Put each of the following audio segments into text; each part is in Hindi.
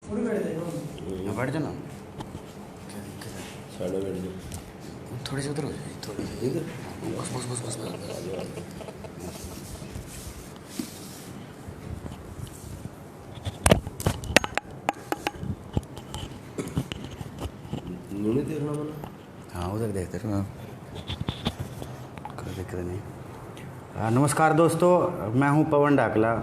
बैठ जाओ ना, साइड में बैठ जाओ। थोड़े से उधर हो जाए, थोड़े से इधर। बस बस बस बस नहीं देखना मैंने। हाँ उधर देखते रहो, कोई दिक्कत नहीं। नमस्कार दोस्तों, मैं हूं पवन डाकला।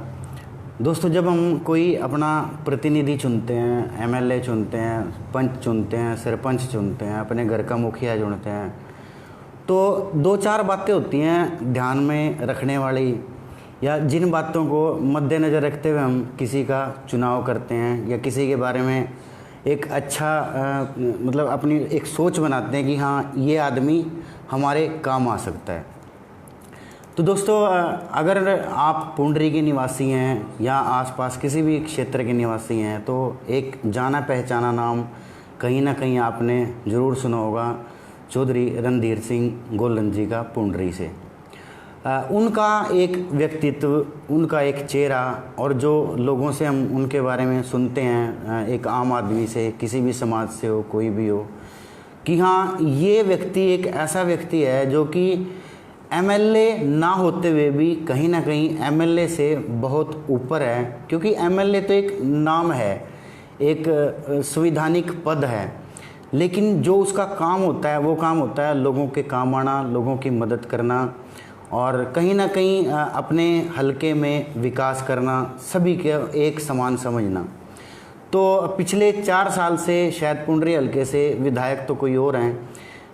दोस्तों, जब हम कोई अपना प्रतिनिधि चुनते हैं, एमएलए चुनते हैं, पंच चुनते हैं, सरपंच चुनते हैं, अपने घर का मुखिया चुनते हैं, तो दो चार बातें होती हैं ध्यान में रखने वाली, या जिन बातों को मद्देनज़र रखते हुए हम किसी का चुनाव करते हैं या किसी के बारे में एक अच्छा मतलब अपनी एक सोच बनाते हैं कि हाँ ये आदमी हमारे काम आ सकता है। तो दोस्तों, अगर आप पुंडरी के निवासी हैं या आसपास किसी भी क्षेत्र के निवासी हैं तो एक जाना पहचाना नाम कहीं ना कहीं आपने ज़रूर सुना होगा, चौधरी रणधीर सिंह गोलन जी का पुंडरी से। उनका एक व्यक्तित्व, उनका एक चेहरा, और जो लोगों से हम उनके बारे में सुनते हैं, एक आम आदमी से, किसी भी समाज से हो, कोई भी हो, कि हाँ ये व्यक्ति एक ऐसा व्यक्ति है जो कि एमएलए ना होते हुए भी कहीं ना कहीं एमएलए से बहुत ऊपर है। क्योंकि एमएलए तो एक नाम है, एक संवैधानिक पद है, लेकिन जो उसका काम होता है वो काम होता है लोगों के काम आना, लोगों की मदद करना, और कहीं ना कहीं अपने हलके में विकास करना, सभी के एक समान समझना। तो पिछले 4 साल से शायद पुंडरी हलके से विधायक तो कोई और हैं,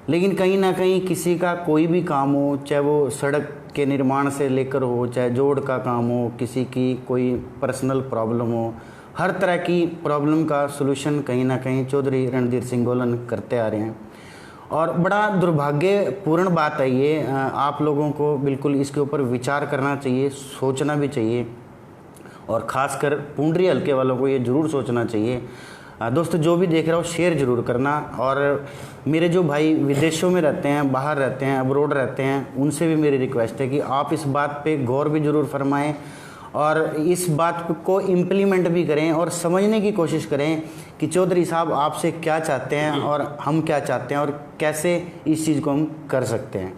लेकिन कहीं ना कहीं किसी का कोई भी काम हो, चाहे वो सड़क के निर्माण से लेकर हो, चाहे जोड़ का काम हो, किसी की कोई पर्सनल प्रॉब्लम हो, हर तरह की प्रॉब्लम का सलूशन कहीं ना कहीं चौधरी रणधीर सिंह गोलन करते आ रहे हैं। और बड़ा दुर्भाग्यपूर्ण बात है ये, आप लोगों को बिल्कुल इसके ऊपर विचार करना चाहिए, सोचना भी चाहिए, और ख़ासकर पुंडरी हलके वालों को ये ज़रूर सोचना चाहिए। दोस्तों, जो भी देख रहा हो शेयर ज़रूर करना, और मेरे जो भाई विदेशों में रहते हैं, बाहर रहते हैं, अब्रोड रहते हैं, उनसे भी मेरी रिक्वेस्ट है कि आप इस बात पे गौर भी ज़रूर फरमाएं और इस बात को इम्प्लीमेंट भी करें और समझने की कोशिश करें कि चौधरी साहब आपसे क्या चाहते हैं और हम क्या चाहते हैं और कैसे इस चीज़ को हम कर सकते हैं।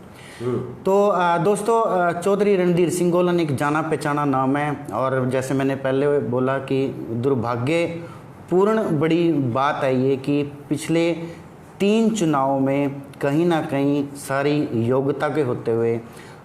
तो दोस्तों, चौधरी रणधीर सिंह गोलन एक जाना पहचाना नाम है, और जैसे मैंने पहले बोला कि दुर्भाग्यपूर्ण बड़ी बात है ये कि पिछले 3 चुनाव में कहीं ना कहीं सारी योग्यता के होते हुए,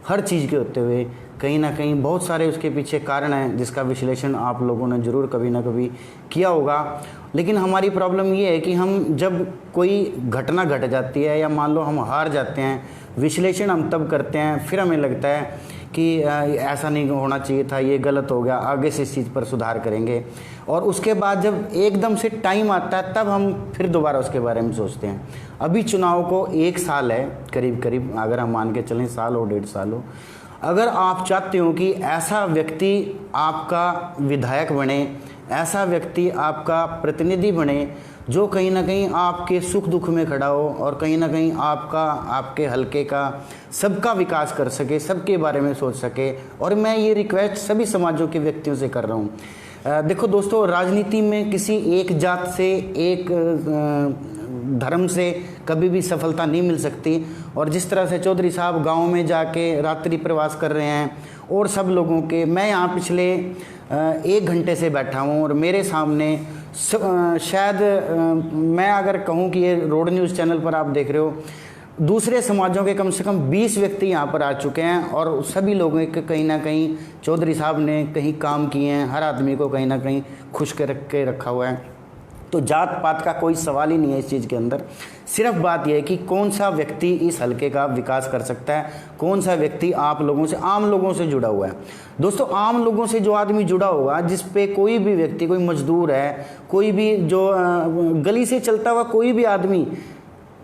हर चीज़ के होते हुए, कहीं ना कहीं बहुत सारे उसके पीछे कारण हैं जिसका विश्लेषण आप लोगों ने ज़रूर कभी ना कभी किया होगा। लेकिन हमारी प्रॉब्लम ये है कि हम जब कोई घटना घट जाती है या मान लो हम हार जाते हैं, विश्लेषण हम तब करते हैं, फिर हमें लगता है कि ऐसा नहीं होना चाहिए था, ये गलत हो गया, आगे से इस चीज़ पर सुधार करेंगे, और उसके बाद जब एकदम से टाइम आता है तब हम फिर दोबारा उसके बारे में सोचते हैं। अभी चुनाव को 1 साल है करीब करीब, अगर हम मान के चलें साल हो 1.5 साल हो। अगर आप चाहते हो कि ऐसा व्यक्ति आपका विधायक बने, ऐसा व्यक्ति आपका प्रतिनिधि बने जो कहीं ना कहीं आपके सुख दुख में खड़ा हो और कहीं ना कहीं आपके हलके का सबका विकास कर सके, सबके बारे में सोच सके, और मैं ये रिक्वेस्ट सभी समाजों के व्यक्तियों से कर रहा हूँ। देखो दोस्तों, राजनीति में किसी एक जात से, एक धर्म से कभी भी सफलता नहीं मिल सकती। और जिस तरह से चौधरी साहब गांव में जाके रात्रि प्रवास कर रहे हैं, और सब लोगों के, मैं यहाँ पिछले 1 घंटे से बैठा हूँ और मेरे सामने शायद मैं अगर कहूँ कि ये रोड न्यूज़ चैनल पर आप देख रहे हो, दूसरे समाजों के कम से कम 20 व्यक्ति यहाँ पर आ चुके हैं, और सभी लोगों के कहीं ना कहीं चौधरी साहब ने कहीं काम किए हैं, हर आदमी को कहीं ना कहीं खुश के रखा हुआ है। तो जात पात का कोई सवाल ही नहीं है इस चीज़ के अंदर। सिर्फ बात यह है कि कौन सा व्यक्ति इस हलके का विकास कर सकता है, कौन सा व्यक्ति आप लोगों से, आम लोगों से जुड़ा हुआ है। दोस्तों, आम लोगों से जो आदमी जुड़ा होगा, जिस पे कोई भी व्यक्ति, कोई मजदूर है, कोई भी जो गली से चलता हुआ कोई भी आदमी,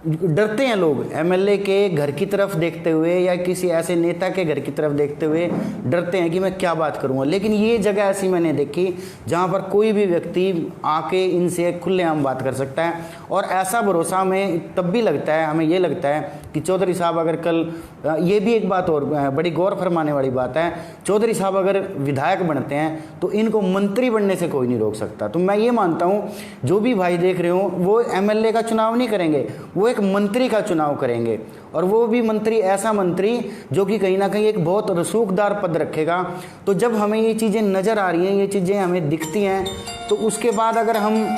डरते हैं लोग एमएलए के घर की तरफ देखते हुए या किसी ऐसे नेता के घर की तरफ देखते हुए डरते हैं कि मैं क्या बात करूंगा। लेकिन ये जगह ऐसी मैंने देखी जहां पर कोई भी व्यक्ति आके इनसे खुलेआम बात कर सकता है, और ऐसा भरोसा हमें तब भी लगता है, हमें ये लगता है कि चौधरी साहब अगर कल, ये भी एक बात और बड़ी गौर फरमाने वाली बात है, चौधरी साहब अगर विधायक बनते हैं तो इनको मंत्री बनने से कोई नहीं रोक सकता। तो मैं ये मानता हूँ जो भी भाई देख रहे हो वो एमएलए का चुनाव नहीं करेंगे, वो एक मंत्री का चुनाव करेंगे, और वो भी मंत्री ऐसा मंत्री जो कि कहीं ना कहीं एक बहुत रसूखदार पद रखेगा। तो जब हमें ये चीज़ें नज़र आ रही हैं, ये चीज़ें हमें दिखती हैं, तो उसके बाद अगर हम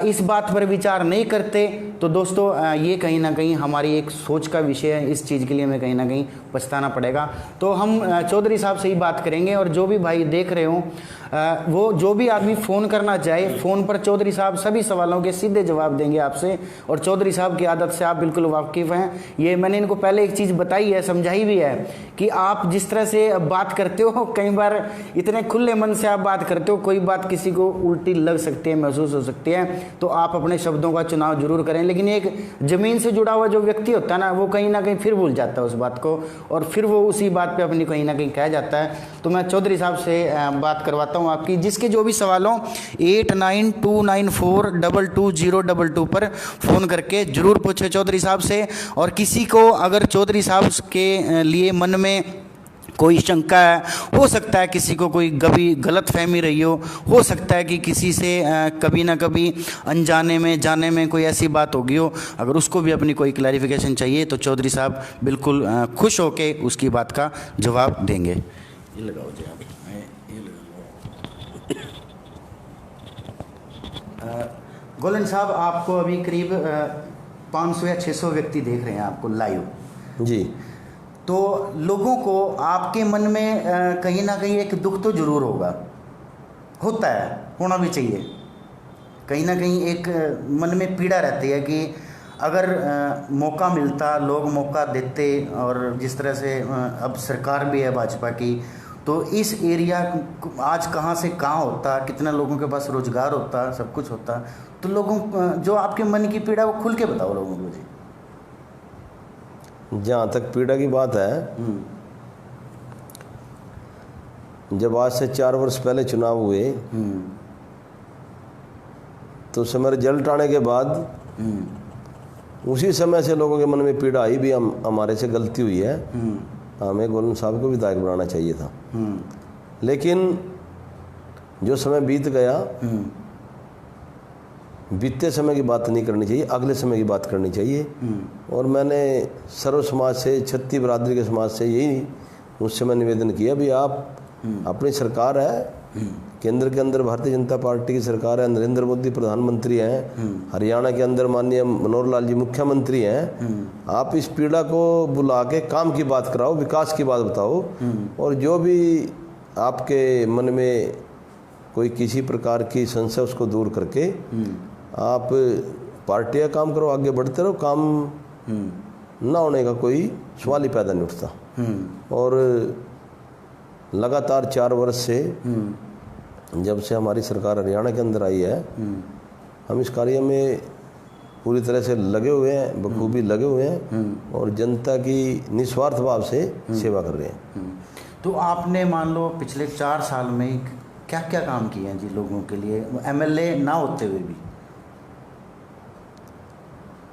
इस बात पर विचार नहीं करते तो दोस्तों ये कहीं ना कहीं हमारी एक सोच का विषय है। इस चीज़ के लिए हमें कहीं ना कहीं पछताना पड़ेगा। तो हम चौधरी साहब से ही बात करेंगे, और जो भी भाई देख रहे हो वो जो भी आदमी फ़ोन करना चाहे, फ़ोन पर चौधरी साहब सभी सवालों के सीधे जवाब देंगे आपसे, और चौधरी साहब की आदत से आप बिल्कुल वाकिफ़ हैं। ये मैंने इनको पहले एक चीज़ बताई है, समझाई भी है कि आप जिस तरह से बात करते हो, कई बार इतने खुले मन से आप बात करते हो, कोई बात किसी को उल्टी लग सकती है, महसूस हो सकती है, तो आप अपने शब्दों का चुनाव जरूर करें। लेकिन एक ज़मीन से जुड़ा हुआ जो व्यक्ति होता है ना कहीं फिर भूल जाता है उस बात को, और फिर वो उसी बात पे अपनी कहीं ना कहीं कह जाता है। तो मैं चौधरी साहब से बात करवाता हूँ आपकी, जिसके जो भी सवाल हो 8929422022 पर फ़ोन करके ज़रूर पूछे चौधरी साहब से। और किसी को अगर चौधरी साहब के लिए मन में कोई शंका है, हो सकता है किसी को कोई कभी गलत फहमी रही हो सकता है कि किसी से कभी ना कभी अनजाने में जाने में कोई ऐसी बात हो गई हो, अगर उसको भी अपनी कोई क्लैरिफिकेशन चाहिए तो चौधरी साहब बिल्कुल खुश होके उसकी बात का जवाब देंगे। ये लगाओ जी आप, ये लगाओ। गोलन साहब, आपको अभी करीब 500 या 600 व्यक्ति देख रहे हैं आपको लाइव जी। तो लोगों को आपके मन में कहीं ना कहीं एक दुख तो जरूर होता है, होना भी चाहिए। कहीं ना कहीं एक मन में पीड़ा रहती है कि अगर मौका मिलता, लोग मौका देते, और जिस तरह से अब सरकार भी है भाजपा की, तो इस एरिया आज कहाँ से कहाँ होता, कितना लोगों के पास रोजगार होता, सब कुछ होता। तो लोगों जो आपके मन की पीड़ा वो खुल के बताओ लोगों को जी। जहाँ तक पीड़ा की बात है, जब आज से 4 वर्ष पहले चुनाव हुए तो उस समय रिजल्ट आने के बाद उसी समय से लोगों के मन में पीड़ा आई भी हमारे से गलती हुई है, हमें गोलन साहब को विधायक बनाना चाहिए था। लेकिन जो समय बीत गया, बीते समय की बात नहीं करनी चाहिए, अगले समय की बात करनी चाहिए। और मैंने सर्व समाज से, छत्ती बरादरी के समाज से यही उस समय निवेदन किया भी आप अपनी सरकार है, केंद्र के अंदर भारतीय जनता पार्टी की सरकार है, नरेंद्र मोदी प्रधानमंत्री हैं, हरियाणा के अंदर माननीय मनोहर लाल जी मुख्यमंत्री हैं, आप इस पीड़ा को बुला के काम की बात कराओ, विकास की बात बताओ, और जो भी आपके मन में कोई किसी प्रकार की संशय उसको दूर करके आप पार्टी का काम करो, आगे बढ़ते रहो, काम ना होने का कोई सवाल ही पैदा नहीं उठता। और लगातार 4 वर्ष से जब से हमारी सरकार हरियाणा के अंदर आई है, हम इस कार्य में पूरी तरह से लगे हुए हैं, बखूबी लगे हुए हैं, और जनता की निस्वार्थ भाव से सेवा कर रहे हैं। तो आपने मान लो पिछले 4 साल में क्या क्या काम किए हैं जी लोगों के लिए, एमएलए ना होते हुए भी?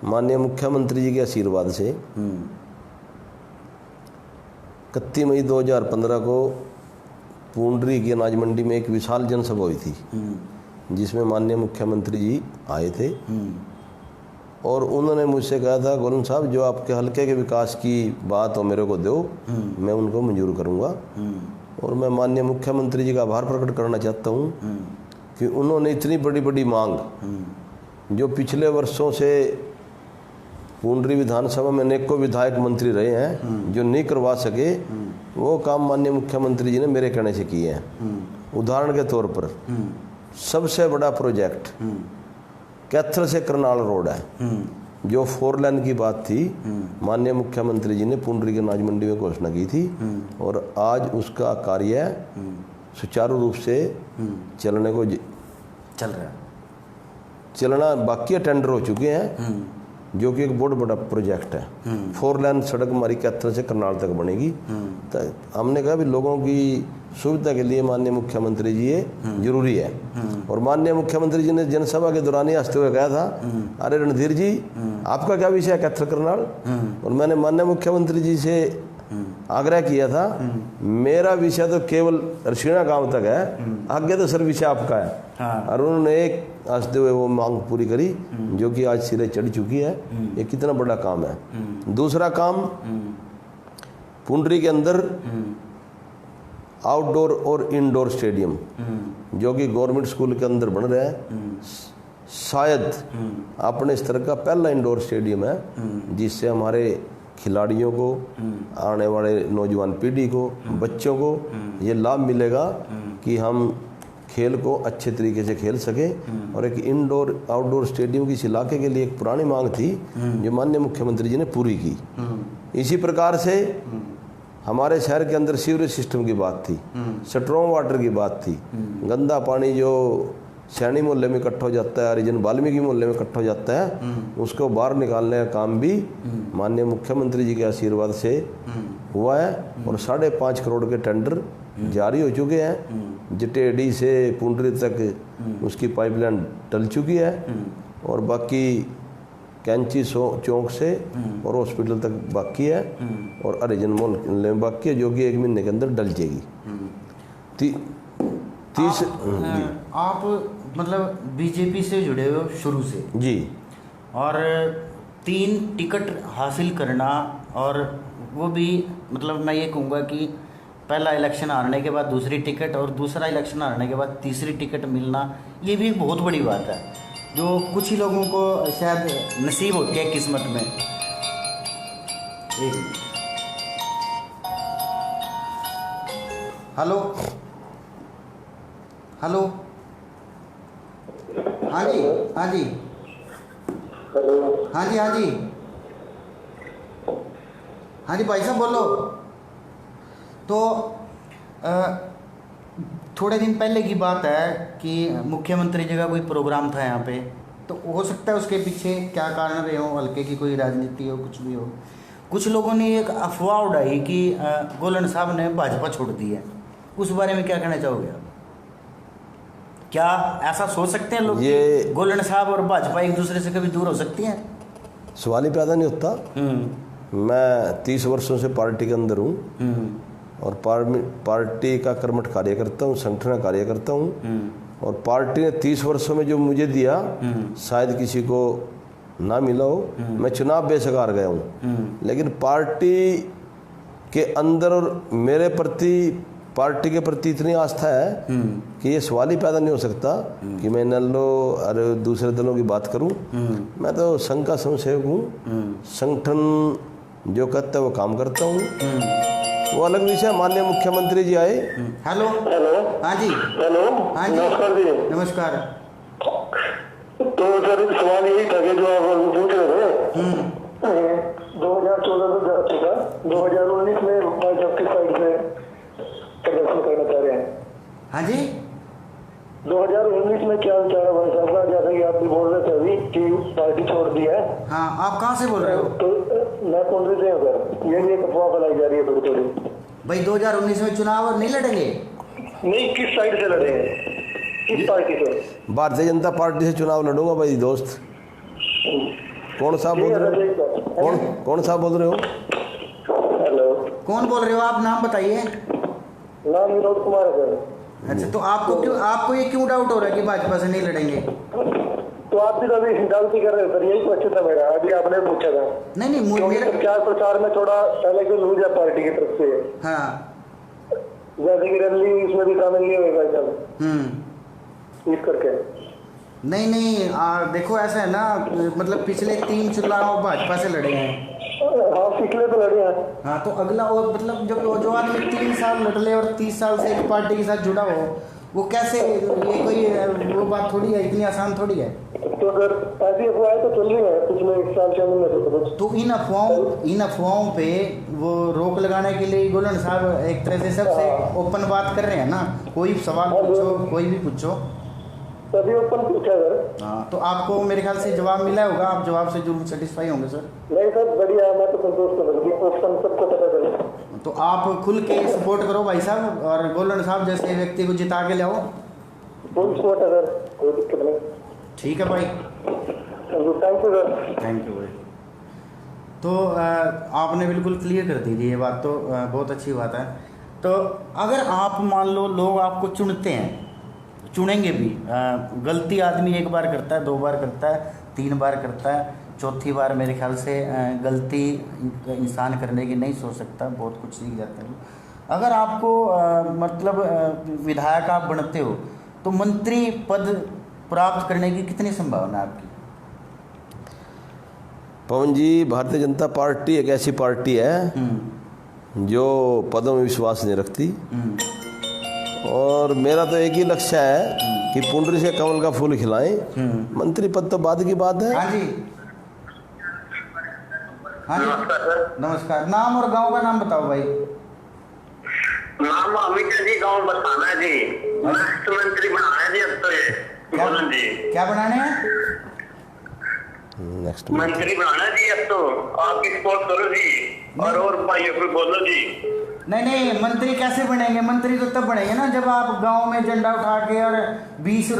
माननीय मुख्यमंत्री जी के आशीर्वाद से 31 मई 2015 को पूंडरी की अनाज मंडी में एक विशाल जनसभा हुई थी, जिसमें माननीय मुख्यमंत्री जी आए थे, और उन्होंने मुझसे कहा था, गोलन साहब जो आपके हल्के के विकास की बात हो मेरे को दो, मैं उनको मंजूर करूंगा। और मैं माननीय मुख्यमंत्री जी का आभार प्रकट करना चाहता हूं कि उन्होंने इतनी बड़ी बड़ी मांग जो पिछले वर्षों से पूंडरी विधानसभा में अनेकों विधायक मंत्री रहे हैं जो नहीं करवा सके, वो काम माननीय मुख्यमंत्री जी ने मेरे कहने से किए हैं। उदाहरण के तौर पर सबसे बड़ा प्रोजेक्ट कैथल से करनाल रोड है, जो 4 लेन की बात थी, माननीय मुख्यमंत्री जी ने पुंडरी की अनाज मंडी में घोषणा की थी, और आज उसका कार्य सुचारू रूप से चलने को चल रहा है, चलना बाकी टेंडर हो चुके हैं, जो कि एक बहुत बड़ा प्रोजेक्ट है। 4 लेन सड़क हमारी कैथल से करनाल तक बनेगी। तो हमने कहा भी लोगों की सुविधा के लिए माननीय मुख्यमंत्री जी ये जरूरी है। और माननीय मुख्यमंत्री जी ने जनसभा के दौरान ही हंसते हुए कहा था, अरे रणधीर जी आपका क्या विषय है कैथल करनाल। और मैंने माननीय मुख्यमंत्री जी से आग्रह किया था, मेरा विषय तो केवल रसीना गांव तक है, आगे तो सर विषय आपका है। और उन्होंने एक हंसते हुए वो मांग पूरी करी, जो कि आज सिरे चढ़ चुकी है। ये कितना बड़ा काम है। दूसरा काम, पुंडरी के अंदर आउटडोर और इंडोर स्टेडियम जो कि गवर्नमेंट स्कूल के अंदर बन रहा है, शायद अपने स्तर का पहला इंडोर स्टेडियम है, जिससे हमारे खिलाड़ियों को, आने वाले नौजवान पीढ़ी को, बच्चों को ये लाभ मिलेगा कि हम खेल को अच्छे तरीके से खेल सकें। और एक इंडोर आउटडोर स्टेडियम की इस इलाके के लिए एक पुरानी मांग थी जो माननीय मुख्यमंत्री जी ने पूरी की। इसी प्रकार से हमारे शहर के अंदर सीवरेज सिस्टम की बात थी, स्ट्रॉन्ग वाटर की बात थी। गंदा पानी जो सैनी मोहल्ले में इकट्ठा हो जाता है, हरिजन वाल्मीकि मोहल्ले में इकट्ठा हो जाता है, उसको बाहर निकालने का काम भी माननीय मुख्यमंत्री जी के आशीर्वाद से हुआ है। और 5.5 करोड़ के टेंडर जारी हो चुके हैं। जटेडी से पुंडरी तक उसकी पाइपलाइन डल चुकी है। और बाकी कैंची चौक से और हॉस्पिटल तक बाकी है। और हरिजन मोहल्ले में बाकी है, जो कि 1 महीने के अंदर डल जाएगी। आप मतलब बीजेपी से जुड़े हुए हो शुरू से जी, और 3 टिकट हासिल करना, और वो भी मतलब मैं ये कहूँगा कि पहला इलेक्शन हारने के बाद दूसरी टिकट और दूसरा इलेक्शन हारने के बाद तीसरी टिकट मिलना, ये भी एक बहुत बड़ी बात है जो कुछ ही लोगों को शायद नसीब होती है किस्मत में। हेलो हेलो, हाँ जी हाँ जी हाँ जी हाँ जी हाँ जी भाई साहब बोलो। तो थोड़े दिन पहले की बात है कि मुख्यमंत्री जी का कोई प्रोग्राम था यहाँ पे, तो हो सकता है उसके पीछे क्या कारण रहे हो, हल्के की कोई राजनीति हो, कुछ भी हो। कुछ लोगों ने एक अफवाह उड़ाई कि गोलन साहब ने भाजपा छोड़ दी है, उस बारे में क्या कहना चाहोगे आप? क्या ऐसा सोच सकते हैं लोग कि गोलन साहब और भाजपा एक दूसरे से कभी दूर हो सकती हैं? सवाल ही पैदा नहीं होता। मैं 30 वर्षों से पार्टी के अंदर हूँ और पार्टी का कर्मठ कार्य करता हूँ, संगठन कार्य करता हूँ। और पार्टी ने 30 वर्षों में जो मुझे दिया शायद किसी को ना मिला हो। मैं चुनाव बेसगार गया हूँ, लेकिन पार्टी के अंदर और मेरे प्रति, पार्टी के प्रति इतनी आस्था है कि ये सवाल ही पैदा नहीं हो सकता कि मैं नल्लो और दूसरे दलों की बात करूं। मैं तो संघ का स्वयंसेवक हूँ, संगठन जो कहता है वो काम करता हूँ। वो अलग विषय। माननीय मुख्यमंत्री जी आए। हेलो हेलो, हाँ जी हेलो, हाँ जी नमस्कार जी। नमस्कार। तो सर सवाल यही था कि जो आप पूछ रहे थे 2014 में जा चुका, 2019 में भाजपा की साइड से प्रदर्शन करना चाह रहे हैं। हाँ जी 2019 में क्या विचार है भाई साहब का, जैसा कि आप भी बोल रहे थे अभी कि पार्टी छोड़ दी है। हाँ, आप कहाँ से बोल रहे हो? तो मैं पुंडरी से हूँ सर। ये भी एक अफवाह फैलाई जा रही है थोड़ी थोड़ी। भाई 2019 में चुनाव नहीं लड़ेंगे? नहीं, किस साइड से लड़ेंगे, किस पार्टी से? भारतीय जनता पार्टी से चुनाव लड़ूंगा भाई दोस्त। कौन साहब बोल रहे हो? कौन साहब बोल रहे हो? हेलो, कौन बोल रहे हो आप? नाम बताइए। नाम विनोद कुमार है सर। अच्छा, तो आपको ये क्यों डाउट हो रहा है कि भाजपा से नहीं लड़ेंगे? तो आप भी तो अभी डाउट ही कर रहे हो सर, यही क्वेश्चन था मेरा, अभी आपने पूछा था। नहीं क्योंकि प्रचार प्रचार में थोड़ा पहले जो लूज है पार्टी की तरफ से। हाँ, जैसे कि रैली इसमें भी शामिल नहीं हुए भाई साहब इस करके। नहीं देखो ऐसा है ना, मतलब पिछले 3 चुनाव भाजपा से लड़े हैं। हाँ, पिछले तो लड़े हैं। हाँ, तो अगला, और मतलब जब जो आदमी 3 साल लड़ ले और 30 साल से एक पार्टी के साथ जुड़ा हो, वो कैसे, ये कोई वो बात थोड़ी है, इतनी आसान थोड़ी है। तो अगर ऐसी अफवाहें तो चल रही है पिछले 1 साल से में, तो इन अफवाहों पे वो रोक लगाने के लिए गोलन साहब एक तरह से सबसे ओपन बात कर रहे हैं ना। कोई सवाल पूछो, कोई भी पूछो। तभी ओपन पूछा सर। हाँ, तो आपको मेरे ख्याल से जवाब मिला होगा, आप जवाब से जरूर सेटिस्फाई होंगे सर। नहीं सर, बढ़िया, मैं तो संतुष्ट हूँ, ऑप्शन सबको पता चले। तो आप खुल के सपोर्ट करो भाई साहब, और गोल्डन साहब जैसे व्यक्ति को जिता के लाओ। फुल सपोर्ट है सर, कोई दिक्कत नहीं। ठीक है भाई, thank you sir. Thank you भाई। तो आपने बिल्कुल क्लियर कर दी थी ये बात, तो बहुत अच्छी बात है। तो अगर आप मान लो लोग आपको चुनते हैं, चुनेंगे भी, गलती आदमी एक बार करता है, 2 बार करता है, 3 बार करता है, चौथी बार मेरे ख्याल से गलती इंसान करने की नहीं सोच सकता, बहुत कुछ सीख जाता है। अगर आपको मतलब विधायक आप बनते हो तो मंत्री पद प्राप्त करने की कितनी संभावना है आपकी? पवन जी, भारतीय जनता पार्टी एक ऐसी पार्टी है जो पदों में विश्वास नहीं रखती, और मेरा तो एक ही लक्ष्य है कि पुंडरी से कमल का फूल खिलाएं। मंत्री पद तो बाद की बात है। हाँ जी, हाँ जी, नमस्कार। नाम और गांव का नाम बताओ भाई। नाम अमित जी, गांव बताना है जी। मुख्यमंत्री बनाना है जी अब तो ये गोलन जी। क्या बनाने हैं? नेक्स्ट मंत्री बनाना है जी अब तो, आप सपोर्ट करो जी, और भाइयों को बोलो जी। नहीं, मंत्री कैसे बनेंगे? मंत्री तो तब बनेंगे ना जब आप गांव में झंडा उठा के और 20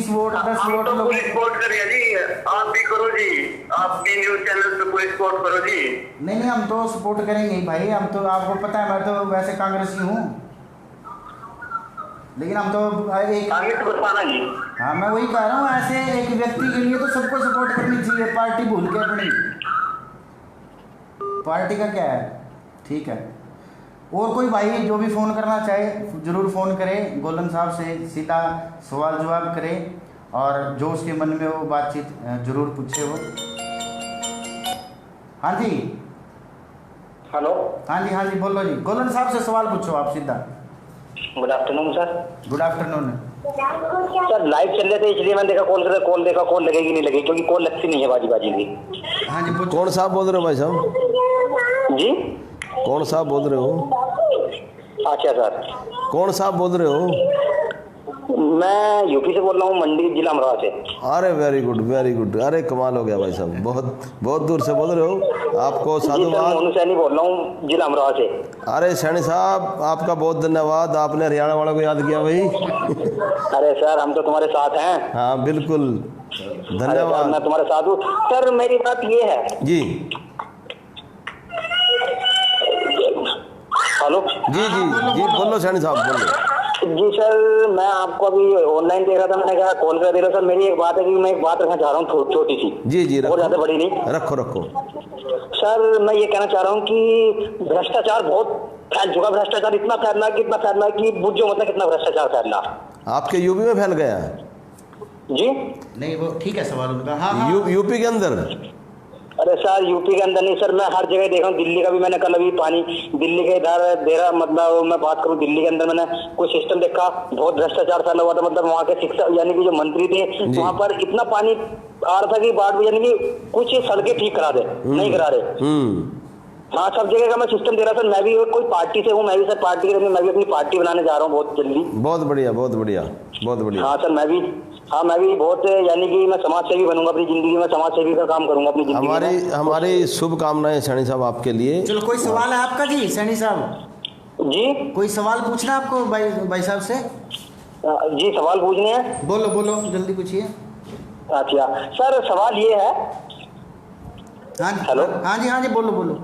वोट 10 हम वोट तो लोग। कोई सपोर्ट करिए जी, आप भी करो जी, आप भी न्यूज चैनल पे कोई सपोर्ट करो जी। नहीं, हम तो सपोर्ट करेंगे ही भाई, हम तो, आपको पता है मैं तो वैसे कांग्रेसी हूँ, लेकिन हम तो एक, आगे तो बताना जी। हाँ मैं वही कह रहा हूँ, ऐसे एक व्यक्ति के लिए तो सबको सपोर्ट करनी चाहिए, पार्टी भूल के अपनी पार्टी का क्या है। ठीक है, और कोई भाई जो भी फ़ोन करना चाहे ज़रूर फ़ोन करे, गोलन साहब से सीधा सवाल जवाब करे, और जो उसके मन में वो बातचीत ज़रूर पूछे वो। हाँ जी, हेलो, हाँ जी, बोलो जी, गोलन साहब से सवाल पूछो आप सीधा। Good afternoon sir. Good afternoon. Sir live चल रहे थे इसलिए मैंने देखा, कॉल लगेगी नहीं लगेगी, क्योंकि कॉल लगती नहीं है बाजी की। हाँ जी, पूछो। कौन साहब बोल रहे हो भाई साहब? जी, कौन साहब बोल रहे हो? अच्छा सर, कौन साहब बोल रहे हो? मैं यूपी से बोल रहा हूँ, मंडी जिला अमरोहा से। अरे वेरी गुड, अरे कमाल हो गया भाई साहब, बहुत दूर से बोल रहे हो, आपको साधुवाद। मोनू सैनी बोल रहा हूँ, जिला अमरोहा से। अरे सैनी साहब, आपका बहुत धन्यवाद, आपने हरियाणा वालों को याद किया भाई। अरे सर, हम तो तुम्हारे साथ हैं। हाँ बिल्कुल, धन्यवाद। मैं तुम्हारे साथ हूँ सर। मेरी बात ये है जी हेलो जी, बोलो सैनी साहब, बोलो। जी सर, मैं आपको अभी ऑनलाइन देख रहा था, मैंने कहा कॉल कर दे रहा। सर मेरी एक बात है कि मैं एक बात रखना चाह रहा हूँ, छोटी सी। जी और ज्यादा बड़ी नहीं। रखो। सर मैं ये कहना चाह रहा हूँ कि भ्रष्टाचार बहुत फैल चुका। भ्रष्टाचार इतना फैलना कि बुझो मतलब कितना भ्रष्टाचार फैलना। आपके यूपी में फैल गया है? जी नहीं, वो ठीक है सवाल उनका। हाँ, यूपी के अंदर? अरे सर यूपी के अंदर नहीं सर, मैं हर जगह देखा हूँ। दिल्ली का भी मैंने कल अभी पानी, दिल्ली के इधर दे रहा, मतलब मैं बात करूँ दिल्ली के अंदर मैंने कुछ सिस्टम देखा, बहुत भ्रष्टाचार फैला हुआ था। मतलब वहाँ के शिक्षा यानी कि जो मंत्री थे, वहाँ पर इतना पानी आ रहा था कि बाढ़, यानी कि कुछ सड़कें ठीक करा दे, नहीं करा रहे। हाँ, सब जगह का मैं सिस्टम दे रहा सर। मैं भी कोई पार्टी से हूँ, मैं भी सर पार्टी के, मैं भी अपनी पार्टी बनाने जा रहा हूँ बहुत जल्दी। बहुत बढ़िया। हाँ सर, मैं भी बहुत, यानी कि मैं समाज सेवी बनूंगा अपनी जिंदगी में, समाज सेवी का काम करूंगा अपनी जिंदगी में। हमारी शुभकामनाएं सैनी साहब आपके लिए। चलो, कोई सवाल है आपका जी सैनी साहब? जी, कोई सवाल पूछना आपको भाई साहब से? जी सवाल पूछने हैं। बोलो, जल्दी पूछिए। अच्छा सर, सवाल ये है। हाँ, हेलो। हाँ जी, बोलो।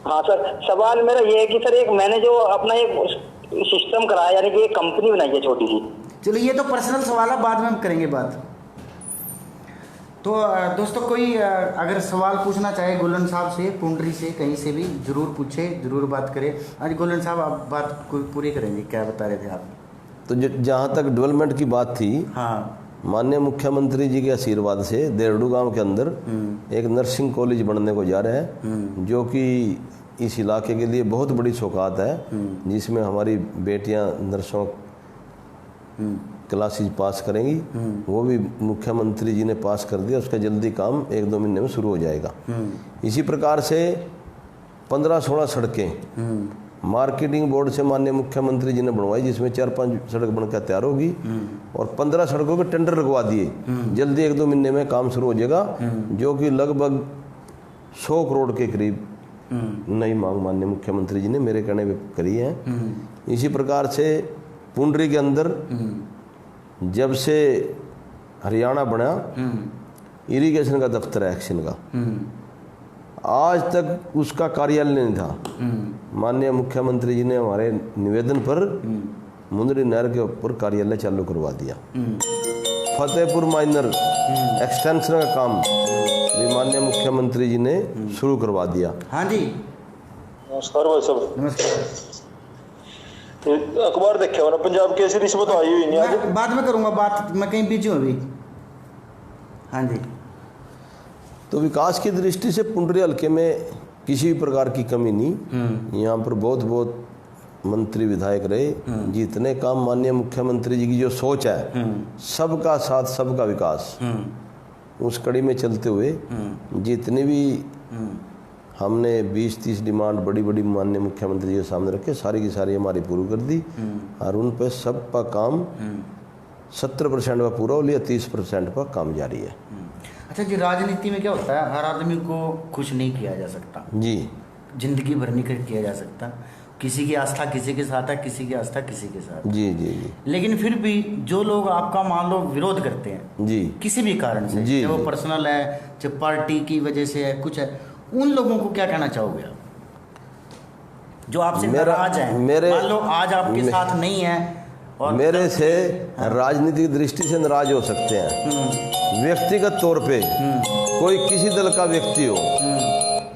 हाँ सर, सवाल मेरा ये है कि सर एक मैंने जो अपना एक सिस्टम कराया, यानी कि एक कंपनी बनाई है छोटी सी। चलो, ये तो पर्सनल सवाल है, बाद में हम करेंगे बात। तो दोस्तों, कोई अगर सवाल पूछना चाहे गोलन साहब से, पुंडरी से, कहीं से भी ज़रूर पूछे, ज़रूर बात करें। आज गोलन साहब आप बात पूरी करेंगे, क्या बता रहे थे आप? तो जहाँ तक डेवलपमेंट की बात थी, हाँ, माननीय मुख्यमंत्री जी के आशीर्वाद से देरडू गांव के अंदर एक नर्सिंग कॉलेज बनने को जा रहा है, जो कि इस इलाके के लिए बहुत बड़ी सौगात है, जिसमें हमारी बेटियां नर्सों क्लासेज पास करेंगी। वो भी मुख्यमंत्री जी ने पास कर दिया, उसका जल्दी काम 1-2 महीने में शुरू हो जाएगा। इसी प्रकार से 15-16 सड़कें मार्केटिंग बोर्ड से माननीय मुख्यमंत्री जी ने बनवाई, जिसमें 4-5 सड़क बनकर तैयार होगी और 15 सड़कों के टेंडर लगवा दिए। जल्दी 1-2 महीने में काम शुरू हो जाएगा, जो कि लगभग 100 करोड़ के करीब नई मांग माननीय मुख्यमंत्री जी ने मेरे कहने पे करी है। इसी प्रकार से पुंडरी के अंदर जब से हरियाणा बना, इरिगेशन का दफ्तर है एक्शन का, आज तक उसका कार्यालय नहीं था। माननीय मुख्यमंत्री जी ने हमारे निवेदन पर मुंदरी नहर के ऊपर कार्यालय चालू करवा दिया। फतेहपुर माइनर एक्सटेंशन का काम भी माननीय मुख्यमंत्री जी ने शुरू करवा दिया। हाँ जी, नमस्कार भाई साहब। नमस्कार। अखबार देखे हो ना, पंजाब केसरी से तो आई हुई नहीं आज। मैं बाद में करूँगा बात, मैं कहीं बिजी हूँ अभी। हाँ जी। तो विकास की दृष्टि से पुंडरी हल्के में किसी भी प्रकार की कमी नहीं। यहाँ पर बहुत मंत्री विधायक रहे, जितने काम माननीय मुख्यमंत्री जी की जो सोच है, सबका साथ सबका विकास, उस कड़ी में चलते हुए जितनी भी हमने 20-30 डिमांड बड़ी माननीय मुख्यमंत्री जी के सामने रखे, सारी की सारी हमारी पूरी कर दी और उन पर सबका काम 70% का पूरा हो लिया, 30% का काम जारी है। अच्छा जी, राजनीति में क्या होता है, हर आदमी को खुश नहीं किया जा सकता जी, जिंदगी भर नहीं किया जा सकता। किसी की आस्था किसी के साथ है, किसी की आस्था किसी के साथ। जी जी जी। लेकिन फिर भी जो लोग आपका मान लो विरोध करते हैं जी, किसी भी कारण से, जी, चाहे वो जी। पर्सनल है, चाहे पार्टी की वजह से है, कुछ है, उन लोगों को क्या कहना चाहोगे आप, जो आपसे नाराज हैं? मान लो आज आपके साथ नहीं है और मेरे से राजनीतिक दृष्टि से नाराज हो सकते हैं। व्यक्तिगत तौर पे कोई किसी दल का व्यक्ति हो,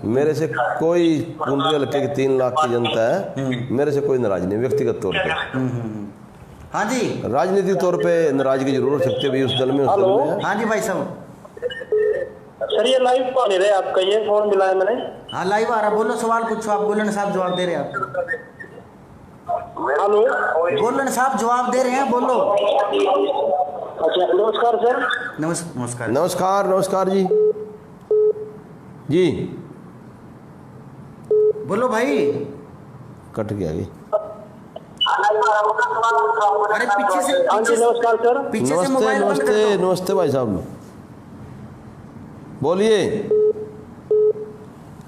मेरे से कोई पुंडरी हल्के की 3 लाख की जनता है, मेरे से कोई नाराज नहीं व्यक्तिगत तौर पे। हाँ जी, राजनीतिक तौर पे नाराजगी जरूर हो सकती है भाई, उस दल में उस दल में है। हाँ जी भाई साहब। सर ये लाइव कौन है आपका, ये फोन मिला है मैंने। हाँ लाइव आ रहा, बोलो, सवाल पूछो आप। गोलन साहब जवाब दे रहे हैं आप। हेलो, गोलन साहब जवाब दे रहे हैं, बोलो। अच्छा नमस्कार सर। नमस्कार। नमस्कार जी। जी बोलो भाई। कट गया जी। अरे पीछे से, हाँ जी नमस्कार सर। पीछे से नमस्ते मोबाइल बंद कर नमस्ते दो। नमस्ते भाई साहब, बोलिए।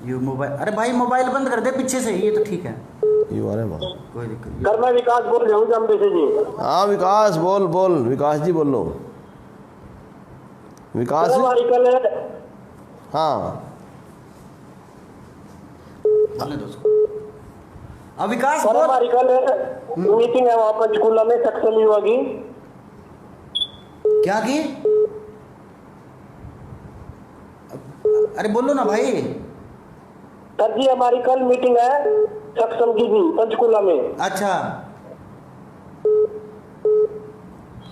ये मोबाइल, अरे भाई मोबाइल बंद कर दे पीछे से, ये तो ठीक है, ये वाले बात। कोई दिक्कत नहीं। सर मैं विकास बोल रहा हूँ जम्बे से जी। हाँ विकास, बोल विकास जी, बोल लो विकास। सर हमारी कल हाँ बोलने दो उसको। अब विकास सर बोल। हमारी कल मीटिंग है वहाँ पंचकूला में, सक्षम युवा की। क्या की? अरे बोलो ना भाई। सर जी हमारी कल मीटिंग है सक्षम की भी पंचकूला में। अच्छा,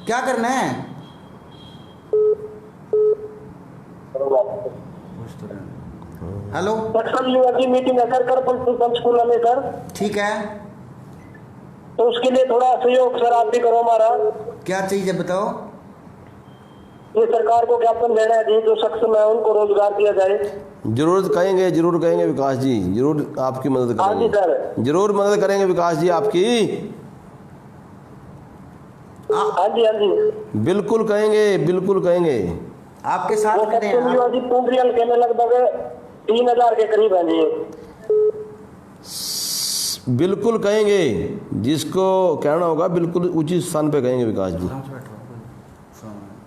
क्या करना है? हेलो, सक्षम युवा की मीटिंग है सर कल पंचकूला में सर। ठीक है, तो उसके लिए थोड़ा सहयोग सर आप भी करो हमारा। क्या चाहिए बताओ। ये सरकार को ज्ञापन देना है जी, जो सक्षम है उनको रोजगार दिया जाए। जरूर कहेंगे विकास जी, जरूर आपकी मदद हाँ जी करेंगे, सर। जरूर मदद करेंगे विकास जी आपकी। हाँ जी बिल्कुल कहेंगे। आपके वो साथ खड़े सक्षम हैं। युवा जी पुंडरी हल्के में लगभग 3000 के करीब है जी। बिल्कुल कहेंगे, जिसको कहना होगा बिल्कुल उचित स्थान पे कहेंगे विकास जी।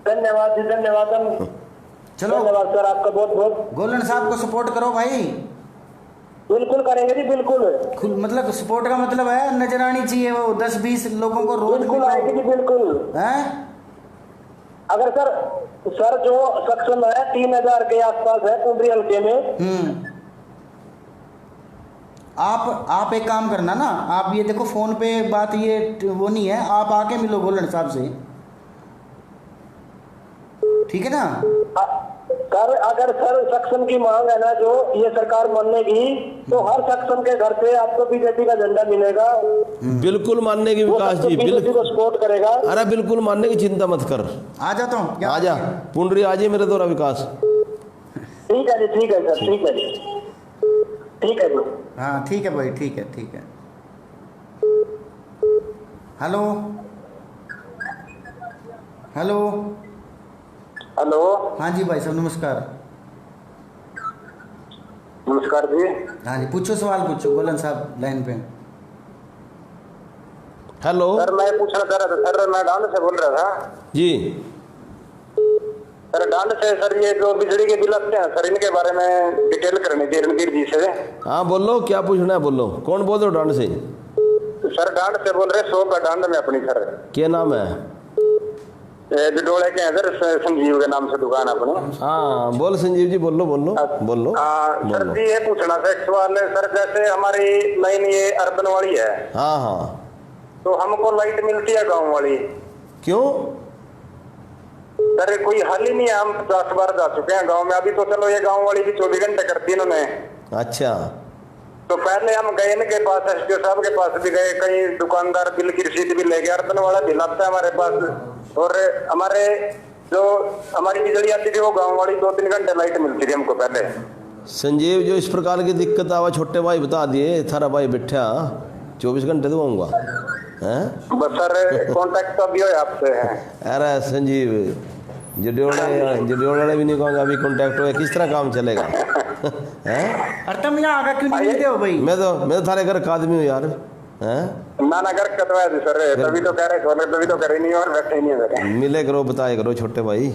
धन्यवाद जी, धन्यवाद। चलो धन्यवाद सर आपका बहुत बहुत। गोलन साहब को सपोर्ट करो भाई। बिल्कुल करेंगे जी, बिल्कुल मतलब सपोर्ट का मतलब है नजर आनी चाहिए, वो 10-20 लोगों को रोज बिल्कुल आएगी जी, बिल्कुल। हैं? अगर सर जो सक्षम है 3000 के आसपास है पुंडरी हल्के में। आप एक काम करना ना, आप ये देखो फोन पे बात ये वो नहीं है, आप आके मिलो गोलन साहब से, ठीक है ना? सर अगर सर सक्षम की मांग है ना जो ये सरकार मानने की, तो हर सक्षम के घर पे आपको बीजेपी का झंडा मिलेगा। बिल्कुल मानने की विकास जी, बीजेपी को सपोर्ट करेगा। अरे बिल्कुल मानने की चिंता मत कर। आ जाता हूँ, आजा पुंडरी, आजिए मेरे द्वारा विकास। ठीक है जी, ठीक है सर, ठीक है जी, ठीक है जी। हाँ ठीक है भाई, ठीक है। Hello hello. हेलो हाँ जी भाई साहब नमस्कार। नमस्कार जी। हाँ जी पूछो, सवाल पूछो, गोलन साहब लाइन पे। हेलो सर मैं पूछना चाह रहा था, सर मैं डांड से बोल रहा था। जी। सर डांड से सर, ये जो बिजली के बिल आते हैं सर, इनके बारे में डिटेल करनी थी रणबीर जी से। हाँ बोलो, क्या पूछना है बोलो। कौन बोल रहे हो डांड से? सर डांड से बोल रहे, शॉप है डांड में अपनी सर। क्या नाम है? बिडोले के हैं सर, संजीव के नाम से दुकान अपनी। हाँ बोल संजीव जी, बोलो बोलो बोलो सर बोलो। जी ये पूछना था एक सवाल है सर, जैसे हमारी लाइन ये अर्बन वाली है, हाँ हाँ। तो हमको लाइट मिलती है गांव वाली, क्यों? सर कोई हल ही नहीं है। हम 10 बार जा चुके हैं गांव में, अभी तो चलो ये गांव वाली भी 24 घंटे करती है इन्होंने। अच्छा। तो पहले हम गए इनके पास, एसडीओ साहब के पास भी गए, कई दुकानदार बिल की रसीद भी ले गया, अर्बन वाला बिल आता है हमारे पास। और हमारे जो हमारी बिजली आती थी वो गांव वाली 2-3 घंटे लाइट मिलती थी हमको पहले। संजीव जो इस प्रकार की दिक्कत आवा, छोटे भाई बता दिए, थारा भाई बैठा 24 घंटे तो आऊँगा हैं। बस सर कांटेक्ट तो अभी हो आपसे है। अरे संजीव जडियोड़े भी नहीं कहूँगा, अभी कॉन्टैक्ट हो, किस तरह काम चलेगा हैं? अरे तुम यहाँ आकर क्यों नहीं मिलते हो भाई? मैं तो थारे घर का आदमी हूँ यार हैं। ना घर कटवाया थी सर, तभी तो कह रहे थे, तभी तो करे नहीं और बैठे ही नहीं सर। मिले करो, बताए करो छोटे भाई,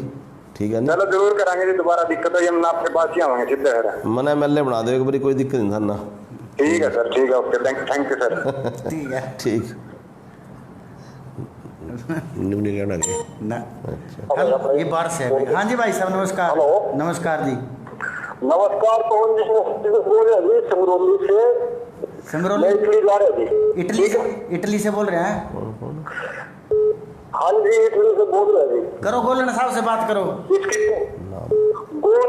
ठीक है ना? चलो जरूर कराएंगे जी, दोबारा दिक्कत हो हम आपके पास ही आएंगे सीधे सर। मना एमएलए बना दो एक बारी, कोई दिक्कत नहीं था ना। ठीक है सर, ठीक है, ओके, थैंक यू सर। ठीक है ठीक नहीं कहना के ना। हेलो, ये बाहर से है भाई। हाँ जी भाई साहब नमस्कार। हेलो। नमस्कार जी। नमस्कार, कौन जी बोल रहे हैं? सिमरोली से सिमरोली, इटली जा रहे जी। इटली से बोल रहे हैं? हाँ जी इटली से बोल रहे हैं जी। करो, गोलन साहब से बात करो। इसकी गोल।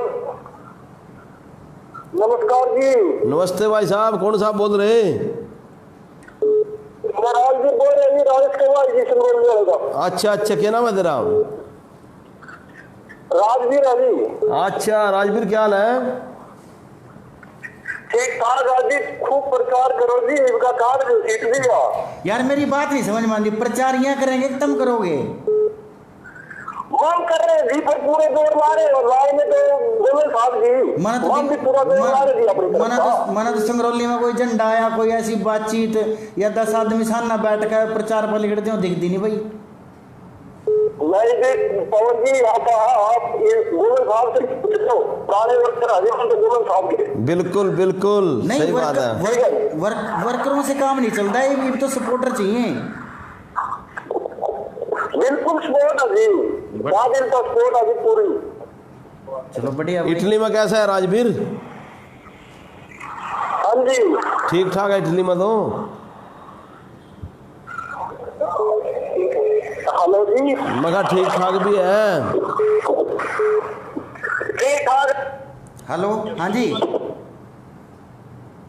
नमस्कार जी। नमस्ते भाई साहब, कौन साहब बोल रहे? महाराज जी बोल रहे हैं, राजेश कुमार जी सिमरोली वाले का। अच्छा अच्छा, क्या नाम है तेरा? राजवीर है जी। अच्छा राजवीर, क्या हाल है? ठीक ठाक राजी, खूब प्रचार करो जी, इनका कार्ड सीट दिया। यार मेरी बात नहीं समझ में आती, प्रचार यहाँ करेंगे कि तुम करोगे? हम कर रहे हैं जी, पर पूरे जोर मारे और राय में तो गोविंद साहब जी हम भी पूरा जोर मारे जी अपनी तरफ। मना तो संगरौली में कोई झंडा या कोई ऐसी बातचीत या 10 आदमी सामने बैठ कर प्रचार पर लिखते हो, दिखती नहीं भाई। नहीं जी पवन जी, आप ये गोविंद साहब से पूछ लो, पुराने वर्कर आ जाए तो गोविंद साहब के। बिल्कुल बिल्कुल नहीं, सही बात है। वर्करों से काम नहीं चलता है, ये तो सपोर्टर चाहिए। बिल्कुल सपोर्ट है जी, बादल का सपोर्ट है जी पूरी। चलो बढ़िया। इटली में कैसा है राजवीर? हाँ जी ठीक ठाक है इटली में तो? हेलो जी। मगर ठीक ठाक भी है। ठीक ठाक। हेलो, हाँ जी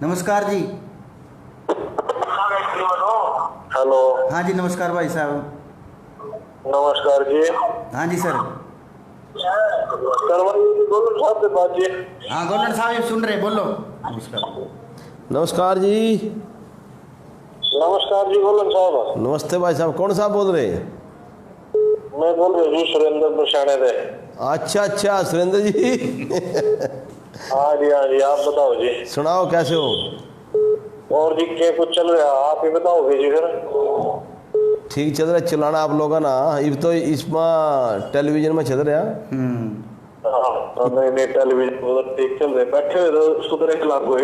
नमस्कार जी। हेलो हाँ जी नमस्कार भाई साहब। नमस्कार जी। हाँ जी सर। गोविंद साहब से बातचीत। हाँ गोलन साहब ये सुन रहे, बोलो। नमस्कार। नमस्कार जी। नमस्कार जी गोविंद साहब। नमस्ते भाई साहब, कौन साहब बोल रहे? मैं बोल रही हूँ सुरेंद्र बरसाने से। अच्छा अच्छा सुरेंद्र जी हाँ जी आप बताओ जी। सुनाओ कैसे हो? और जी क्या कुछ चल रहा है आप ही बताओगे जी फिर। ठीक चल रहा है, चलाना आप लोगों ना, अब तो इसमें टेलीविजन में चल रहा है। नहीं टेलीविजन ठीक चल रहे, बैठे हुए तो सुधरे खिलाफ हुए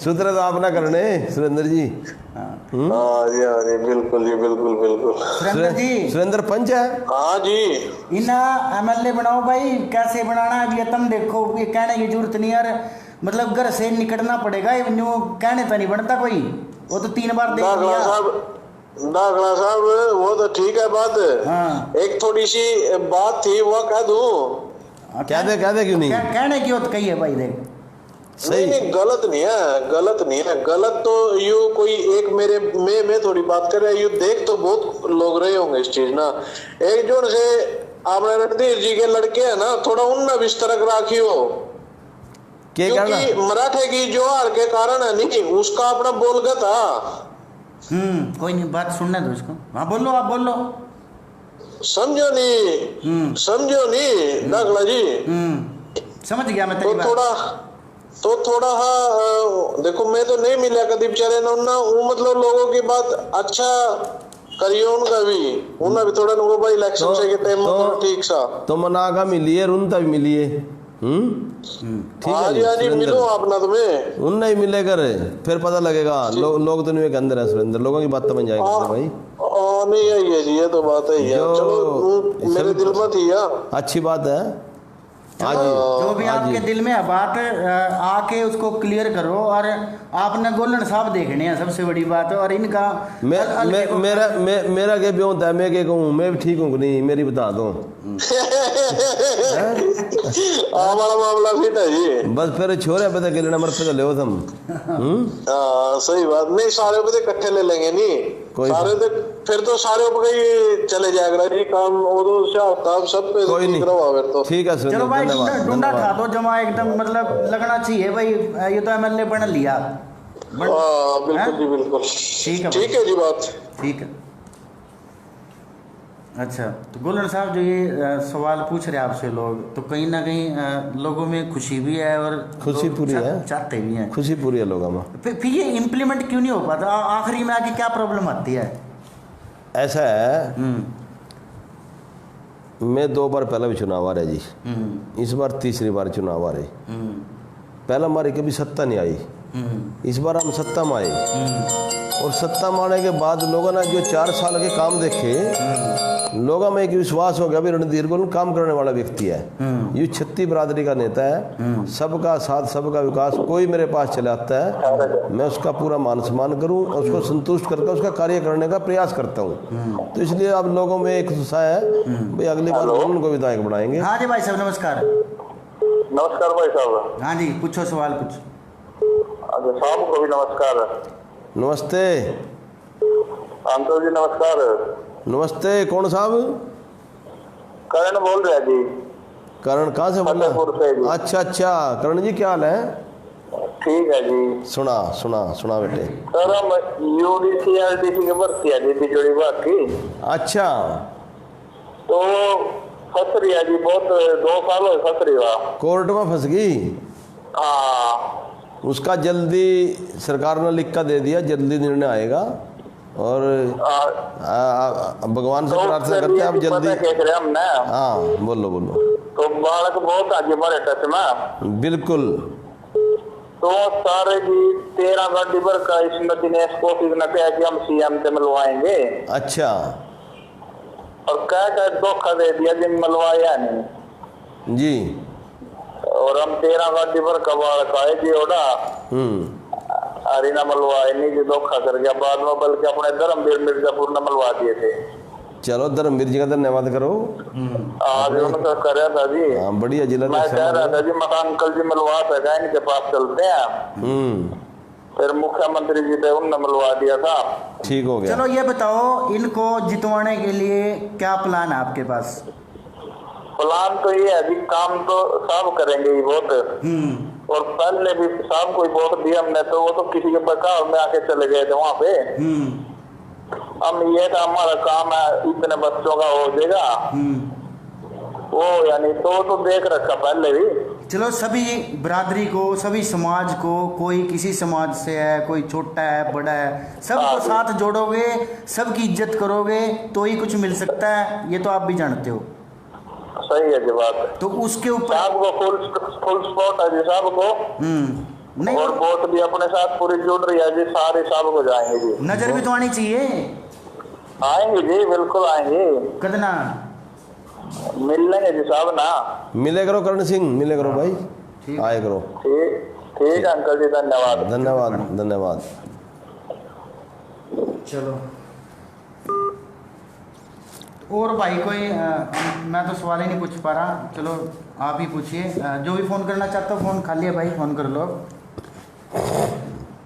सुधरे तो आप ना करने सुरेंद्र जी। हाँ जी बिल्कुल जी बिल्कुल बिल्कुल। सुरेंद्र जी, सुरेंद्र पंच है। हाँ जी इना एमएलए बनाओ भाई, कैसे बनाना है ये तुम देखो, ये कहने की जरूरत नहीं यार, मतलब घर से निकलना पड़ेगा, यूं कहने तो नहीं बनता कोई, वो तो 3 बार देख लिया। दाखला साहब वो तो ठीक है बात। हाँ। एक थोड़ी सी बात थी वो कह दूं। क्या दे क्यों नहीं? कहने की होत कही है भाई, देख सही नहीं गलत नहीं है गलत तो यू कोई एक मेरे मैं थोड़ी बात कर रहा है, यू देख तो बहुत लोग रहे होंगे इस चीज ना। एक जोन से आपने रणधीर जी के लड़के है ना, थोड़ा उनना विस्तरक राखियो, क्योंकि मराठे की जो हार के कारण है नहीं उसका अपना बोलगा था। कोई नहीं, बात सुनने दो इसको। हाँ बोलो, आप बोलो। समझो नहीं नागला जी। समझ गया मैं तेरी तो बात। थोड़ा हाँ देखो, मैं तो नहीं मिला कभी बेचारे ना वो, मतलब लोगों की बात अच्छा करियो उनका भी, उन्हें भी थोड़ा नुको भाई इलेक्शन से के टाइम में ठीक सा तो मना का मिलिए, रुनता भी मिलिए। ठीक है हाँ जी मिलो अपना तुम्हें उन नहीं मिले कर, फिर पता लगेगा। लोग तो नहीं के अंदर है सुरेंद्र, लोगों की बात समझ जाएगी भाई। नहीं आई है जी, ये तो बात है यार। चलो मेरे दिल में थी यार, अच्छी बात है। आज जो भी आपके दिल में है बात, आके उसको क्लियर करो। और आपने गोल्डन साहब देखने हैं, सबसे बड़ी बात है। और इनका मेरा क्या होता है, मैं क्या कहूँ, मैं भी ठीक हूँ नहीं, मेरी बता दो। हमारा मामला फिट है जी। बस फिर छोरे पे तो नंबर पे ले तुम। सही बात नहीं, सारे पे इकट्ठे ले लेंगे नहीं सारे तो, फिर तो सारे पे ही चले जाएगा जी काम। वो तो हिसाब सब पे कोई नहीं, तो ठीक है। चलो भाई डूंडा खा दो जमा, एकदम मतलब लगना चाहिए भाई, ये तो एमएलए बन लिया। बिल्कुल जी बिल्कुल। ठीक है जी, बात ठीक है। अच्छा, तो गोल्डन साहब जो ये सवाल पूछ रहे हैं आपसे लोग, तो कहीं ना कहीं लोगों में खुशी भी है और खुशी पूरी है, चाहते भी हैं, खुशी पूरी है लोगों में। फिर ये इम्प्लीमेंट क्यों नहीं हो पाता? आखिरी में आके क्या प्रॉब्लम आती है? ऐसा है, मैं 2 बार पहले भी चुनाव आ रहे जी, इस बार तीसरी बार चुनाव आ रहे। पहला हमारी कभी सत्ता नहीं आई, इस बार हम सत्ता में आए। और सत्ता में आने के बाद लोगों ने जो 4 साल के काम देखे, लोगों में एक विश्वास हो गया भी रणधीर गोल काम करने वाला व्यक्ति है, ये छत्ती बरादरी का नेता है, सबका साथ सबका विकास। कोई मेरे पास चले आता है, मैं उसका पूरा मान सम्मान करूं, उसको संतुष्ट करके उसका कार्य करने का प्रयास करता हूं। तो इसलिए अब लोगों में एक उत्साह है भाई अगली बार उनको विधायक बनाएंगे। हाँ जी भाई साहब, नमस्कार। नमस्कार भाई साहब। हाँ जी, पूछो सवाल कुछ। शाम को भी नमस्कार। नमस्ते अंकल जी, नमस्कार। नमस्ते, कौन साहब? करण बोल रहे जी। करण कहाँ से बोल रहे हैं? अच्छा, करण जी क्या हाल है? ठीक है जी। सुना बेटे। सर हम यूडीसी आरडीसी की भर्ती है जी, बिजली बात की। अच्छा, तो फंस रही है जी, बहुत 2 साल हो फंस रही है, कोर्ट में फंस गई। हाँ, उसका जल्दी सरकार ने लिख कर दे दिया, जल्दी निर्णय आएगा। और भगवान से प्रार्थना करते हैं आप जल्दी। हमने हाँ बोलो। तो बालक बहुत आगे बढ़े टच में, बिल्कुल। तो सारे जी 13 गाड़ी भर का इसमें दिनेश कोशिश न किया कि हम सीएम से मिलवाएंगे। अच्छा, और क्या धोखा दे दिया जी, मिलवाया नहीं जी। और हम 13 गाड़ी भर का बालक आए जी ओडा, हरिना मलवाए नहीं जी, धोखा कर गया बाद में, बल्कि अपने धर्मवीर मिर्जापुर ने मलवा दिए थे। चलो धर्मवीर जी का धन्यवाद करो। आज उनका कराया था जी। हाँ, बढ़िया जिला। मैं कह रहा था जी मकान अंकल जी मिलवा सका, इनके पास चलते हैं। फिर मुख्यमंत्री जी थे, उनने मिलवा दिया था, ठीक हो गया। चलो ये बताओ, इनको जितवाने के लिए क्या प्लान है आपके पास? प्लान तो ये है जी, काम तो सब करेंगे ही बहुत। और पहले भी साहब कोई वोट दिया हमने, तो वो तो किसी के बकाव में आके चले गए थे वहां पे। हम ये था हमारा काम है, इतने बच्चों का हो जाएगा वो, यानी तो देख रखा पहले भी। चलो सभी बिरादरी को, सभी समाज को, कोई किसी समाज से है, कोई छोटा है बड़ा है, सबको साथ जोड़ोगे, सबकी इज्जत करोगे तो ही कुछ मिल सकता है, ये तो आप भी जानते हो। सही है जी बात। तो उसके ऊपर साहब को फुल सपोर्ट है जी साहब को। नहीं, और वोट भी अपने साथ पूरी जुड़ रही है जी, सारे साहब को जाएंगे जी। नजर भी तो आनी चाहिए। आएंगे जी, बिल्कुल आएंगे। कितना मिल लेंगे जी साहब ना। मिले करो करण सिंह, मिले करो भाई, आए करो। ठीक अंकल जी, धन्यवाद। चलो और भाई कोई मैं तो सवाल ही नहीं पूछ पा रहा, चलो आप ही पूछिए। जो भी फ़ोन करना चाहता हो फ़ोन खाली है भाई, फ़ोन कर लो।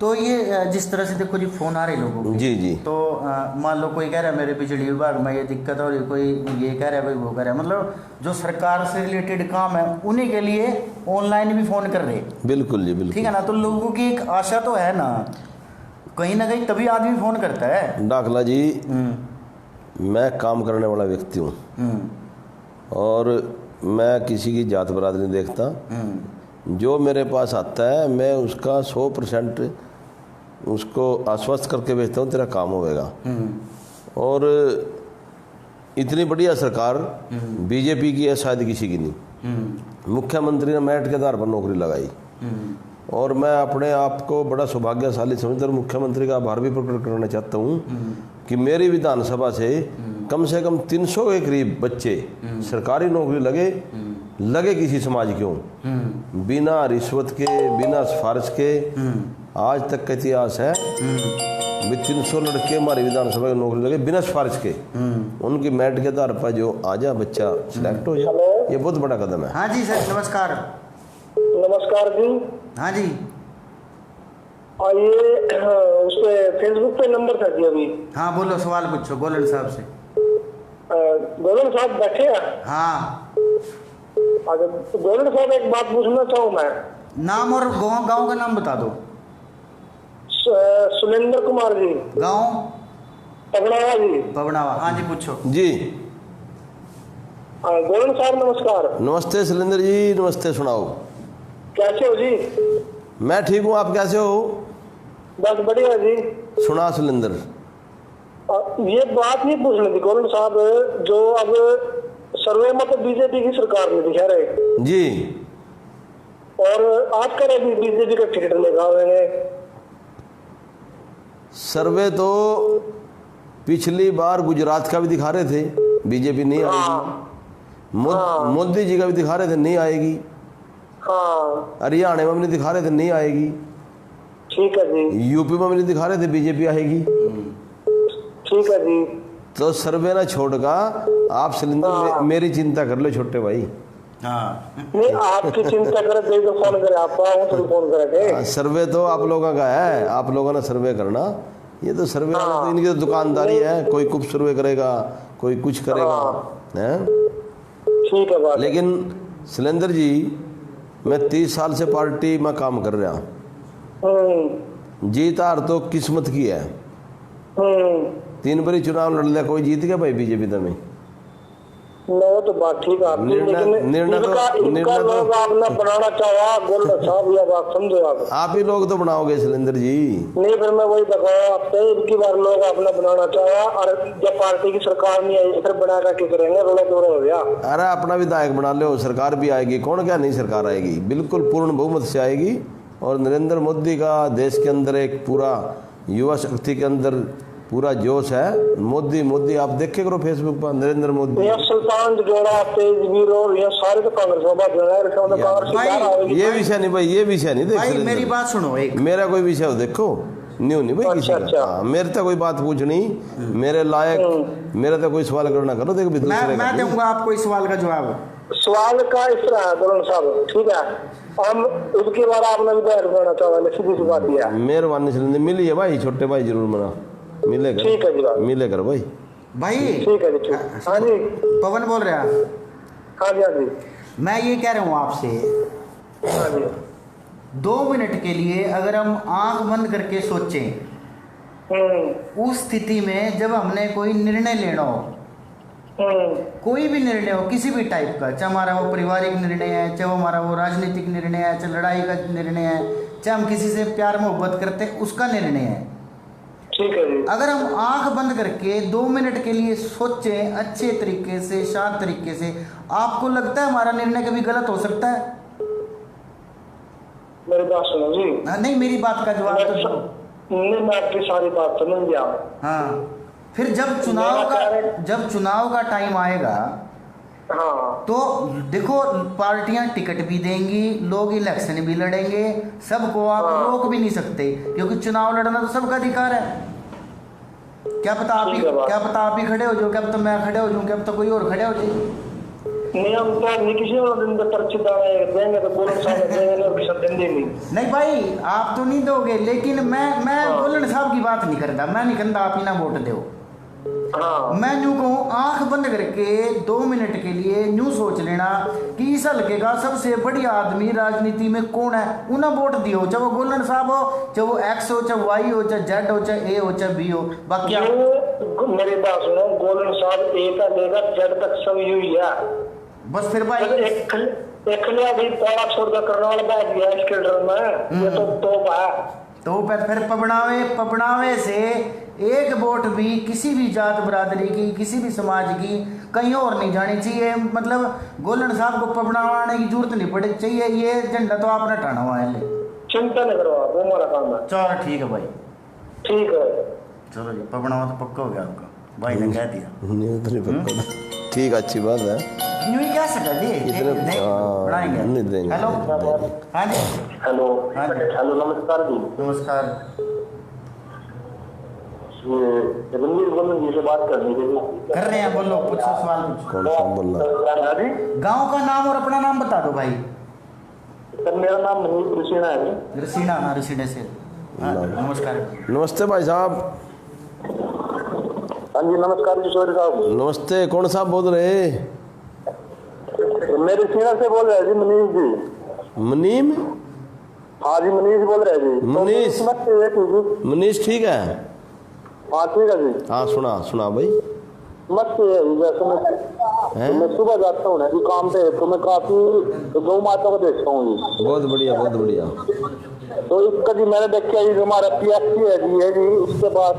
तो ये जिस तरह से देखो जी फ़ोन आ रहे लोगों को जी, तो मान लो कोई कह रहा है मेरे बिजली विभाग में ये दिक्कत हो रही, कोई ये कह रहा है, कोई वो कह रहा है, मतलब जो सरकार से रिलेटेड काम है उन्हीं के लिए ऑनलाइन भी फ़ोन कर रहे। बिल्कुल जी, बिल्कुल। ठीक है ना, तो लोगों की एक आशा तो है ना। कहीं ना कहीं तभी आदमी फोन करता है। डाकला जी, मैं काम करने वाला व्यक्ति हूँ और मैं किसी की जात बरादरी नहीं देखता। जो मेरे पास आता है मैं उसका 100% उसको आश्वस्त करके भेजता हूँ, तेरा काम होगा। और इतनी बढ़िया सरकार बीजेपी की है, शायद किसी की नहीं। मुख्यमंत्री ने मेरिट के आधार पर नौकरी लगाई और मैं अपने आप को बड़ा सौभाग्यशाली समझकर मुख्यमंत्री का आभार भी प्रकट करना चाहता हूँ कि मेरी विधानसभा से कम 300 के करीब बच्चे सरकारी नौकरी लगे किसी समाज क्यों, बिना रिश्वत के, बिना सिफारिश के। आज तक का इतिहास है भी 300 लड़के हमारी विधानसभा की नौकरी लगे बिना सिफारिश के। उनकी मेरिट के आधार पर जो आ जा बच्चा सिलेक्ट हो जाए, ये बहुत बड़ा कदम है। हाँ जी सर, नमस्कार। नमस्कार जी। हाँ जी, ये उस पे फेसबुक पे नंबर था जी अभी। हाँ बोलो, सवाल पूछो गोलन साहब से। गोलन साहब बैठे हैं? हाँ, तो गोलन साहब एक बात पूछना चाहूँ मैं। नाम और गांव का नाम बता दो। सुरेंद्र कुमार जी। गांव? पगड़ावा जी। पवनावा। हाँ जी, पूछो जी। गोलन साहब नमस्कार। नमस्ते सुरेंद्र जी, नमस्ते। सुनाओ, कैसे हो जी? मैं ठीक हूँ, आप कैसे हो? बस बढ़िया जी। सुना सुरेंद्र। ये बात नहीं पूछनी थी गोलन साहब, जो अब सर्वे में तो बीजेपी की सरकार ने दिखा रहे जी, और आज करे भी बीजेपी का टिकट लेगा मैंने। सर्वे तो पिछली बार गुजरात का भी दिखा रहे थे बीजेपी नहीं आएगी। मोदी जी का भी दिखा रहे थे नहीं आएगी। हाँ, हरियाणा में भी नहीं दिखा रहे थे नहीं आएगी। ठीक है जी। यूपी में भी नहीं दिखा रहे थे बीजेपी आएगी। ठीक है जी। तो सर्वे ना छोड़गा आप सिलेंडर मेरी चिंता कर लो छोटे भाई। हाँ, नहीं आपकी चिंता करे तो फोन करे, आप फोन करे। सर्वे तो आप लोगों का है, आप लोगों ने सर्वे करना। ये तो सर्वे तो इनकी तो दुकानदारी है, कोई कुछ सर्वे करेगा, कोई कुछ करेगा है। ठीक है बात। लेकिन सिलेंडर जी, मैं 30 साल से पार्टी में काम कर रहा हूँ। जीत हार तो किस्मत की है। 3 बारी चुनाव लड़ लिया, कोई जीत गया भाई बीजेपी तो में? नहीं, तो बात ठीक है आपकी, लेकिन इनका लोग आपने बनाना चाहा गोल्ड साहब, या बात समझो आप ही लोग तो बनाओगे सिलेंडर जी। नहीं, फिर मैं वही बताऊँ आपसे, इनकी बार लोग आपने बनाना चाहा और जब पार्टी की सरकार नहीं आई फिर बना कर क्या करेंगे, रोड़ा दौड़ा हो गया। अरे अपना विधायक बना लो, सरकार भी आएगी। कौन क्या नहीं सरकार आएगी, बिल्कुल पूर्ण बहुमत से आएगी। और नरेंद्र मोदी का देश के अंदर एक पूरा युवा शक्ति के अंदर पूरा जोश है। मोदी आप देखे करो फेसबुक पर, नरेंद्र मोदी, सुल्तान जोड़ा, तेजवीर और ये सारे तो कांग्रेस ये विषय नहीं भाई, ये विषय नहीं देख। भाई मेरी बात सुनो, एक मेरा कोई विषय हो देखो न्यू नहीं भाई किसी का। मेरे तो कोई बात पूछनी, मेरे लायक मेरा तो कोई सवाल करना करो। देखो मैं दूंगा आपको इस सवाल का जवाब। सवाल का इस तरह है गोलन साहब, ठीक है, हम उसके बाद आपने विधायक बनाना चाहा, सीधी सी बात दिया। मेहरबानी से मिली है भाई, छोटे भाई जरूर मना मिलेगा। ठीक है जी, मिलेगा भाई। भाई ठीक है जी। हाँ जी, पवन बोल रहा। हाँ जी, हाँ जी। मैं ये कह रहा हूँ आपसे, हाँ जी, 2 मिनट के लिए अगर हम आंख बंद करके सोचें, उस स्थिति में जब हमने कोई निर्णय लेना हो, कोई भी निर्णय हो किसी भी टाइप का, चाहे हमारा वो पारिवारिक निर्णय है, चाहे हमारा वो राजनीतिक निर्णय है, चाहे लड़ाई का निर्णय है, चाहे हम किसी से प्यार मोहब्बत करते हैं उसका निर्णय है, ठीक है जी। अगर हम आंख बंद करके 2 मिनट के लिए सोचें अच्छे तरीके से, शांत तरीके से, आपको लगता है हमारा निर्णय कभी गलत हो सकता है? मेरी बात सुनो जी। नहीं, मेरी बात का जवाब तो दो। नहीं, मैं आपकी सारी बात समझ गया। हाँ, फिर जब चुनाव का टाइम आएगा, हाँ, तो देखो पार्टियां टिकट भी देंगी, लोग इलेक्शन भी लड़ेंगे, सबको आप रोक भी नहीं सकते, क्योंकि चुनाव लड़ना तो सबका अधिकार है। क्या पता आप ही खड़े हो जाओ, क्या पता मैं खड़े हो जाऊं, क्या पता कोई और खड़े हो जाए। नियम तो नहीं, किसी दिन पर्ची देंगे तो गोलन साहब देंगे, और किसी दिन देंगे नहीं भाई, आप तो नहीं दोगे, लेकिन मैं गोलन साहब की बात नहीं करता। मैं नहीं कहता आप ही ना वोट दो, हाँ मैं यूं कहूँ आंख बंद करके 2 मिनट के लिए यूं सोच लेना कि इस हल्के का सबसे बढ़िया आदमी राजनीति में कौन है, उन्हें वोट दियो, चाहे वो गोलन साहब हो, चाहे वो एक्स हो, चाहे वाई हो, चाहे जेड हो, चाहे ए हो, चाहे बी हो। बाकी ये मेरी बात सुनो, गोलन साहब ए का लेकर जेड तक सब यू ही है। बस फिर भाई एक भी पौड़ा छोड़कर करने वाला बैठ गया इसके डर में, ये तो है। तो फिर पबनावे से एक वोट भी किसी भी जात बरादरी की, किसी भी समाज की कहीं और नहीं जानी चाहिए। मतलब गोलन साहब को पबनाने की जरूरत नहीं पड़ी चाहिए, ये झंडा तो आपने टाना हुआ है। चिंता नहीं करो आप, वो हमारा काम है। चलो ठीक है भाई, ठीक है, चलो जी, पबनावा तो पक्का हो गया आपका, भाई ने कह दिया। नहीं तो नहीं पता। ठीक, अच्छी बात है। यूं ही कह सकते जी, इतने बढ़ाएंगे। नहीं देंगे। हेलो, हाँ जी, हेलो हाँ जी, हेलो, नमस्कार जी। नमस्कार। ये रणवीर गोलन जी से बात करनी थी। कर रहे हैं, बोलो, पूछो, सवाल पूछो। कौन सा बोल रहा है? गांव का नाम और अपना नाम बता दो भाई। सर मेरा नाम मनीष ऋषिना है। रसीना, हाँ, रसीडे से। हाँ, नमस्कार। नमस्ते भाई साहब। हाँ जी नमस्कार किशोर साहब। नमस्ते, कौन साहब बोल रहे? मैं ऋषिना से बोल रहे जी, मनीष जी। मुनीम? हाँ जी मनीष बोल रहे जी। मनीष? तो मनीष ठीक है? हाँ ठीक है जी। हाँ सुना भाई। मस्त है, जैसे मैं सुबह जाता हूँ ना जी काम पे, तो मैं काफी गौ माता को देखता हूँ जी। बहुत बढ़िया, बहुत बढ़िया। तो इसका जी मैंने देखा जी, हमारा PSC है जी, है जी, उसके बाद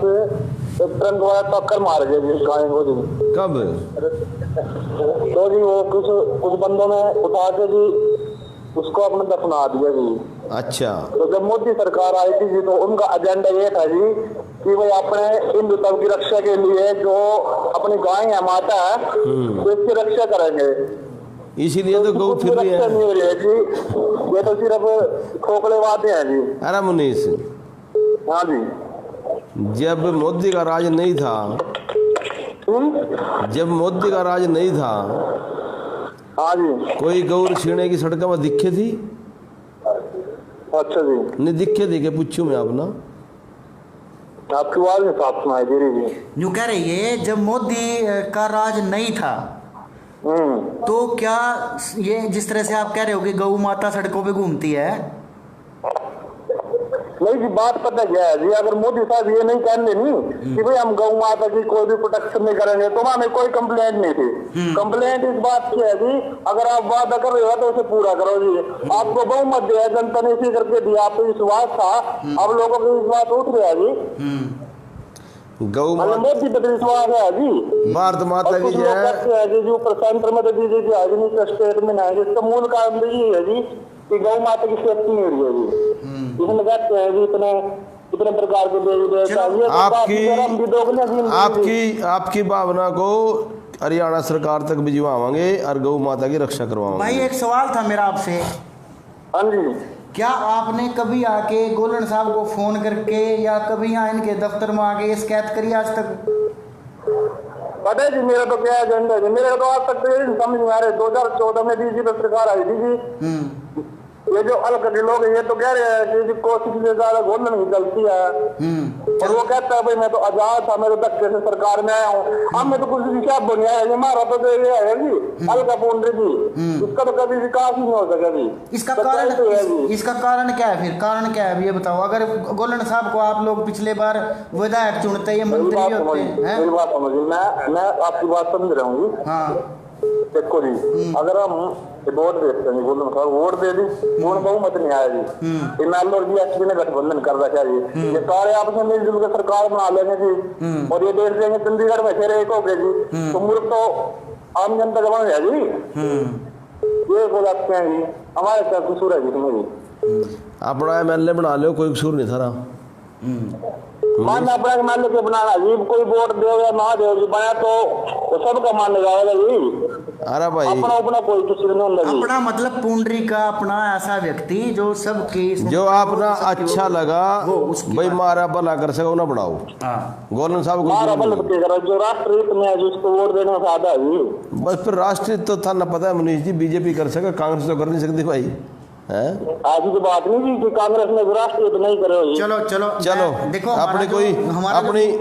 ट्रंक वाला टक्कर मार गया जी गाय को जी। कब? तो जी वो कुछ बंदों ने उठा के जी उसको अपने दफना दिया जी। अच्छा। तो जब मोदी सरकार आई थी जी, तो उनका एजेंडा ये था जी कि भाई अपने हिंदुत्व की रक्षा के लिए जो अपनी गाय है, माता है, तो इसकी रक्षा करेंगे। इसीलिए तो गौ फिर रही रक्षा है। नहीं हो रही है जी, ये तो सिर्फ खोखले वादे हैं जी। अरे मुनीष, हाँ जी। जब मोदी का राज नहीं था, जब मोदी का राज नहीं था, हाँ जी। कोई गौर छीने की सड़क में दिखे थी? अच्छा जी। नहीं दिखे थे, पूछू मैं अपना। आपकी आवाज में साफ सुनाई दे रही जी। यूं कह रही है जब मोदी का राज नहीं था, तो क्या ये जिस तरह से आप कह रहे हो कि गौ माता सड़कों पे घूमती है? नहीं जी, बात पता क्या है जी, अगर मोदी साहब ये नहीं कहते नहीं कि भाई हम गौ माता की कोई भी प्रोटेक्शन नहीं करेंगे, तो हमें कोई कंप्लेंट नहीं थी। कंप्लेंट इस बात की है जी, अगर आप वादा कर रहे हो तो उसे पूरा करो जी। आपको बहुमत दिया जनता ने, इसी करके दिया, आपको विश्वास था, अब लोगों को विश्वास उठ रहा है जी। गौ मोदी पर विश्वास है जी। भारत माता की जय। जी ऊपर सेंटर में तो बीजेपी है जी, नीचे स्टेट में है, जिसका मूल कारण तो ये है जी कि गौ माता की सेफ्टी नहीं हो रही है जी। इसमें कहते हैं जी इतने प्रकार के आपकी भावना को हरियाणा सरकार तक भिजवाएंगे और गौ माता की रक्षा करवाएंगे। भाई एक सवाल था मेरा आपसे। हाँ जी। क्या आपने कभी आके गोलन साहब को फोन करके या कभी यहाँ इनके दफ्तर में आके शिकायत करी आज तक? पता है जी मेरा तो क्या एजेंडा है, मेरे को आज तक तो ये समझ में आ रहा है। 2014 में बीजेपी सरकार आई थी जी, ये जो अलग लोग ये तो कह रहे हैं कि कोशिश से ज्यादा गोलन की गलती है, और वो कहता है भाई मैं तो आजाद था, मैं तो धक्के से सरकार में आया हूँ। हम में तो कुछ क्या बनिया है, हमारा तो ये है जी अलका पुंडरी जी, इसका तो कभी विकास नहीं हो सका जी। इसका कारण क्या है? फिर कारण क्या है ये बताओ। अगर गोलन साहब को आप लोग पिछले बार विधायक चुनते, ये मंत्री होते हैं। मेरी बात समझिए, मैं आपकी बात समझ रहा हूँ। हाँ देखो जी, अगर हम वोट देते हैं, गोलन साहब वोट दे दी, वोट बहुमत नहीं आया जी, इनालोर जी एसपी ने गठबंधन कर रखा है जी, ये सारे आपस में मिलजुल के सरकार बना लेंगे जी, और ये देश देंगे चंडीगढ़ में फिर एक हो गए जी, तो मुल्क तो आम जनता का बन गया जी। ये बोल सकते हैं जी, हमारे क्या कसूर है जी? इसमें जी अपना MLA बना लो, कोई कसूर नहीं था। मान अपना मान लो बनाना जी, कोई वोट दे या ना दे जी, बना तो सबका मान लगाएगा जी। अरे भाई अपना कोई कसूर नहीं होगा जी। अपना मतलब पुंडरी का अपना ऐसा व्यक्ति जो सबके जो अपना अच्छा लगा भाई मारा भला कर सको ना बढ़ाओ। गोलन साहब मारा भला करो, जो राष्ट्र हित में है जिसको वोट देना सादा है जी। बस फिर राष्ट्रीय तो था ना, पता है मनीष जी, बीजेपी कर सके, कांग्रेस तो कर नहीं सकती भाई। हैं? आज की तो बात नहीं थी कि कांग्रेस ने राष्ट्रीय तो नहीं करे। चलो चलो चलो देखो अपनी कोई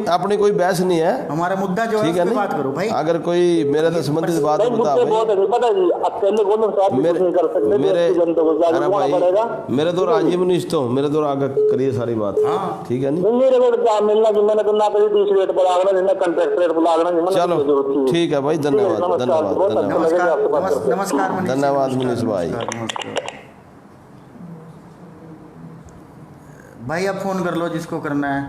अपनी कोई बहस नहीं है, हमारा मुद्दा जो है ठीक उस है पे नहीं? बात करो भाई। अगर कोई मेरे से संबंधित बात नहीं, बता मुझसे भाई। बहुत है, पता है जी, अकेले गोलन साहब भी कुछ नहीं कर सकते, मेरे जनता को जागरूक अरे होना भाई पड़ेगा। मेरे तो राजीव निष्ठ हो, मेरे तो आगे करिए सारी बात, हाँ। ठीक है नहीं? नहीं मेरे को क्या मिलना कि मैंने तो ना कभी दूसरी रेट पर आगना नहीं, कंट्रैक्ट रेट पर आगना नहीं। चलो ठीक है भाई, धन्यवाद धन्यवाद धन्यवाद नमस्कार मनीष जी, धन्यवाद नमस्कार, मनीष भाई। नमस्कार। भाई अब फोन कर लो जिसको करना है,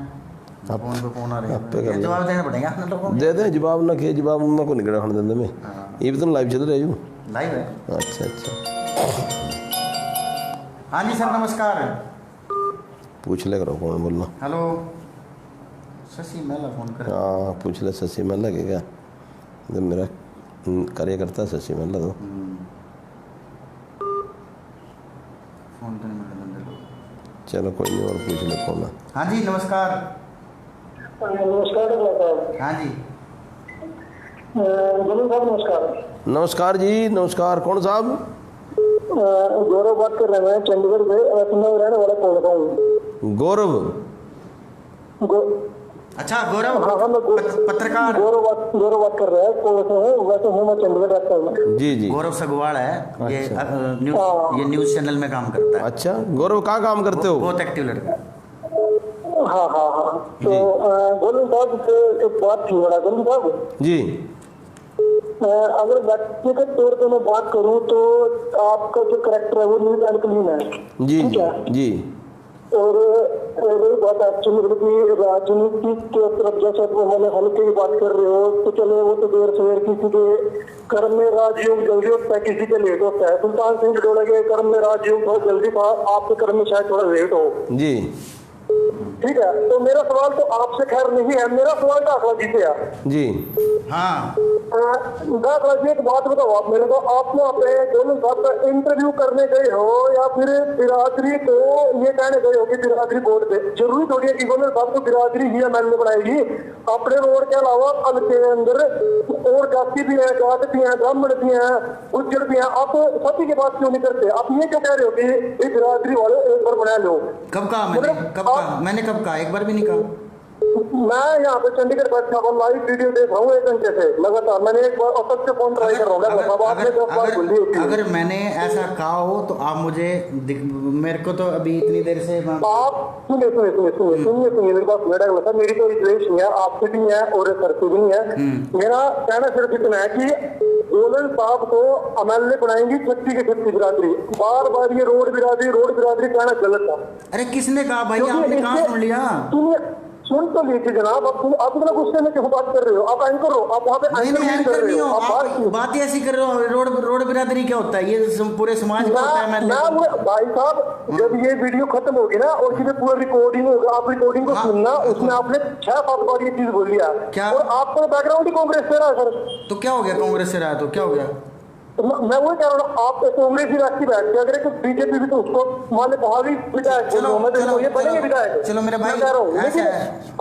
फोन पे फोन आ रहे आप पे कर हैं, लो। जवाब देना पड़ेगा आप लोगों को। दे दे जवाब ना किए, जवाब उनमें को निकला खड़ देंगे मैं, ये भी तो लाइव चल रही हूँ। लाइव है। अच्छा अच्छा, हाँ जी सर नमस्कार। पूछ ले करो कौन बोलना। हेलो शशि मेला फोन कर। हाँ पूछ ले, शशि मेला के क्या, जब मेरा कार्य करता है शशि मेला तो। फोन तो नहीं मिल रहा बंदे को। चलो कोई नहीं, और पूछ ले कौन है। हाँ जी नमस्कार। नमस्कार डॉक्टर साहब। हाँ जी गोलू साहब नमस्कार। नमस्कार जी नमस्कार, कौन साहब? गौरव बात कर रहे हैं चंडीगढ़ से, मैं रहने वाला बोल रहा हूँ। गौरव? अच्छा गौरव, हाँ हाँ, मैं पत्रकार गौरव बात कर रहे हैं, कौन से हैं? वैसे हूँ मैं चंडीगढ़ रहता हूँ। जी जी। गौरव सगवाड़ है ये, अच्छा। ये न्यूज़ चैनल में काम करता है। अच्छा गौरव, कहाँ काम करते हो? बहुत एक्टिव लड़का है। हाँ हाँ हाँ, तो गोलू साहब से एक बात थी बड़ा। गोलू साहब जी अगर व्यक्तिगत तौर पे मैं बात करूँ तो आपका जो करेक्टर है वो न्यूज एंड क्लीन है, जी ठीक है? जी और वही बात एक्चुअली की राजनीति के तरफ जैसे मैंने हल्के की बात कर रहे हो तो चले, वो तो देर सवेर किसी के कर्म में राजयोग जल्दी होता है, किसी के लेट होता है। सुल्तान सिंह डोले के कर्म में राजयोग बहुत जल्दी था, आपके कर्म में शायद थोड़ा लेट हो, जी ठीक है? तो मेरा सवाल तो आपसे खैर नहीं है, मेरा सवाल दाखला जी से है। जी हाँ दाखला जी एक बात बताओ आप मेरे को, आप वहाँ पे गोलू साहब का इंटरव्यू करने गए हो या फिर बिरादरी को ये कहने गए हो कि बिरादरी बोर्ड पे? जरूरी थोड़ी है कि गोलू साहब को बिरादरी ही एमएलए बनाएगी। अपने रोड के अलावा कल के अंदर और जाति भी है, जात भी है, ब्राह्मण भी है, गुज्जर भी है, आप सभी के बात क्यों नहीं करते? आप ये क्यों कह रहे हो कि बिरादरी वाले एक बार बना लो? कब कहा मैंने, मैंने कब कहा? एक बार भी नहीं कहा। मैं यहाँ पे चंडीगढ़ बैठा हूँ, लाइव वीडियो देख रहा हूँ 1 घंटे से लगातार। मैंने एक बार औसत से फोन ट्राई कर रहा हूँ। अगर मैंने ऐसा कहा हो तो आप मुझे मेरे को तो अभी इतनी देर से आप सुनिए मेरी बात सुनिए। मेरी कोई द्वेष नहीं है आपसे भी है और सर से भी नहीं है। मेरा कहना सिर्फ इतना है कि गोलन साहब को एमएलए बनाएंगी 36 के 36 बिरादरी। बार बार ये रोड बिरादरी कहना गलत है। अरे किसने कहा भाई? आपने कहाँ सुन लिया? सुन तो लीजिए जनाब, आप इतना गुस्से में क्यों बात कर रहे हो? आप एंकर हो, आप वहाँ पे एंकर नहीं हो, आप बात ही ऐसी कर रहे हो। रोड बिरादरी क्या होता है? ये पूरे समाज का होता है। भाई साहब जब ये वीडियो खत्म होगी ना और जिसे पूरा रिकॉर्डिंग होगा, आप रिकॉर्डिंग को सुनना, उसमें आपने 6-7 बार ये चीज बोल लिया क्या? और आपका बैकग्राउंड ही कांग्रेस से रहा है सर। तो क्या हो गया? कांग्रेस से रहा तो क्या हो गया? मैं वही कह रहा हूँ, आप कांग्रेस ही राष्ट्रीय बैठ के अगर बीजेपी भी तो उसको मान लो भावी विधायक ये बनेंगे विधायक। चलो मेरा भाई, मैं कह रहा हूँ, लेकिन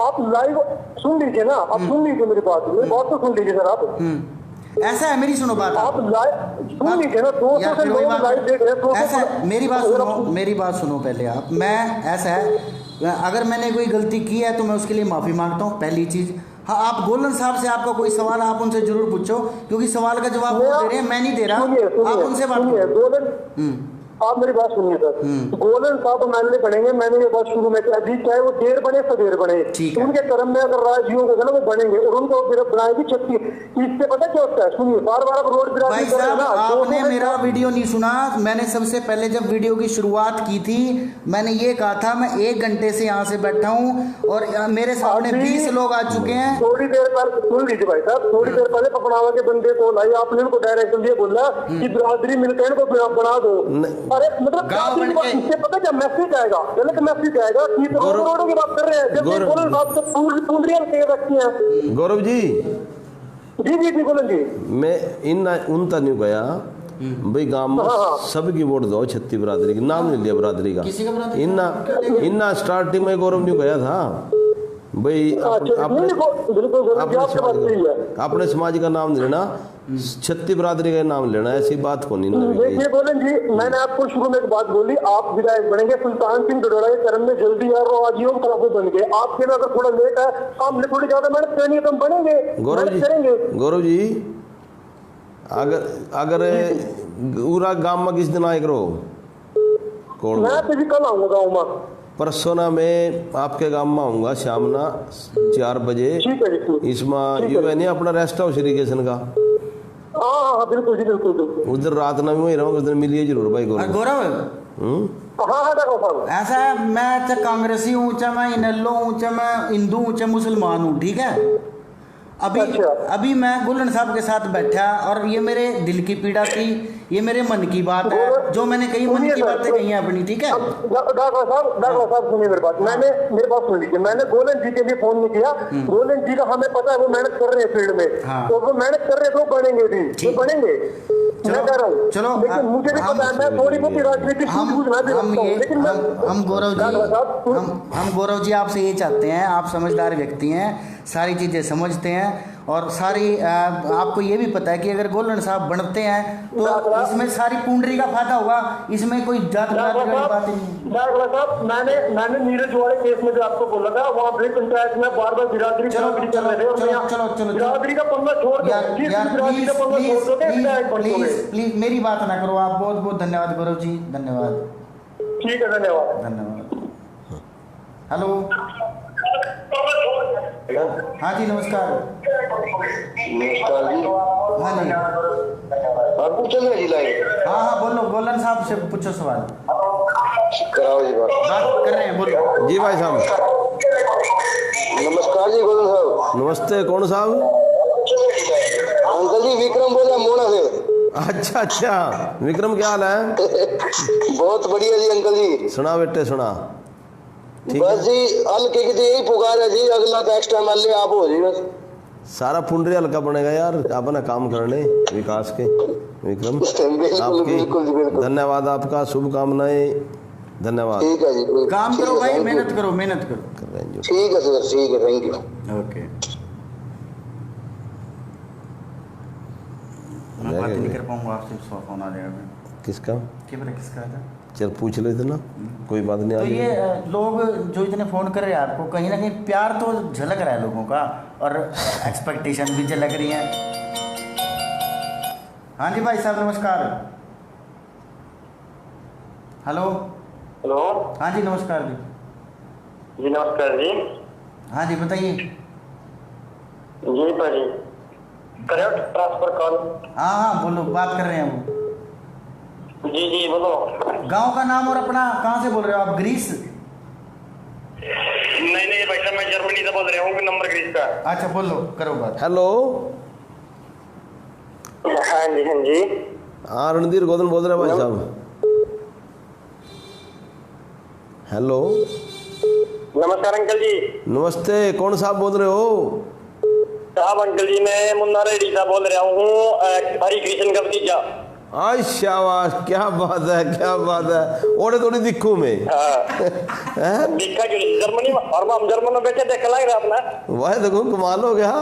आप लाइव सुन लीजिए ना, आप सुन लीजिए मेरी बात तो सुन लीजिए सर आप। ऐसा है, मेरी सुनो बात, आप लाइव सुन लीजिए ना, 200 से लोग लाइव देख रहे हैं। ऐसा मेरी बात सुनो पहले आप। मैं ऐसा है, अगर मैंने कोई गलती की है तो मैं उसके लिए माफ़ी मांगता हूँ, पहली चीज़। हाँ, आप गोलन साहब से आपका कोई सवाल आप उनसे जरूर पूछो, क्योंकि सवाल का जवाब वो दे रहे हैं, मैं नहीं दे रहा। आप उनसे बात करो। आप मेरी बात सुनिए सर, गोलन साहब एमएलए बनेंगे, मैंने ये बात शुरू में कहा थी, चाहे वो देर बने सवेर बने, उनके कर्म में अगर राजयोग होगा ना वो बनेंगे और उनको बनाएगी 36। इससे पता क्या होता है? सुनिए, बार बार आप रोड भाई साहब आपने मेरा वीडियो नहीं सुना। मैंने सबसे पहले जब वीडियो की शुरुआत की थी मैंने ये कहा था मैं 1 घंटे से यहाँ से बैठा हूँ और मेरे सामने 20 लोग आ चुके हैं। थोड़ी देर पहले सुन लीजिए भाई साहब, थोड़ी देर पहले पकड़ावा के बंदे को लाई, आपने उनको डायरेक्ट ये बोला कि बिरादरी मिलकर इनको बना दो। अरे मतलब इससे पता क्या मैसेज आएगा? गलत मैसेज आएगा कि करोड़ों की बात कर रहे हैं जब गोलन साहब से पूंडरियां कह रखी हैं। गौरव जी जी गोलन जी, मैं उन तक नहीं गया भाई, गांव में सबकी वोट दो 36 बिरादरी की, नाम नहीं लिया बिरादरी का। इन्ना स्टार्टिंग में गौरव नहीं गया था भाई, अपने समाज का नाम नहीं लेना। छत्ती बरादरी का नाम लेना, ऐसी बात को नहीं ना। देखिए गोलन जी, मैंने आपको शुरू में एक बात बोली, आप विधायक बनेंगे सुल्तान सिंह डडोड़ा के कर्म में जल्दी यार आजीवन प्रभु बन गए। आपके में अगर थोड़ा लेट है, हमने थोड़ी ज्यादा मेहनत करनी है तो हम बनेंगे, मेहनत करेंगे। गौरव जी, अगर पूरा गांव में किस दिन आए करो कौन, मैं तो भी कल आऊंगा गाँव में, परसों ना मैं आपके गांव में आऊंगा शाम ना 4 बजे। ठीक है जी। इसमें यू नहीं अपना रेस्ट हाउस इरिगेशन का, हाँ बिल्कुल जी, बिल्कुल बिल्कुल। उधर रात ना वही रहूंगा, उस दिन मिलिए जरूर भाई गौरव। हाँ डॉक्टर साहब, ऐसा है, मैं चाहे कांग्रेसी हूँ, चाहे मैं इनेलो हूँ, चाहे मैं हिंदू हूँ, चाहे मुसलमान हूँ, ठीक है। अभी मैं गुलन साहब के साथ बैठा और ये मेरे दिल की पीड़ा थी, ये मेरे मन की बात है, जो मैंने कही मन की बातें कही हैं अपनी, ठीक है। डॉक्टर साहब सुनिए मेरी बात, मेरे बात सुन लीजिए। मैंने गोलन जी के लिए फोन नहीं किया, गोलन जी का हमें पता है वो मेहनत कर रहे हैं फील्ड में, तो वो मेहनत कर रहे हैं तो बनेंगे भी, वो बनेंगे, मैं कह रहा हूँ। चलो, लेकिन मुझे भी पता है, मैं थोड़ी बहुत राजनीतिक सूझबूझ भी रखता हूँ, लेकिन हम गौरव जी आपसे ये चाहते हैं, आप समझदार व्यक्ति हैं, सारी चीज़ें समझते हैं और सारी आपको ये भी पता है कि अगर गोलन साहब बनते हैं तो इसमें सारी पूंडरी का फायदा होगा, इसमें कोई जात पात की बात नहीं। डॉक्टर साहब, मैंने नीरज वाले केस में जो आपको बोला था, वहाँ भी पंचायत में बार बार बिरादरी कर रहे थे, बिरादरी का पन्ना छोड़ दो, प्लीज मेरी बात ना करो आप। बहुत बहुत धन्यवाद गौरव जी, धन्यवाद। ठीक है, धन्यवाद धन्यवाद। हेलो, हाँ जी नमस्कार। नमस्कार जी। हाँ जी, आपको चल रही लाइट? हाँ बोलो, गोलन साहब से पूछो सवाल। कराओ जी बात कर रहे हैं, बोलो जी भाई साहब। नमस्कार जी गोलन साहब। नमस्ते, कौन साहब? अंकल जी विक्रम बोला मोना से। अच्छा विक्रम, क्या हाल है? बहुत बढ़िया जी अंकल जी। सुना बेटे सुना। बस जी हल्के की यही पुकार है जी, अगला तो एक्स्ट्रा मान ले आप हो जी बस। सारा पुंडरी हल्का बनेगा यार, अपना काम करने विकास के। विक्रम बिल्कुल धन्यवाद आपका, शुभकामनाएं, धन्यवाद। ठीक है जी, काम करो भाई, मेहनत करो, मेहनत करो। कर रहे हैं जो। ठीक है सर, ठीक है, थैंक यू। ओके, मैं बात नहीं कर पाऊंगा आपसे, फोन आ जाएगा। किसका? किसका था? चल पूछ लेते ना, कोई बात नहीं। तो ये लोग जो इतने फ़ोन कर रहे हैं आपको, कहीं ना कहीं प्यार तो झलक रहा है लोगों का और एक्सपेक्टेशन भी झलक रही है। हाँ जी भाई साहब नमस्कार। हेलो हेलो, हाँ जी नमस्कार जी। जी नमस्कार जी। हाँ जी बताइए। जी भाई, करो ट्रांसफर कॉल। हाँ बोलो, बात कर रहे हैं वो। जी बोलो। गांव का नाम और अपना, कहाँ से बोल रहे हो आप? ग्रीस? नहीं भाई साहब, मैं जर्मनी से बोल रहा हूँ, नंबर ग्रीस का। अच्छा बोलो, करो बात। हेलो, हाँ जी। हाँ रणधीर गोदन बोल रहे भाई साहब। हेलो नमस्कार अंकल जी। नमस्ते, कौन साहब बोल रहे हो? साहब अंकल जी मैं मुन्ना रेड्डी साहब बोल रहा हूँ, हरी कृष्ण का भतीजा। आई शाबाश, क्या बात है, क्या बात है। ओरे थोड़ी दिखू में दिखा क्यों नहीं जर्मनी में, और हम जर्मन में बैठे देख लग रहा अपना। वाह देखो कमाल हो गया।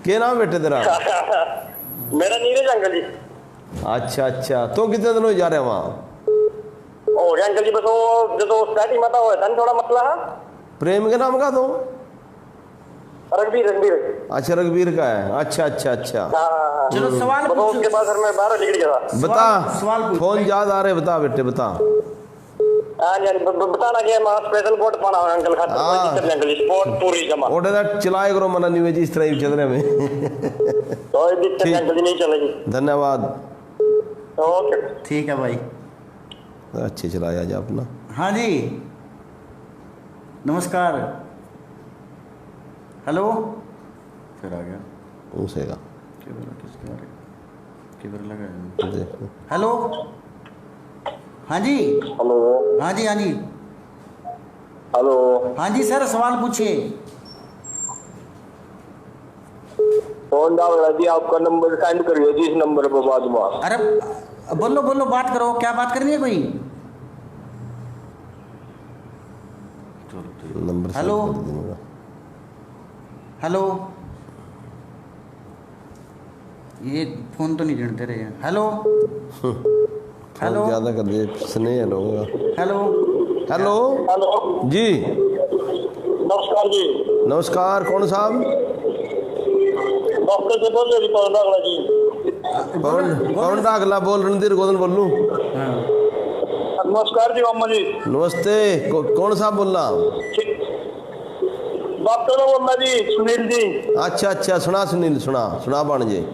क्या नाम बेटे तेरा? मेरा नीरज अंकल जी। अच्छा, तो कितने दिन हो जा रहे हैं वहाँ? ओ अंकल जी बस वो जो स्टार्टिंग में था थोड़ा मसला है। प्रेम के नाम का तो? रघबीर। अच्छा रघबीर का है। अच्छा। चलो सवाल पूछो। उसके बाद सर मैं बाहर निकल गया था। बता, सवाल पूछ। फोन याद आ रहे, बता बेटे बता। हाँ जी, बताना क्या मैं स्पेशल बोर्ड पाना अंकल खाते हैं अंकल जी, स्पोर्ट पूरी जमा ओटे दा चलाए करो मना नहीं जी, इस तरह ही चल रहे में। तो दिक्कत अंकल जी नहीं चलेगी। धन्यवाद। ओके ठीक है भाई। अच्छे चलाया जा अपना। हाँ जी नमस्कार। हेलो, फिर आ गया उसेगा किसके बारे लगा। हेलो, हाँ जी। हेलो हाँ जी हेलो। हाँ जी सर, सवाल पूछिए। फोन डाल रहा जी, आपका नंबर सेंड करिए जी इस नंबर पर बाद में। अरे बोलो बात करो, क्या बात करनी है कोई? नंबर हेलो, ये फोन तो नहीं गिनते रहे। हेलो हेलो ज़्यादा कर दिए स्नेह लोगों का। हेलो हेलो हेलो जी नमस्कार जी। नमस्कार, कौन साहब? डॉक्टर से बोल रहे पवन डागला जी। पवन डागला बोल, रणधीर गोदन बोल लूँ। नमस्कार जी अम्मा जी। नमस्ते, कौन साहब बोल रहा? डॉक्टर बोल रहा जी, सुनील जी। अच्छा अच्छा, सुना सुनील, सुना बन जी।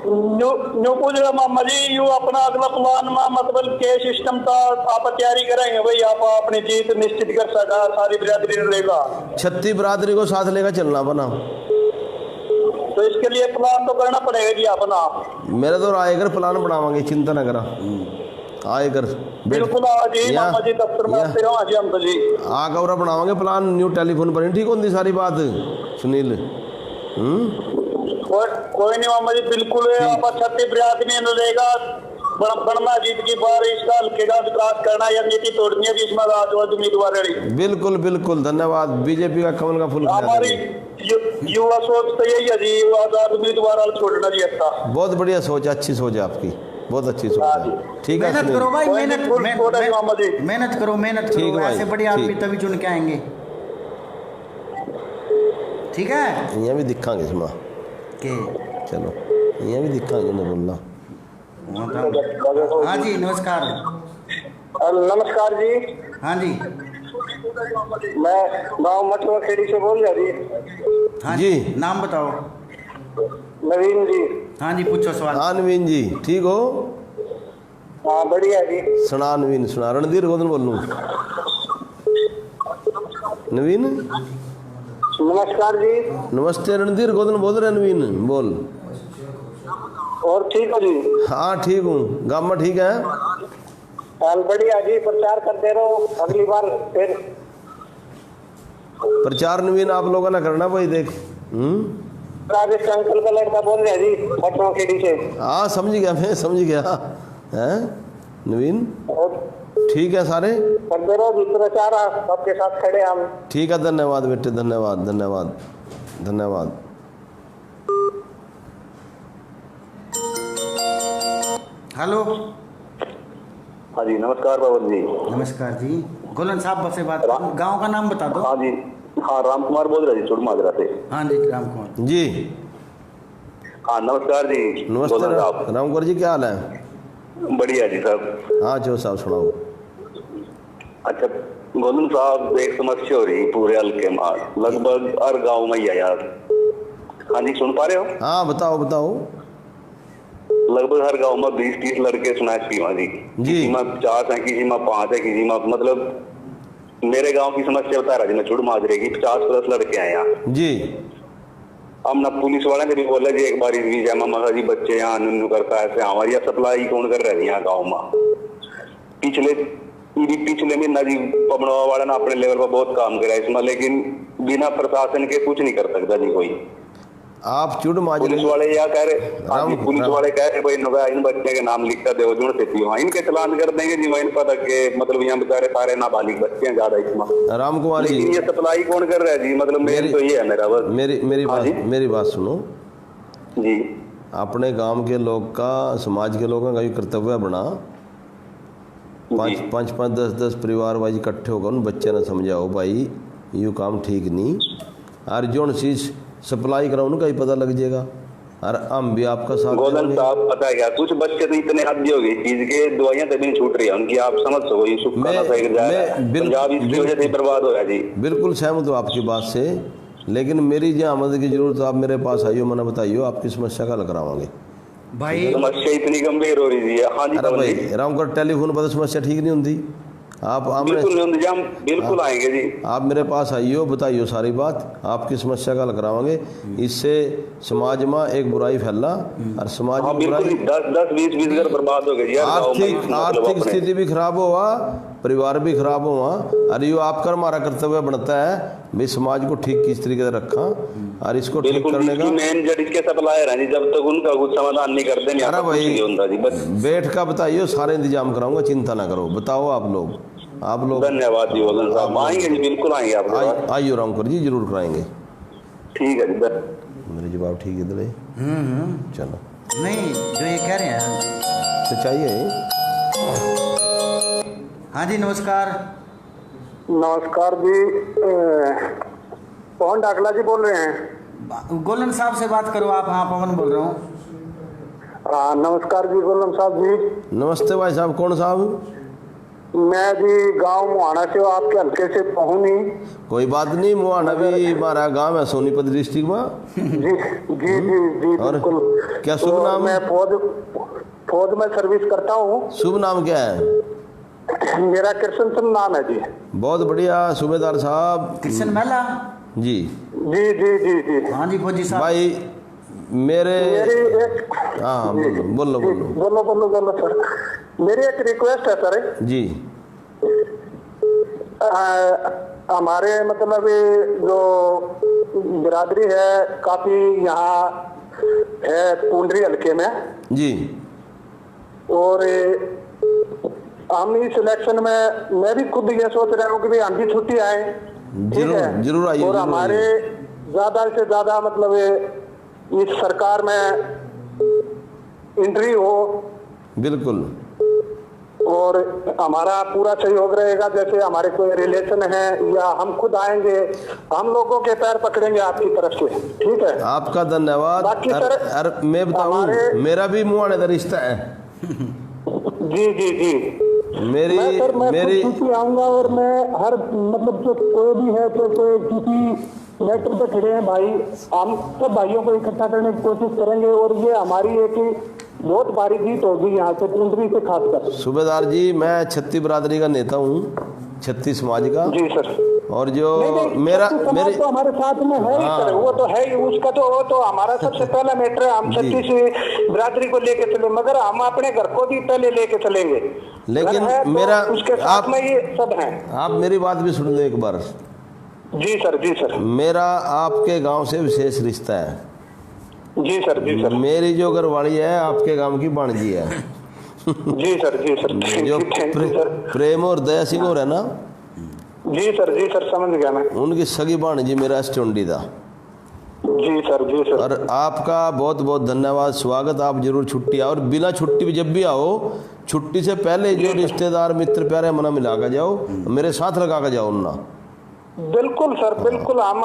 न्यू पूछ रहा मामा जी, यू अपना अगला प्लान में मतलब के सिस्टम का आप तैयारी करेंगे भाई, आप अपनी जीत निश्चित कर सका सारी बिरादरी ने लेगा। 36 बिरादरी को साथ लेकर चलना बना, तो इसके लिए प्लान तो करना पड़ेगा जी अपना। मेरा तो आएकर प्लान बनावांगे, चिंता न करा। आएकर बिल्कुल जी मामा जी, दफ्तर में आते रहो जी हम तो जी। आकर बनावांगे प्लान, न्यू टेलीफोन पर ठीक होती सारी बात सुनील। कोई नहीं मामा जी, बिल्कुल आप 36 बिरादरी ने लेगा बनना जीत की बार इसका हल्के का विकास करना या नीति तोड़नी है जिसमें राजवाद उम्मीदवार है। बिल्कुल बिल्कुल, धन्यवाद। बीजेपी का कमल का फूल हमारी युवा सोच तो यही है जी, आजाद उम्मीदवार छोड़ना जी। अच्छा, बहुत बढ़िया सोच, अच्छी सोच है आपकी, बहुत अच्छी सोच है। ठीक है, मेहनत करो भाई, मेहनत करो, मेहनत ठीक करो, है ऐसे भाई, बड़ी आदमी ठीक। तभी चुन के आएंगे। ठीक है यहाँ भी दिखांगे इसमें, के चलो यहाँ भी दिखांगे ना बोलना। हाँ जी नमस्कार। नमस्कार जी। हाँ जी मैं गाँव मटवा खेड़ी से बोल रहा जी। हाँ जी। नाम बताओ। नवीन जी। हाँ जी पूछो सवाल। हाँ नवीन जी, ठीक हो? हाँ बढ़िया जी। सुना नवीन, सुना। रणधीर गोदन बोल लूँ। नवीन नमस्कार जी। नमस्ते, रणधीर गोदन बोल रहे। नवीन बोल। और ठीक हो जी? हाँ ठीक हूँ, गाँव में ठीक है? हाल बढ़िया जी, प्रचार करते रहो, अगली बार फिर प्रचार नवीन आप लोगों ने करना भाई, देख। राजेश अंकल का लड़का बोल रहे हैं जी मटवा खेड़ी से। हाँ समझ गया, मैं समझ गया। हैं नवीन, और ठीक है सारे? करते रहो जी प्रचार, आपके साथ खड़े हम। ठीक है, धन्यवाद बेटे, धन्यवाद धन्यवाद धन्यवाद। हेलो हाँ जी नमस्कार पवन जी। नमस्कार जी, गोलन साहब से बात। गांव का नाम बता दो। हाँ जी, हाँ राम कुमार बोल रहा जी, चुड़माजरा से। हाँ जी राम कुमार जी हाँ नमस्कार जी। नमस्ते गोलन साहब। रामकुमार जी, क्या हाल है? बढ़िया जी साहब। हाँ जो साहब सुनाओ। अच्छा गोलन साहब, एक समस्या हो रही पूरे हल्के में, लगभग हर गांव में ही है यार। हाँ जी सुन पा रहे हो? हाँ बताओ बताओ। लगभग हर गांव में 20-30 लड़के सुनाए पीवा जी। किसी में 50 है, किसी में 5 है, किसी में मतलब मेरे गांव की समस्या बता रहा जी मैं, चुड़माजरे की 50+ लड़के हैं यहाँ जी। हम ना पुलिस वाले ने भी बोला जी एक बार भी जय मामा जी बच्चे यहाँ नुन्नू करता है हमारी सप्लाई कौन कर रहे हैं यहाँ गाँव में। पिछले महीना जी पबनवा वाला ना अपने लेवल पर बहुत काम करा इसमें, लेकिन बिना प्रशासन के कुछ नहीं कर सकता जी कोई। आप चुड़माजरे पुलिस वाले या कह रहे, पुलिस वाले कह रहे भाई नोगा इन बच्चे के नाम लिखकर दे जुड़ से इनके चलान कर देंगे जी, वहीं पता के मतलब यहाँ बेचारे सारे नाबालिग बच्चे हैं ज्यादा इसमें। राम कुमार जी, लेकिन ये सप्लाई कौन कर रहा है जी, मतलब मेन तो ये है मेरा बस। मेरी बात सुनो जी। अपने गांव के लोग का, समाज के लोगों का ये कर्तव्य बना, 5-5, 10-10 परिवार वाइज इकट्ठे होकर उन बच्चे ने समझाओ भाई यू काम ठीक नहीं, और जो चीज सप्लाई कराओ उनका ही पता लग जाएगा, और हम भी आपका साथ। गोलन साहब पता है क्या, कुछ बच्चे तो इतने आदी हो गई चीज के, दवाइयां तभी नहीं छूट रही है उनकी, आप समझ सको ये पंजाब इसकी वजह से बर्बाद हो रहा है जी। बिल्कुल सहमत हूँ आपकी बात से, लेकिन मेरी जहाँ मदद की जरूरत आप मेरे पास आइयो, मैंने बताइयो आपकी समस्या का हल करावांगे भाई। समस्या इतनी गंभीर हो रही है। हाँ जी अरे भाई रामगढ़ टेलीफोन पर समस्या ठीक नहीं होती, आप बिल्कुल आएंगे जी। आप मेरे पास आइयो, बताइयो सारी बात, आपकी समस्या का हल करावांगे। इससे समाज में एक बुराई फैला, और समाज में बुराई 10-20 घर बर्बाद हो गए। आर्थिक स्थिति भी खराब हुआ, परिवार भी खराब हुआ, और यो आपका हमारा कर्तव्य बनता है भाई समाज को ठीक किस तरीके से रखा, और इसको ठीक करने का मेन जड़ इसके सप्लायर है, जब तक उनका कुछ समाधान नहीं करते नहीं। अरे भाई बैठ का बताइयो, सारे इंतजाम कराऊंगा, चिंता ना करो। बताओ आप लोग धन्यवाद जी गोलन साहब, आएंगे जी, बिल्कुल आएंगे आप लोग। आइयो रामकुमार जी, जरूर कराएंगे। ठीक है जी। मेरे जवाब ठीक है दिले। चलो नहीं, जो ये कह रहे हैं सच्चाई है। हाँ जी नमस्कार। नमस्कार जी, पवन डाकला जी बोल रहे हैं? गोलन साहब से बात करो आप। हाँ पवन बोल रहा हूँ। हाँ नमस्कार जी गोलम साहब जी। नमस्ते भाई साहब, कौन साहब? मैं जी गांव मुहाना से, आपके हल्के से पहुँ नहीं। कोई बात नहीं, मुहाना भी हमारा गांव है सोनीपत डिस्ट्रिक्ट में। जी जी जी जी और बिल्कुल। क्या शुभ नाम? मैं फौज में सर्विस करता हूँ। शुभ नाम क्या है? मेरा कृष्ण सिंह नाम है जी। बहुत बढ़िया सूबेदार साहब। कृष्ण महला जी जी जी जी जी। हाँ जी फौजी साहब। भाई मेरी एक हाँ बोलो बोलो सर। मेरी एक रिक्वेस्ट है सर जी। हमारे मतलब जो बिरादरी है काफी यहाँ है पुंडरी हल्के में जी, और हम इस इलेक्शन में मैं भी खुद ये सोच रहा हूँ कि भाई हम भी छुट्टी आए। जरूर आइए। और हमारे ज्यादा से ज्यादा मतलब इस सरकार में एंट्री हो। बिल्कुल। और हमारा पूरा सहयोग रहेगा। जैसे हमारे कोई रिलेशन है या हम खुद आएंगे, हम लोगों के पैर पकड़ेंगे आपकी तरफ से। ठीक है, आपका धन्यवाद। बाकी सर मैं बताऊं, मेरा भी मुहाने का रिश्ता है। जी जी जी। मेरी छुट्टी आऊंगा और मैं हर मतलब जो कोई भी है तो कोई किसी मैटर पे खड़े हैं भाई, हम सब भाइयों को इकट्ठा करने की कोशिश करेंगे और ये हमारी एक बहुत भारी जीत होगी यहाँ से पुंडरी से खासकर। सूबेदार जी, मैं छत्ती बिरादरी का नेता हूँ, छत्ती समाज का। जी सर। और जो नहीं, मेरे तो हमारे साथ में है ही सर, वो तो है ही, उसका तो वो तो हमारा सबसे पहला मैटर है। हम छत्तीस बिरादरी को लेके चले, मगर हम अपने घर को भी पहले लेके चलेंगे। लेकिन मेरा तो उसके साथ में ये सब है। आप मेरी बात भी सुन लो एक बार। जी सर जी सर। मेरा आपके गांव से विशेष रिश्ता है। जी सर जी सर। मेरी जो घरवाली है आपके गांव की बाणजी है। जी सर जी सर। जो प्रेम और दया सिंह हो रहा है ना। जी सर समझ गया मैं। उनकी सगी बाणजी मेरा स्टोंडी था। जी सर जी सर। और आपका बहुत बहुत धन्यवाद, स्वागत। आप जरूर छुट्टी आओ, और बिना छुट्टी भी जब भी आओ, छुट्टी से पहले जो रिश्तेदार मित्र प्यारे मना मिला कर जाओ, मेरे साथ लगा कर जाओ ना। बिल्कुल सर बिल्कुल। हम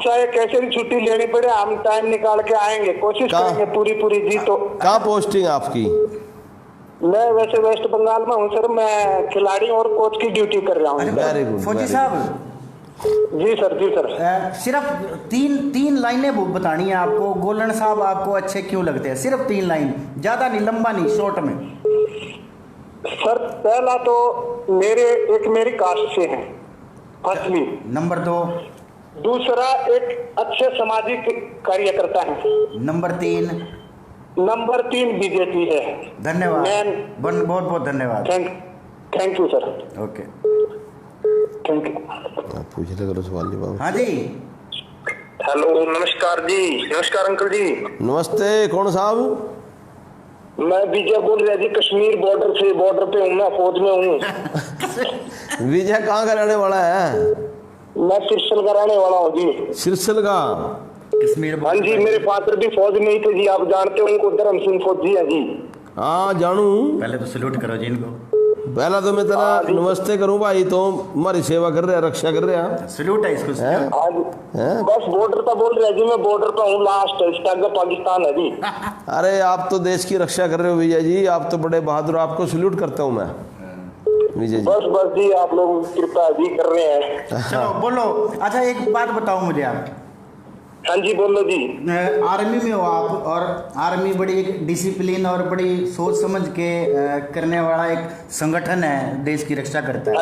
चाहे कैसे भी छुट्टी लेनी पड़े, हम टाइम निकाल के आएंगे, कोशिश करेंगे पूरी जी। तो कहाँ पोस्टिंग आपकी? मैं वैसे वेस्ट बंगाल में हूँ सर। मैं खिलाड़ी और कोच की ड्यूटी कर रहा हूँ। वेरी गुड फौजी साहब। जी सर। सिर्फ तीन लाइनें बतानी है आपको। गोलन साहब आपको अच्छे क्यों लगते हैं? सिर्फ 3 लाइन, ज्यादा नहीं, लंबा नहीं, शॉर्ट में। सर पहला तो मेरी कास्ट से है, फर्स्टली। नंबर 2? दूसरा एक अच्छे सामाजिक कार्यकर्ता है। नंबर 3? नंबर 3 बीजेपी है। धन्यवाद, बहुत बहुत धन्यवाद। Thank you sir. ओके, आप पूछ ले करो सवाल जवाब। हाँ जी। हेलो नमस्कार जी। नमस्कार अंकल जी। नमस्ते, कौन साहब? मैं विजय बोल रहा जी, कश्मीर बॉर्डर पे हूँ, मैं फौज में हूँ। विजय कहाँ का रहने वाला है? मैं सिरसल का रहने वाला हूँ जी। सिरसल का? कश्मीर। हाँ जी, मेरे फादर भी फौज में ही थे जी, आप जानते हो उनको, धर्म सिंह फौजी है जी। हाँ जानू। पहले तो सैल्यूट करो जी इनको। पहला तो मैं तेरा नमस्ते करूं भाई, तो हमारी सेवा कर रहे हैं, रक्षा कर रहे हैं। सैल्यूट है इसको। बस बॉर्डर पर बोल रहे जी, मैं बॉर्डर पर हूँ, लास्ट इसके आगे पाकिस्तान है जी। अरे आप तो देश की रक्षा कर रहे हो विजय जी, आप तो बड़े बहादुर, आपको सैल्यूट करता हूँ मैं विजय जी। बस जी, आप लोग कृपा जी कर रहे हैं। चलो बोलो। अच्छा एक बात बताओ मुझे आप। हाँ जी बोलो जी। आर्मी में हो आप, और आर्मी बड़ी एक डिसिप्लिन और बड़ी सोच समझ के करने वाला एक संगठन है, देश की रक्षा करता है।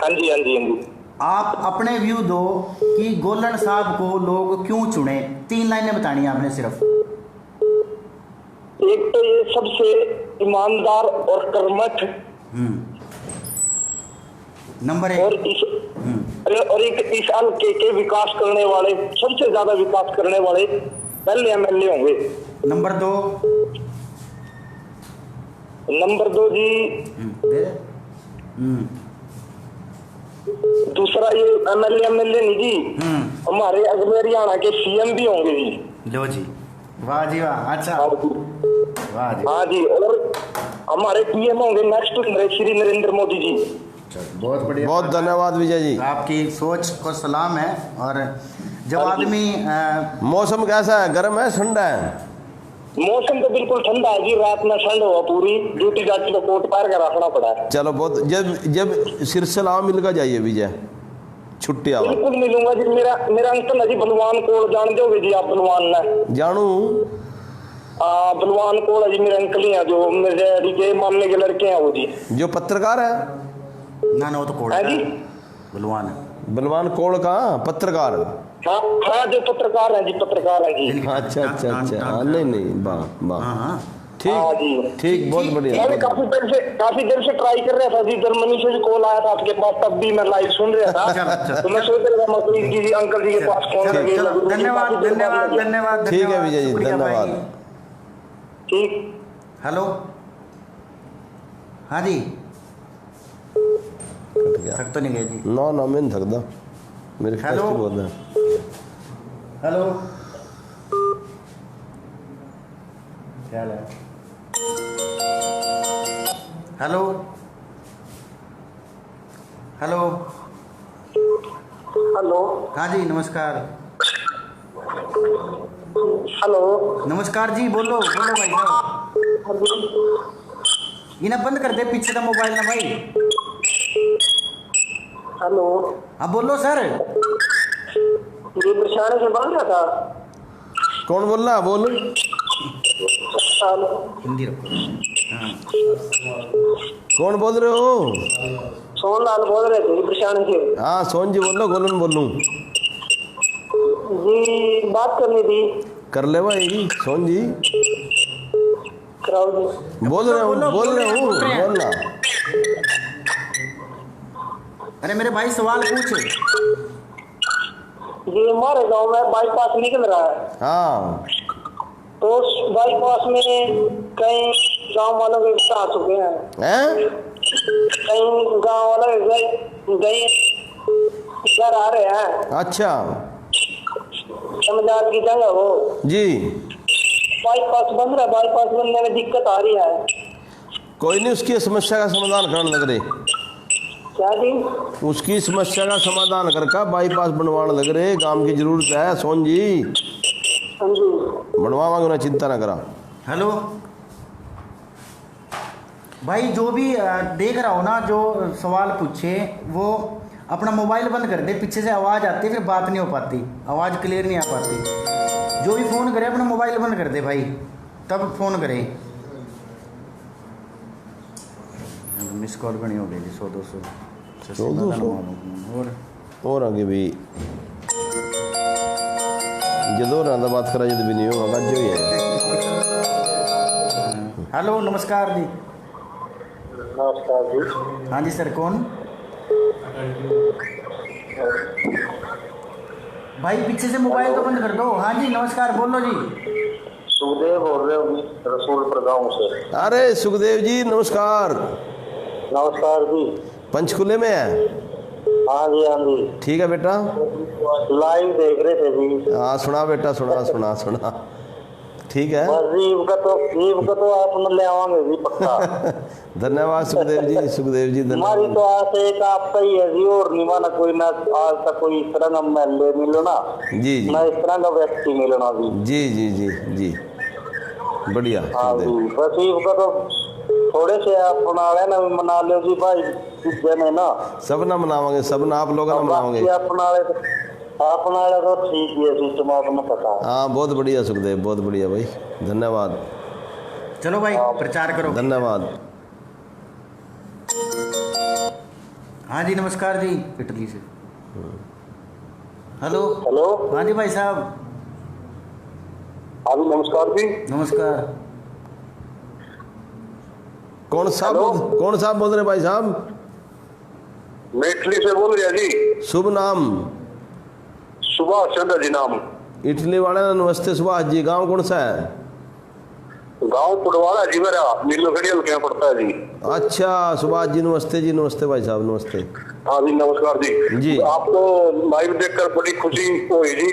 हाँ जी। आप अपने व्यू दो कि गोलन साहब को लोग क्यों चुने। 3 लाइनें बतानी है आपने सिर्फ। एक तो ये सबसे ईमानदार और कर्मठ। नंबर 1। और एक इस हल्के के विकास करने वाले, सबसे ज्यादा विकास करने वाले पहले एमएलए होंगे। नंबर 2? नंबर 2 जी दूसरा ये एमएलए नहीं जी, हमारे अगले हरियाणा के सीएम भी होंगे जी। लो जी, वाह जी वाह, अच्छा हाँ जी, वाह जी, हाँ जी, और हमारे पीएम होंगे नेक्स्ट श्री नरेंद्र मोदी जी। चलो, बहुत बढ़िया, बहुत धन्यवाद विजय जी। आपकी सोच को सलाम है। और जब आदमी मौसम कैसा है, गर्म है ठंडा है? मौसम तो बिल्कुल ठंडा है जी, रात में ठंड हुआ पूरी, ड्यूटी जाती तो कोट पार का रखना पड़ा है। चलो बहुत, जब सिरसिला मिलकर जाइए विजय, छुट्टी आओ। बिल्कुल मिलूंगा जी। मेरा अंकल है जी बलवान कोल, जान दोगे जी आप बलवान ने? जानू। बलवान कोल है जी, मेरे अंकल ही हैं, जो मेरे डैडी के मामले के लड़के हैं वो जी। जो पत्रकार है? ना वो तो कोड़ है जी, बलवान है। बलवान कोड़ का पत्रकार? हाँ हाँ, जो पत्रकार हैं जी, पत्रकार हैं जी। अच्छा अच्छा अच्छा, हाँ नहीं वाह वाह, हाँ हाँ, हाँ जी, ठीक बहुत बढ़िया। मैं काफी देर से ट्राई कर रहा था जी, जर्मनी से भी कॉल आया था आपके पास, तब भी मैं लाइव सुन रहा था। तो मैं सोच रहा था जी अंकल जी के पास फोन लगे। धन्यवाद धन्यवाद धन्यवाद। ठीक है विजय जी, धन्यवाद। ठीक। हेलो, हाँ जी, कट गया। थक तो नहीं गए जी? ना मैं नहीं थकदा, मेरे हेलो। फेस्ट बहुत है। हेलो, क्या हाल है? हेलो हेलो हेलो, हाँ जी नमस्कार। हेलो, नमस्कार जी, बोलो बोलो भाई साहब। इन्हें बंद कर दे पीछे का मोबाइल ना भाई। हेलो, हाँ बोलो सर। ये प्रशासन से बोल रहा था। कौन बोल रहा, बोल। हिंदी रखो। हाँ। कौन बोल रहे हो? सोनलाल बोल रहे थे प्रशासन से। हाँ सोन जी बोलो, गोलन बोलूं जी, बात करनी थी। कर ले भाई सोन जी। कराओ जी। बोल रहा हूँ बोलना। अरे मेरे भाई सवाल पूछ। ये हमारे गांव में बाईपास निकल रहा है, हाँ तो उस बाईपास में कई गांव वालों के आ चुके हैं। कई गांव वाले गए घर आ रहे हैं। अच्छा रमजान की जगह वो जी। बाईपास बन रहा है, बाईपास बनने में दिक्कत आ रही है। कोई नहीं, उसकी समस्या का समाधान करने लग रहे। क्या जी? उसकी समस्या का समाधान करके बाईपास बनवाने लग रहे, काम की जरूरत है सोन जी। हाँ जी, बनवावांगे ना, चिंता ना करा। हेलो भाई, जो भी देख रहा हो ना, जो सवाल पूछे वो अपना मोबाइल बंद कर दे, पीछे से आवाज़ आती है, फिर बात नहीं हो पाती, आवाज़ क्लियर नहीं आ पाती। जो भी फ़ोन करे अपना मोबाइल बंद कर दे भाई, तब फ़ोन करे। मिस कॉल बनी हो गई जी, 100-200 और आगे भी जदों रहा बात करा जब भी नहीं होगा जो ही है। हेलो नमस्कार जी। नमस्कार जी। हाँ जी सर, कौन भाई? पीछे से मोबाइल तो बंद कर दो। हाँ जी नमस्कार, बोलो जी। सुखदेव बोल रहे हो रसूलपुर गांव से। अरे सुखदेव जी नमस्कार। नमस्कार जी। पंचकुले में है? हाँ जी, हाँ जी। ठीक है बेटा, लाइव देख रहे थे जी। हाँ सुना बेटा, सुना ठीक है। ईब का तो आप ले आवांगे जी पक्का। धन्यवाद सुखदेव जी हमारी धन्यवाद। तो आस एक आपका ही है जी, और निभाना कोई ना, आज तक कोई इस तरह का मिलो ना जी ना, इस तरह का व्यक्ति मिलना जी। जी बढ़िया। हाँ जी, बस ईब का तो थोड़े से अपना लेना मना लो जी भाई, जने ना सब ना मनावांगे, सब ना आप लोग ना मनाओगे। अपना तो ठीक है सिस्टम, आपको पता है। हाँ बहुत बढ़िया सुखदेव, बहुत बढ़िया भाई, धन्यवाद। चलो भाई प्रचार करो। धन्यवाद। हाँ जी नमस्कार जी, इटली से। हेलो हेलो, हाँ जी भाई साहब। हाँ जी नमस्कार जी। नमस्कार। कौन सा बोल रहे भाई साहब? मैं इटली से बोल रहा जी। शुभ नाम? सुभाष चंद्र जी नाम। इटली वाले नमस्ते सुभाष जी। गांव कौन सा है? गांव पुडवाला जी मेरा, नीलो खड़ी हल्के पड़ता है जी। अच्छा सुभाष जी नमस्ते जी, नमस्ते भाई साहब नमस्ते। हाँ जी नमस्कार जी। जी। आपको लाइव देखकर बड़ी खुशी हुई जी,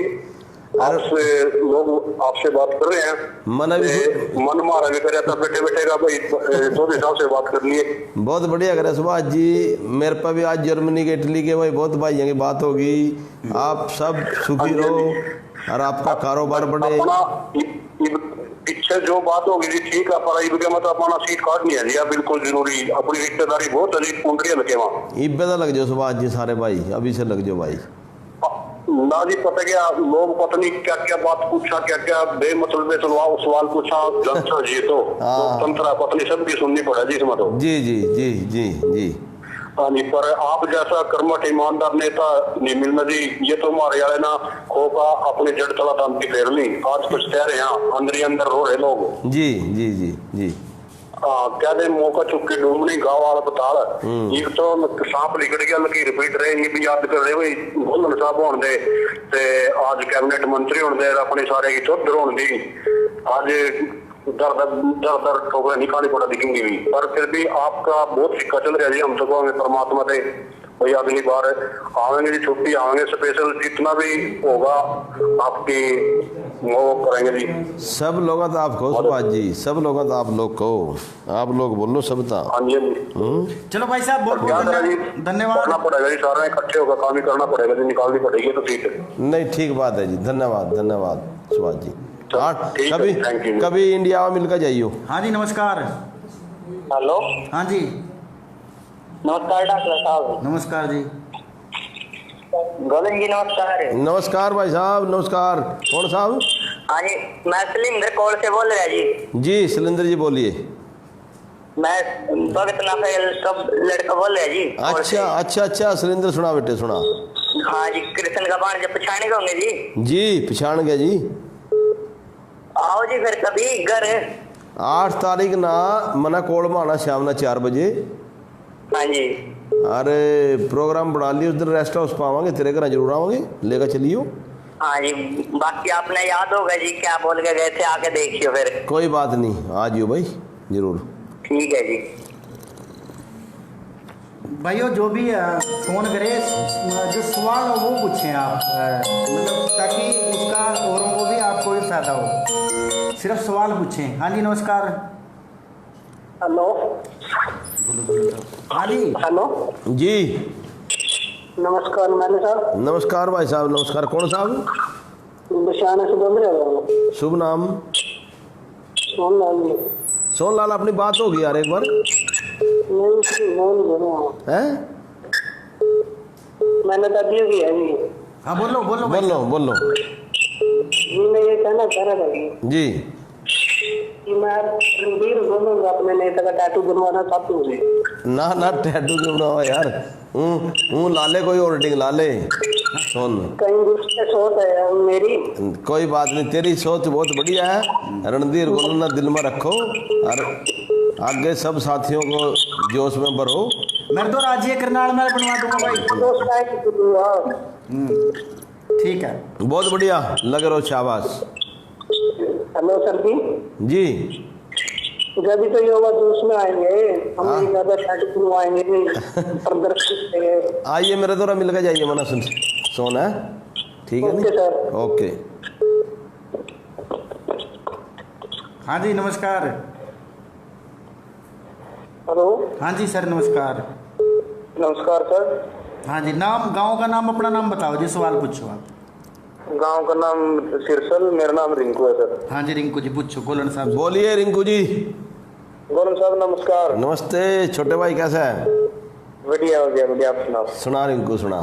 आपसे लोग आपसे बात कर रहे हैं। मन भी मन मारा भी कर था बैठे बैठे का भाई, दो हिसाब से बात करनी है। बहुत बढ़िया करे सुभाष जी। मेरे पर भी आज जर्मनी के इटली के भाई बहुत भाइयों की बात होगी। आप सब सुखी रहो और आपका कारोबार बढ़े। पीछे जो बात होगी जी ठीक है, पर इब के मत अपना सीट काटनी है जी, बिल्कुल जरूरी। अपनी रिश्तेदारी बहुत है जी, कुंडली लगे वहाँ इब्बे तो लग जाओ सुभाष जी सारे भाई, अभी से लग जाओ भाई। ना जी पता क्या लोग पता नहीं क्या क्या बात पूछा, क्या क्या बेमतलब सवाल पूछा जी। तो तंत्र पता नहीं सबकी सुननी पड़ा जी इसमें तो। जी जी जी जी जी। हाँ जी, पर आप जैसा कर्मठ ईमानदार नेता नहीं मिलना जी। ये तो हमारे वाले ना खोका अपने जड़ तला दाम की फेर ली, आज कुछ कह रहे हैं अंदर ही अंदर रो रहे लोग। जी जी जी जी। क्या दे मौका चुप के डूमनी गाँव वाला बताल ये तो सांप लिकड़ गया लकीर पीट रहे, ये भी याद कर रहे भाई भोलन साहब होने दे, आज कैबिनेट मंत्री होने दे, अपने सारे की चौधर होने दी। आज दर दर ठोकरें निकाली पड़ा दिखेंगी भी, पर फिर भी आपका बहुत सिक्का चल रहा है जी। हम तो कहेंगे परमात्मा से भाई अगली बार आवेंगे जी, छुट्टी आवेंगे स्पेशल, जितना भी होगा आपकी वो करेंगे जी। सब लोग तो आप कहो सुभाष जी, सब लोग तो आप लोग कहो, आप लोग बोलो सब था। हाँ जी चलो भाई साहब बहुत बहुत धन्यवाद। करना पड़ेगा जी, सारा इकट्ठे होकर काम ही करना पड़ेगा जी, निकालनी पड़ेगी तो सीट। नहीं ठीक बात है जी, धन्यवाद धन्यवाद सुभाष जी। कभी थैंक यू। कभी इंडिया में मिलकर जाइयो। हाँ जी नमस्कार। हेलो हाँ जी नमस्कार डॉक्टर साहब। नमस्कार जी। गोविंद जी नमस्कार। नमस्कार भाई साहब नमस्कार। कौन साहब? हाँ जी मैं सिलेंडर कॉल से बोल रहा जी। जी सिलेंडर जी बोलिए। मैं भगत नाफेल सब लड़का बोल रहा जी। अच्छा अच्छा अच्छा सिलेंडर सुना बेटे सुना। हाँ जी कृष्ण का बाण जब पछाने के होंगे जी। जी पछाण गया जी। आओ जी फिर कभी घर 8 तारीख ना मना कोल में आना शाम ना 4 बजे। हाँ जी। अरे प्रोग्राम बना लियो, उस दिन रेस्ट हाउस पावांगे, तेरे घर जरूर आवांगे, लेकर चलियो। हाँ जी बाकी आपने याद होगा जी क्या बोल के गए थे, आके देखियो फिर। कोई बात नहीं आ जियो भाई जरूर। ठीक है जी। भाइयों जो भी फोन करे जो सवाल हो वो पूछें आप, मतलब ताकि उसका औरों को भी आपको भी फायदा हो, सिर्फ सवाल पूछें। हाँ जी नमस्कार। हेलो हाँ जी हेलो जी नमस्कार मैंने साहब। नमस्कार भाई साहब नमस्कार। कौन साहब? बशाने से बोल रहे हो? शुभ नाम? सोनलाल। सोनलाल अपनी बात होगी यार एक बार। नहीं बोल हैं? मैंने तकलीफ की है जी। हाँ बोलो बोलो भाई बोलो बोलो जी। मैं ये कहना चाह रहा था जी। कि मैं रणबीर बोलूंगा अपने नेता का टैटू बनवाना चाहती हूँ। ना ना टैटू क्यों बनाओ यार, लाले कोई ऑर्डिंग लाले। सुन कहीं दूसरे सोच है मेरी। कोई बात नहीं, तेरी सोच बहुत बढ़िया है। रणधीर को ना दिल में रखो और आगे सब साथियों को जोश में भरो। मैं तो राज्य करनाल में बनवा दूंगा भाई। ठीक है बहुत बढ़िया लग रहा हो, शाबाश। हेलो सर जी। जी जब भी तो योगा जोश में आएंगे हम ज्यादा टैटू बनवाएंगे प्रदर्शन। आइए मेरे द्वारा मिलकर जाइए मना सुन सोना है ठीक है ओके सर। ओके। हाँ जी नमस्कार। हेलो हाँ जी सर नमस्कार। नमस्कार सर। हाँ जी नाम गांव का नाम अपना नाम बताओ जी, सवाल पूछो आप। गांव का नाम सिरसल, मेरा नाम रिंकू है सर। हाँ जी रिंकू जी पूछो। गोलन साहब बोलिए रिंकू जी। गोरम साहब नमस्कार। नमस्ते छोटे भाई, कैसा है? बढ़िया बढ़िया आप सुनाओ। सुना रिंकू सुना।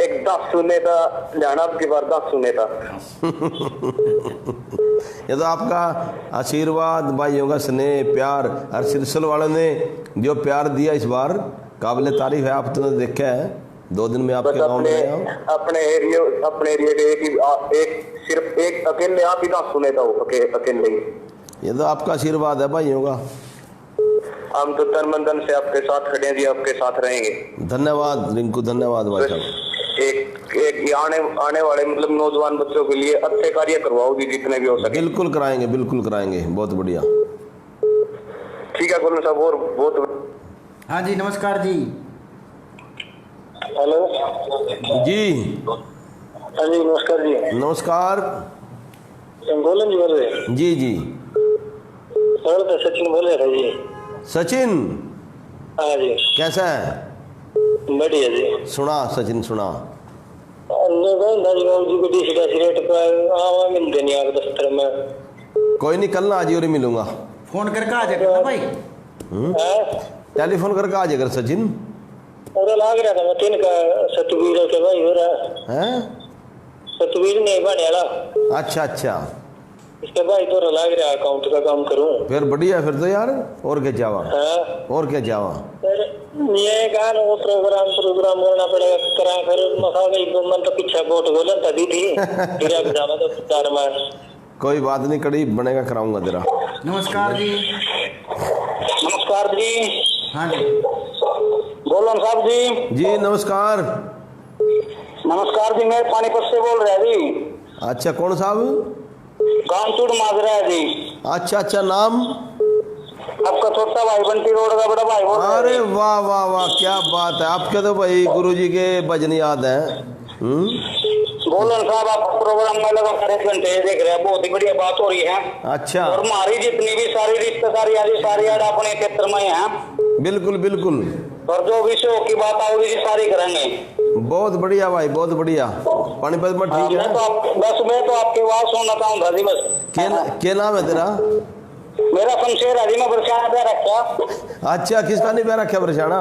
एक 10 सुने था जाना आपकी बार 10 सुने था। ये तो आपका आशीर्वाद, भाइयों का स्नेह प्यार और सिरसल वालों ने जो प्यार दिया इस बार काबिल तारीफ है। आप तो देखा है 2 दिन में आपके गांव में अपने एरिया के एक सिर्फ एक अकेले आप ही 10 सुने था अकेले। ये तो आपका आशीर्वाद है भाइयों का। हम तो तन मन धन से आपके साथ खड़े हैं जी, आपके साथ रहेंगे। धन्यवाद रिंकू, धन्यवाद भाई साहब। एक आने वाले मतलब नौजवान बच्चों के लिए अच्छे कार्य करवाओ जी, जितने भी हो सके। बिल्कुल कराएंगे, बिल्कुल कराएंगे, बहुत बढ़िया। ठीक है गोलन साहब, और बहुत। हाँ जी नमस्कार जी। हेलो जी हाँ जी नमस्कार जी। नमस्कार। गोलन जी बोल रहे हैं? जी जी सर तो सचिन बोल रहे थे जी। सचिन हाँ जी कैसा है? बढ़िया जी। सुना सचिन सुना। रेट पर मिलते नहीं आप दफ्तर में। कोई नहीं, कल ना आज और मिलूंगा। फोन करके आ जाएगा ना भाई। टेलीफोन करके आ जाएगा सचिन। और लाग रहा था मैं तीन का सतवीर के भाई हो रहा हैं? सतवीर नहीं बने वाला। अच्छा अच्छा, इसके भाई तो लाग रहा अकाउंट का काम करूं। फिर बढ़िया, फिर तो यार और क्या जावा, और क्या जावा। ये गान वो प्रोग्राम करना पड़ेगा करा फिर मखा गई मन तो पीछे वोट बोलन तभी थी फिर अब जावा तो चार मार। कोई बात नहीं, कड़ी बनेगा, कराऊंगा तेरा। नमस्कार जी। नमस्कार जी। हाँ जी गोलन साहब जी। जी नमस्कार। नमस्कार जी, मैं पानीपत से बोल रहा जी। अच्छा कौन साहब? गांव चूड़ माजरा है जी। अच्छा अच्छा, नाम? आपका छोटा भाई बंटी रोड का बड़ा भाई बोल रहा है। अरे वाह वाह वाह, क्या बात है, आपके तो भाई गुरुजी के भजन याद है। गोलन साहब आपका प्रोग्राम में लगा 4 घंटे देख रहे हैं, बहुत ही बढ़िया बात हो रही है। अच्छा, और हमारी जितनी भी सारी रिश्तेदारी सारी आड़ अपने क्षेत्र में है। बिल्कुल बिल्कुल, और जो विषयों की बात आओगी सारी करेंगे। बहुत बढ़िया भाई, बहुत बढ़िया। पानीपत में ठीक है। मैं तो आपकी आवाज सुनना चाहूंगा जी बस। क्या नाम है तेरा? मेरा शमशेर है जी, मैं बरसाना पे रखा। अच्छा, किसका नहीं पैर रखा बरसाना?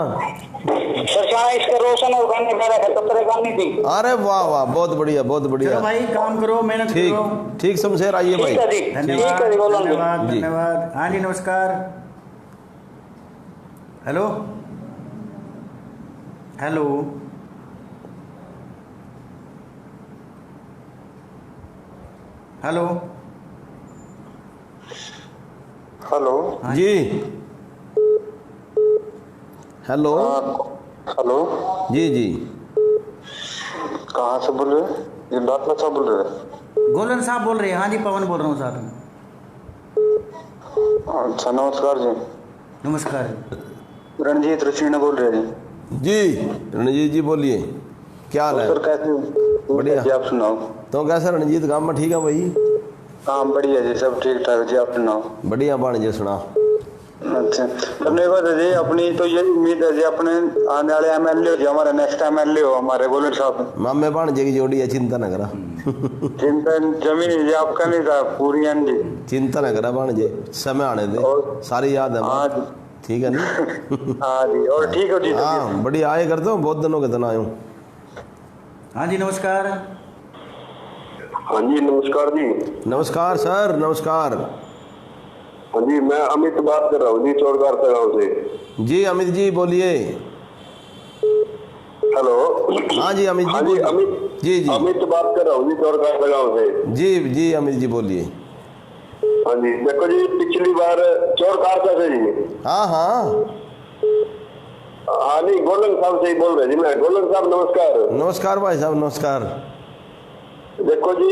बरसाना इसके रोशन और गाने पे रखा, सत्रह गानी थी। अरे वाह वाह, बहुत बढ़िया बहुत चलो बढ़िया। भाई काम करो, मेहनत ठीक करो। ठीक शमशेर, आइए भाई। ठीक है जी, धन्यवाद ठीक है जी, गोलन जी। धन्यवाद जी। धन्यवाद। हाँ जी नमस्कार। हेलो हेलो हेलो हेलो जी हेलो हेलो जी जी, कहाँ से बोल रहे हैं? ये दातला साहब बोल रहे हैं? गोलन साहब बोल रहे हैं। हाँ जी पवन बोल रहा हूँ साथ में। अच्छा नमस्कार जी। नमस्कार। रणजीत रशीना बोल रहे हैं जी रणजीत जी बोलिए, क्या हाल है? सर कैसे? बढ़िया जी, आप सुनाओ। तो कैसा रणजीत, गाँव में ठीक है भाई? हाँ बढ़िया जी, सब ठीक ठाक जी, आप सुनाओ। बढ़िया भाणजे, सुना। अच्छा धन्यवाद जी। अपनी तो ये उम्मीद है जी अपने आने वाले एमएलए हो जी, हमारे नेक्स्ट एमएलए हो हमारे गोलन साहब। मामे भाणजे की जोड़ी है, चिंता न करा। चिंता जमीन जी आपका नहीं था पूरी जी। चिंता न करा भाणजे, समय आने दे, सारी याद है। हाँ जी ठीक है नहीं? हाँ जी, और ठीक हो जी? हाँ बढ़िया, आए करते हो, बहुत दिनों के दिन आयो। हाँ जी नमस्कार। हाँ जी नमस्कार जी। नमस्कार सर, नमस्कार। हाँ जी, मैं अमित बात कर रहा हूँ जी, चोरगार गाँव से। जी अमित जी बोलिए। हेलो। हाँ जी अमित जी हाँ जी बोलिए। अमित जी जी अमित बात कर रहा हूँ जी, चोरगार गाँव से। जी जी अमित जी बोलिए। हाँ जी, देखो जी पिछली बार चोरगार से जी। हाँ हाँ हाँ नहीं, गोलन साहब से ही बोल रहे जी मैं। गोलन साहब नमस्कार। नमस्कार भाई साहब, नमस्कार। देखो जी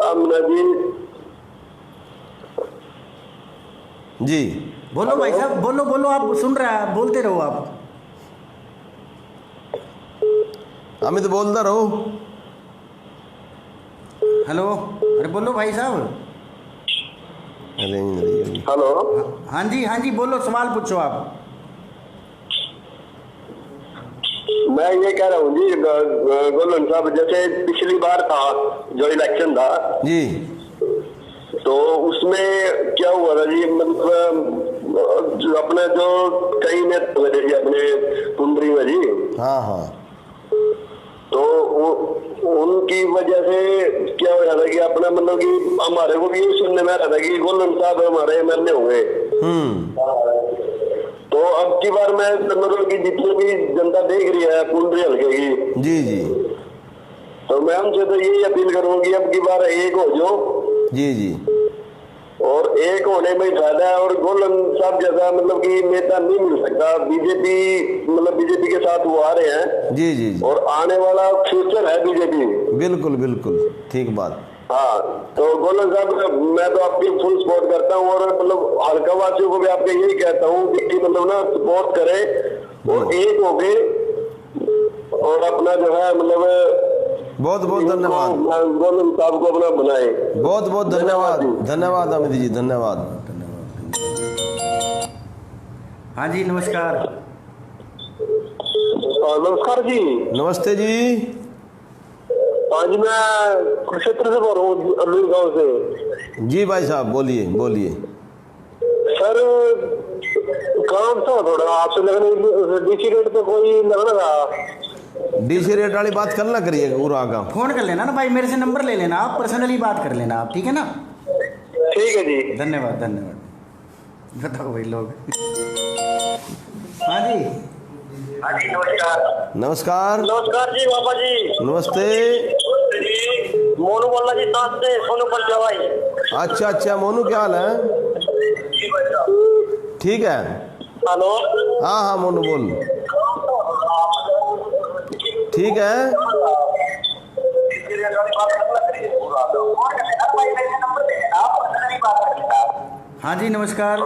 हमने जी बोलो भाई साहब, बोलो बोलो, आप सुन रहे हैं, बोलते रहो आप। अमित बोलता रहो। हेलो, अरे बोलो भाई साहब। हेलो। हाँ जी बोलो, सवाल पूछो आप। मैं ये कह रहा हूँ जी गोलन साहब, जैसे पिछली बार था जो इलेक्शन था जी, तो उसमें क्या हुआ था जी, मतलब अपने जो कई नेता हुए थे जी अपने कुंडरी में जी। हाँ हाँ, तो उनकी वजह से क्या हो रहा था कि अपना मतलब कि हमारे को भी सुनने में आ रहा था कि गोलन साहब हमारे एमएलए होंगे। तो अब की बार मैं मतलब कि जितनी भी जनता देख रही है कुंडरी हल्के की, जी जी, तो मैं उनसे तो यही अपील करूंगी अब की बार एक हो जो जी जी, और एक होने में ही फायदा है। और गोलन साहब जैसा मतलब कि नेता नहीं मिल सकता। बीजेपी मतलब बीजेपी के साथ वो आ रहे हैं जी जी जी, और आने वाला फ्यूचर है बीजेपी। बिल्कुल बिल्कुल ठीक बात। हाँ, तो गोलन साहब मैं तो आपकी फुल सपोर्ट करता हूँ। और मतलब हल्का वासियों को भी आपके यही कहता हूँ कि मतलब ना सपोर्ट करें और एक हो गए और अपना जो है मतलब बहुत बहुत धन्यवाद, गोलन साहब को अपना बनाए। बहुत बहुत धन्यवाद, धन्यवाद अमित जी, धन्यवाद। हाँ जी नमस्कार। नमस्कार जी। नमस्ते जी। आज मैं कुरुक्षेत्र से बोल रहा हूँ, अल्लूर गांव से। जी भाई साहब बोलिए बोलिए। सर काम था थोड़ा आपसे, लगने डीसी रेट पे कोई लगना था। डीसी रेट वाली बात करना करिए पूरा का फोन कर लेना ना भाई, मेरे से नंबर ले लेना, आप पर्सनली बात कर लेना आप, ठीक है ना। ठीक है जी, धन्यवाद धन्यवाद। बताओ भाई लोग। हाँ जी नमस्कार। नमस्कार। नमस्कार जी बाबा जी। नमस्ते। मोनू बोल रहा जी, साथ से सोनू पर जवाई। अच्छा अच्छा मोनू, क्या हाल है? ठीक है। हेलो। हाँ हाँ मोनू बोल। ठीक है। हाँ जी नमस्कार।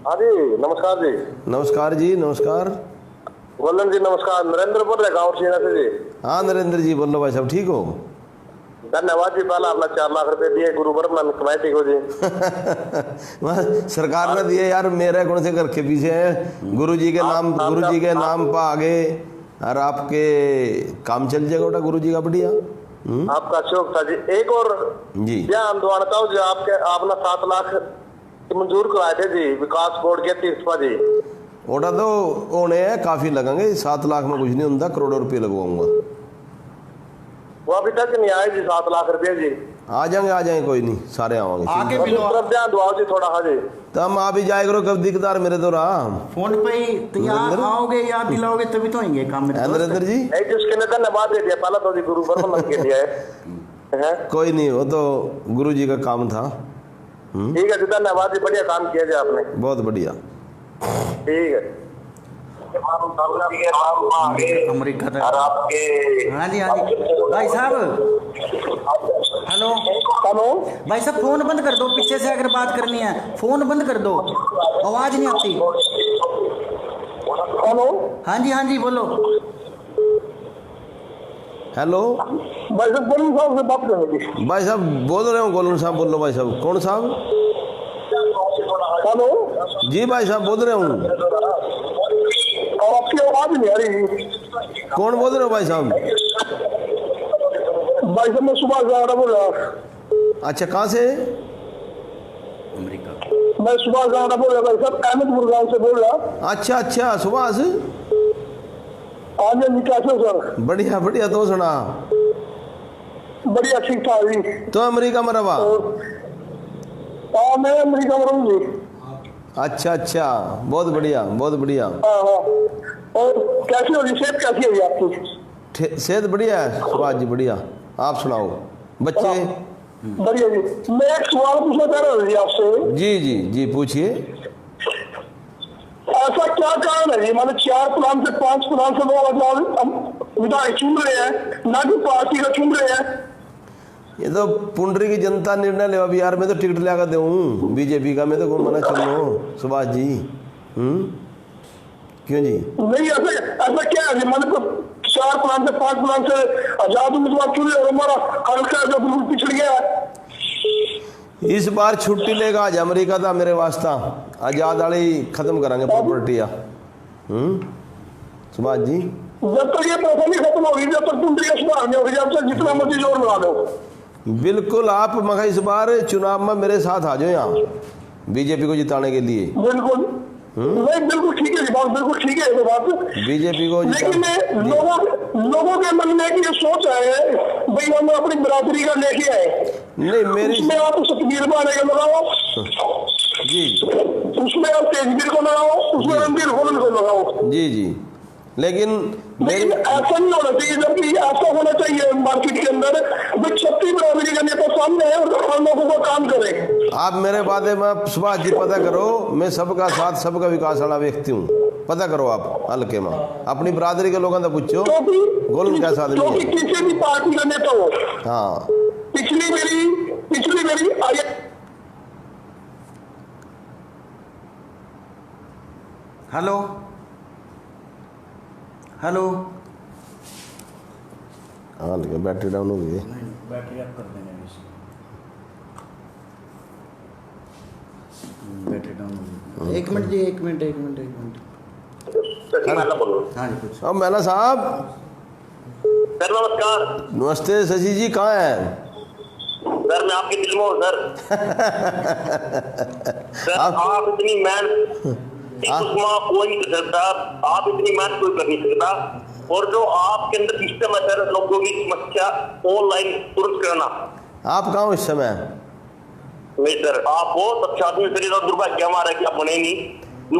हाँ जी नमस्कार जी। नमस्कार जी, नमस्कार। गोलन जी नमस्कार। नरेंद्र बोल रहे गाँव सीना से जी। हाँ नरेंद्र जी बोलो भाई साहब, ठीक हो? धन्यवाद जी। पहला अपना 4 लाख रुपए दिए गुरु बर्मन कमेटी को जी। सरकार ने दिए यार, मेरे कौन से घर के पीछे है। गुरु जी के नाम, गुरु जी के नाम पर आगे और आपके काम चल जाएगा बेटा गुरु जी का, बढ़िया। आपका शौक था जी। एक और जी ध्यान दिवाता हूँ जो आपने 7 लाख मंजूर कराए थे जी विकास बोर्ड के तीसरा जी। ओटा तो होने हैं, काफी लगेंगे। 7 लाख में कुछ नहीं होता, करोड़ों रुपये लगवाऊंगा। वो अभी तक नहीं आए जी 7 लाख रुपए जी। आ जाएंगे कोई नहीं, सारे आवांगे। आगे भी लो, ध्यान दुआओ जी थोड़ा। हाँ जी तो हम आ भी जाए करो, कब दिकदार मेरे तो रहा। फोन पे ही तो याद आओगे, याद दिलाओगे तभी तो होंगे काम मेरे दोस्त। नरेंद्र जी नहीं जिसके ने धन्यवाद दे दिया पहला तो जी गुरु बर्मन के दिया है। कोई नहीं, वो तो गुरु जी का काम था। ठीक है जी, धन्यवाद जी, बढ़िया काम किया जी आपने। बहुत बढ़िया। ठीक है। अमेरिका था। हाँ जी हाँ जी भाई साहब। हेलो हेलो भाई साहब, फोन बंद कर दो, पीछे से अगर बात करनी है फोन बंद कर दो, आवाज नहीं आती। हेलो। हाँ जी बोलो। हेलो भाई साहब गोलन साहब से बात करेंगे। भाई साहब बोल रहे हो, गोलन साहब बोल लो। भाई साहब कौन साहब? हेलो जी भाई साहब बोल रहे हूँ। और आपकी आवाज नहीं आ रही। कौन बोल रहे हो भाई साहब? भाई साहब मैं सुभाष जागड़ा बोल रहा। अच्छा, कहाँ से? अमेरिका। मैं सुभाष जागड़ा बोल रहा भाई साहब, अहमदपुर गाँव से बोल रहा। अच्छा अच्छा सुभाष, हाँ जी कैसे हो सर? बढ़िया बढ़िया। तो सुना बढ़िया ठीक ठाक जी। तो अमेरिका में रवा? हाँ मैं अमेरिका में रहूँ जी। अच्छा अच्छा, बहुत बढ़िया बहुत बढ़िया। हाँ और कैसी हो जी, सेहत कैसी है जी आपकी? सेहत बढ़िया है सुभाष जी, बढ़िया। आप सुनाओ बच्चे? बढ़िया जी। मैं एक सवाल पूछना चाह रहा हूँ जी आपसे। जी जी जी पूछिए। ऐसा क्या कारण है जी, मतलब 4 प्लान से 5 प्लान से लोग विधायक चुन रहे हैं, ना कि पार्टी का चुन रहे हैं? ये तो पुंडरी की जनता निर्णय ले। अभी यार मैं तो टिकट लगा दूँ बीजेपी का, मैं तो कौन मना चुनो सुभाष जी। क्यों जी? नहीं ऐसा क्या है जी, मतलब 4 प्लान से 5 प्लान से आजाद उम्मीदवार चुने और हमारा हल्का जो बिल्कुल पिछड़ गया है। इस बार छुट्टी लेगा आज अमेरिका था मेरे वास्ता, आजाद वाली खत्म करांगे प्रॉपर्टियाँ। सुभाष जी जब तक ये पैसा नहीं खत्म होगी, जब तक पुंडरी का सुधार नहीं होगी, जब तक जितना मर्जी जोर लगा दो। बिल्कुल। आप मगर इस बार चुनाव में मेरे साथ आ जाओ यहाँ बीजेपी को जिताने के लिए। बिल्कुल नहीं, बिल्कुल ठीक है जी बात, बिल्कुल ठीक है ये बात। बीजेपी को लेकिन लोगों के मन में ये सोच है भाई हम अपनी बरादरी का लेके आए। नहीं मेरी उसमें आप सतबीर बाने का लगाओ जी, उसमें आप तेजवीर को लगाओ, उसमें रणबीर गोलन को लगाओ। जी जी लेकिन लेकिन ऐसा नहीं होना चाहिए, जबकि ऐसा होना चाहिए मार्केट के अंदर जो 36 बराबरी का नेता सामने है और हम लोगों को काम करे। आप मेरे बातें में सुभाष जी पता करो, मैं सबका साथ सबका विकास वाला व्यक्ति हूँ, पता करो आप हल्के में अपनी बरादरी के लोगों से पूछो गोलू कैसा आदमी है। किसी भी पार्टी का नेता हो। हाँ पिछली मेरी हेलो हेलो। हाँ लेकिन बैटरी डाउन हो गई। बैटरी आप कर देंगे, बैटरी डाउन हो गई। 1 मिनट जी, 1 मिनट। हाँ जी कुछ। अब मैला साहब सर नमस्कार। नमस्ते। शशि जी कहाँ हैं? सर मैं आपके दिल में हूँ सर। सर आप इतनी मेहनत कोई नहीं कर सकता, आप इतनी मेहनत कोई कर नहीं सकता। और जो आपके अंदर सिस्टम है सर, लोगों की समस्या ऑनलाइन तुरंत करना। आप कहाँ हो इस समय? नहीं सर, आप बहुत अच्छा आदमी सर, दुर्भाग्य हमारा कि आप बने नहीं।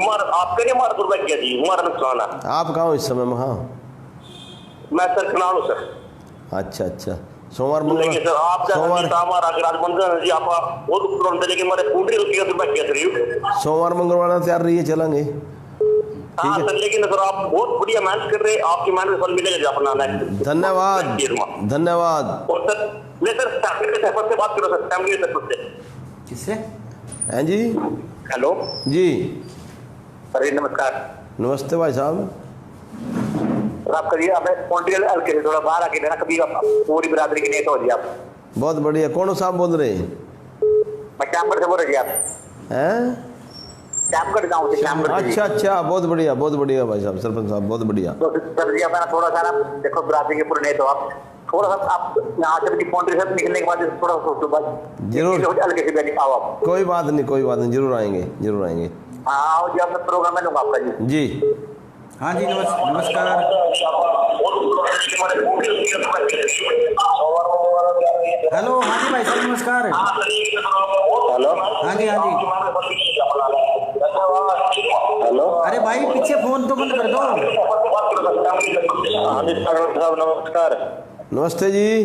आपका नहीं, हमारा दुर्भाग्य जी, हमारा नुकसान है। आप कहाँ हो इस समय? हाँ मैं सर कनाल हूँ सर। अच्छा सोमवार लेकिन सर आप सोमवार जी आप बहुत तुरंत, लेकिन हमारे पूरी रुपये दुर्भाग्य सर। सोमवार मंगलवार तैयार रहिए, चलेंगे। हाँ सर, लेकिन सर आप बहुत बढ़िया मेहनत कर रहे हैं, आपकी मेहनत फल मिलेगा अपना। धन्यवाद। और सर मैं सर फैमिली के से बात करो सर, फैमिली के से। किससे? हैं जी? हेलो जी अरे नमस्कार। नमस्ते भाई साहब। आप करिए, आप पॉलिटिकल हल्के से थोड़ा बाहर आके देना, कभी पूरी बरादरी के नेता हो जी आप। बहुत बढ़िया। कौन साहब बोल रहे हैं? मैं श्यामगढ़ से बोल रही आप। हैं? श्यामगढ़ गाँव से, श्यामगढ़। अच्छा बहुत बढ़िया भाई साहब, सरपंच साहब बहुत बढ़िया। तो सर जी अपना थोड़ा सा देखो, बरादरी के पूरे नेता आप थोड़ा सा, आप यहाँ से बाउंड्री से निकलने के बाद थोड़ा सोचो बस, जरूर हल्के से बैठ आओ आप। कोई बात नहीं, जरूर आएंगे। हाँ आओ जी, अपना प्रोग्राम में लूंगा आपका जी। हाँ जी नमस्कार। हेलो हाँ जी भाई साहब नमस्कार। हेलो हाँ जी हेलो। अरे भाई पीछे फोन तो बंद कर दो। हाँ जी साहब नमस्कार। नमस्ते जी।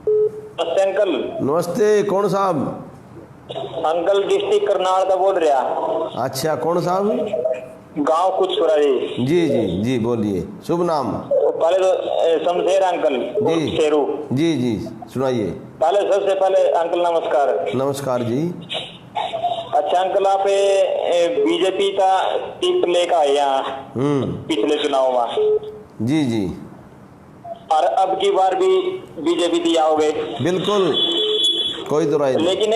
नमस्ते अंकल। नमस्ते। कौन साहब? अंकल डिस्ट्रिक्ट करनाल का बोल रहा। अच्छा कौन साहब? गांव कुछ जी बोलिए, शुभ नाम। पहले तो शमशेर अंकल जी। शेरू जी सुनाइए। पहले सबसे पहले अंकल नमस्कार जी। अच्छा अंकल, आप बीजेपी का टिकट लेकर आए यहाँ पिछले चुनाव में। जी और अब की बार भी बीजेपी दिया आओगे? बिल्कुल, कोई तो राय नहीं। लेकिन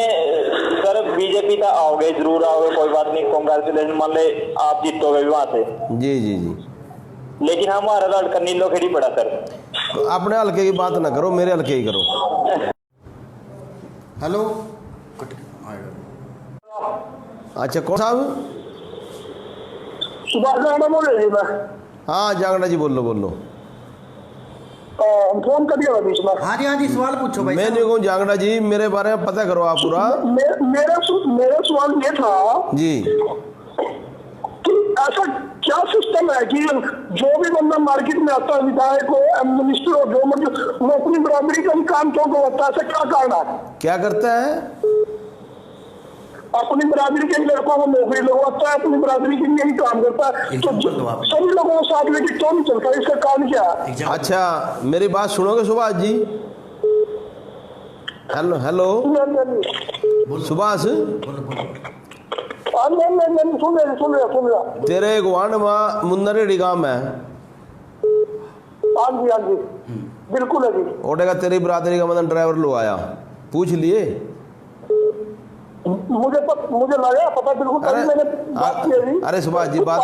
सर बीजेपी का आओगे, जरूर आओगे, कोई बात नहीं, कांग्रेचुलेशन, मान ले आप जीतोगे भी वहां से। जी लेकिन हमारा लड़का नीलो खेड़ी पड़ा सर। तो अपने हल्के की बात ना करो, मेरे हल्के ही करो। हेलो अच्छा कौन साहब? सुभाष जांगड़ा बोल रहे थे। हाँ जांगड़ा जी बोलो। फोन कर दिया बीच में। हाँ जी सवाल पूछो भाई। मैं नहीं कहूँ जांगड़ा जी, मेरे बारे में पता करो आप पूरा। मेरा सवाल ये था जी कि ऐसा क्या सिस्टम है कि जो भी बंदा मार्केट में आता है, विधायक हो, मिनिस्टर हो, जो मतलब वो अपनी बराबरी का काम क्यों करता है? ऐसा क्या कारण है? क्या करता है? अपनी बरादरी के लड़कों को नौकरी लगवाता है, अपनी बरादरी के लिए ही काम करता है, तो सभी लोगों को साथ लेके क्यों नहीं चलता? इसका कारण क्या है? अच्छा मेरी बात सुनोगे सुभाष जी? हेलो सुभाष, सुन रहा। तेरे गुआंढ में मुन्नरेडी गांव है। हाँ जी बिल्कुल है जी। ओटे का तेरी बरादरी का मतलब ड्राइवर लो आया, पूछ लिए? मुझे लगा पता बिल्कुल। मैंने बात की है। अरे सुभाष जी बात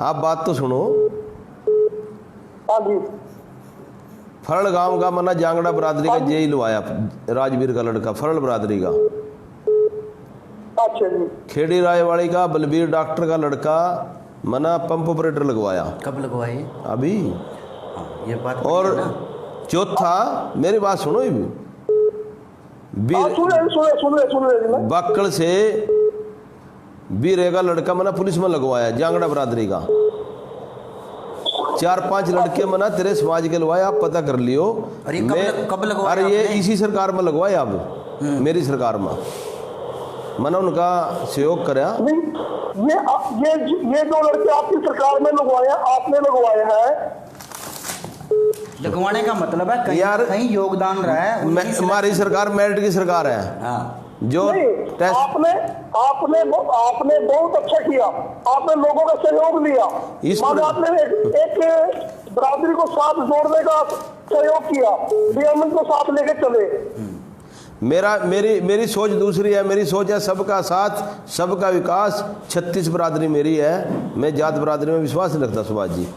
आप बात तो सुनो। हाँ जी। फरल गांव का मना जांगड़ा बरादरी का जेल लुआया, राजवीर का लड़का, फरल बरादरी का। अच्छा जी। खेड़ी रायवाड़ी का बलबीर डॉक्टर का लड़का मना पंप ऑपरेटर लगवाया। कब लगवाए? अभी। ये बात। और चौथा मेरी बात सुनो, बक्कल से बीरे का लड़का मना पुलिस में लगवाया, जांगड़ा बरादरी का। 4-5 लड़के मना तेरे समाज के लगवाए, आप पता कर लियो। अरे कब लगवाया अरे ये आपने? इसी सरकार में लगवाए, अब मेरी सरकार में मैंने उनका सहयोग करा। नहीं, ये 2 लड़के आपकी सरकार में लगवाए हैं, आपने लगवाए हैं। लगवाने का मतलब है कहीं यार, कहीं योगदान रहा है उनकी हमारी सरकार मेरिट की सरकार है। हाँ, जो नहीं, टेस्ट आपने बहुत अच्छा किया, आपने लोगों का सहयोग लिया, मानो आपने एक बरादरी को साथ जोड़ने का सहयोग किया, डीएमएन को साथ लेके चले। मेरी सोच दूसरी है। मेरी सोच है सबका साथ, सबका विकास। 36 बरादरी मेरी है, मैं जात बरादरी में विश्वास नहीं रखता सुभाष जी।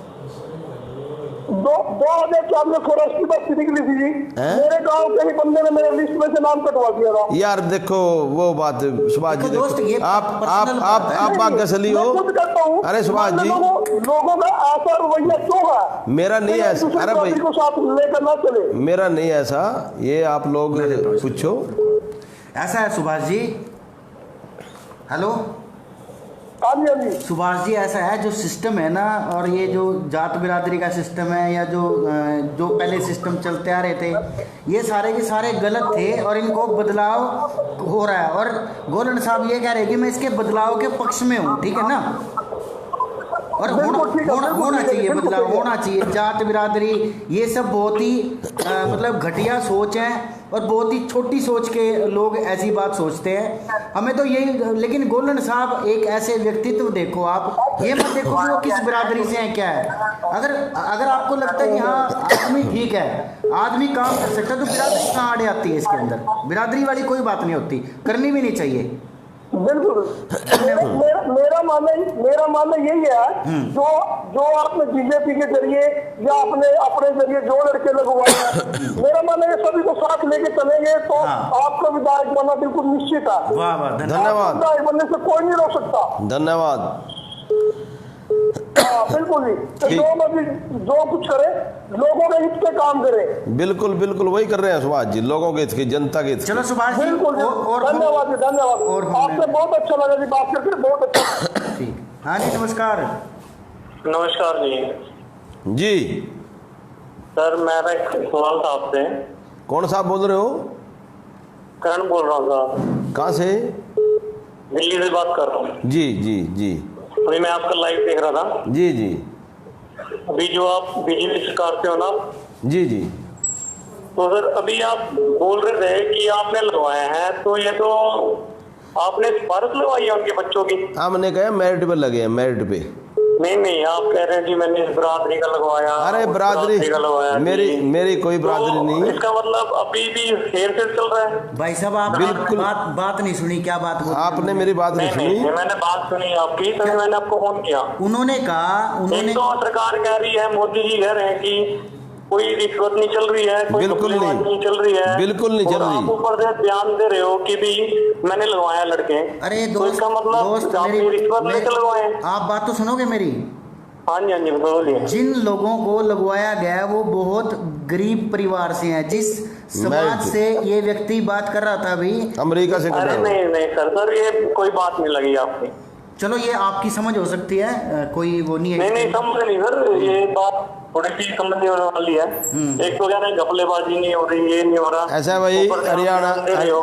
2004 में फॉरेस्ट की बात निकली थी जी, मेरे गांव के ही बंदे ने मेरे लिस्ट में से नाम कटवा दिया था। यार देखो वो बात सुभाष जी, दोस्त, ये देखो आप personal बात है। बात कसली हो। मैं खुद करता हूं। अरे सुभाष जी, लोगों का ऐसा रवैया क्यों है? मेरा नहीं है ऐसा। अरे भाई, को साथ लेकर ना चले। मेरा नहीं है ऐसा, ये आप लोग पूछो। ऐसा है सुभाष जी। हेलो हाँ जी, हाँ जी। सुभाष जी, ऐसा है जो सिस्टम है ना, और ये जो जात बिरादरी का सिस्टम है, या जो पहले सिस्टम चलते आ रहे थे, ये सारे के सारे गलत थे और इनको बदलाव हो रहा है। और गोलन साहब ये कह रहे हैं कि मैं इसके बदलाव के पक्ष में हूँ, ठीक है ना। और होना चाहिए बदलाव, होना चाहिए। जात बिरादरी ये सब बहुत ही मतलब घटिया सोच है, और बहुत ही छोटी सोच के लोग ऐसी बात सोचते हैं। हमें तो यही, लेकिन गोलन साहब एक ऐसे व्यक्तित्व देखो, आप ये मत देखो कि वो किस बिरादरी से हैं क्या है। अगर आपको लगता है कि हाँ आदमी ठीक है, आदमी काम कर सकता है, तो बिरादरी कहाँ आड़े आती है इसके अंदर? बिरादरी वाली कोई बात नहीं होती, करनी भी नहीं चाहिए। बिल्कुल। मेरा मानना यही है, जो आपने बीजेपी के जरिए या अपने जरिए जो लड़के लगवाए हैं, मेरा मानना है सभी को साथ लेके चलेंगे तो आपका विधायक बनना बिल्कुल निश्चित है। वाह वाह, धन्यवाद। विधायक बनने से कोई नहीं रोक सकता। धन्यवाद। बिल्कुल जी। तो जो कुछ करे, लोगों के हित के काम करे। बिल्कुल बिल्कुल वही कर रहे हैं सुभाष जी, लोगों के हित की, जनता के हित की। चलो सुभाष जी, बिल्कुल जी। और धन्यवाद जी, धन्यवाद। और आपसे बहुत अच्छा लगा जी बात करके, बहुत अच्छा। ठीक। हाँ जी, नमस्कार। नमस्कार जी। जी सर, मेरा एक सवाल था आपसे। कौन साहब बोल रहे हो? करण बोल रहा हूँ साहब, कहाँ से? दिल्ली से बात कर रहा हूँ। जी जी जी अभी मैं आपका लाइव देख रहा था। जी जी अभी जो आप बिजली सरकार से हो ना, जी जी तो सर अभी आप बोल रहे थे कि आपने लगवाए हैं, तो ये तो आपने सिफारिश लगवाई है उनके बच्चों की? हमने कहा मेरिट पे लगे हैं, मेरिट पे। नहीं, आप कह रहे हैं जी मैंने इस बरादरी का लगवाया। अरे बरादरी का लगवाया, मेरी कोई बरादरी तो नहीं। इसका मतलब अभी भी हेर फेर चल रहा है? भाई साहब, आप बिल्कुल। बात नहीं सुनी, क्या बात बोली? आपने मेरी बात नहीं नहीं, सुनी। मैंने बात सुनी आपकी, तभी मैंने आपको फोन किया। उन्होंने कहा, एक तो सरकार कह रही है, मोदी जी कह रहे हैं कि कोई रिश्वत नहीं चल रही है, कोई बिल्कुल नहीं चल रही है, बिल्कुल नहीं चल रही। आप ऊपर से बयान दे रहे हो कि भी मैंने लगवाया लड़के। अरे तो इसका मतलब आपने रिश्वत लेकर लगवाए? आप बात तो सुनोगे मेरी। हाँ जी बोलिए। जिन लोगों को लगवाया गया वो बहुत गरीब परिवार से हैं। जिस समाज से ये व्यक्ति बात कर रहा था अभी, अमेरिका से। अरे नहीं सर, ये कोई बात नहीं लगी आपकी। चलो ये आपकी समझ हो सकती है, कोई वो नहीं है। नहीं समझ नहीं सर, ये बात थोड़ी सी समझने वाली है। एक तो कह रहे हैं घपलेबाजी नहीं हो रही, ये नहीं हो रहा। ऐसा है भाई,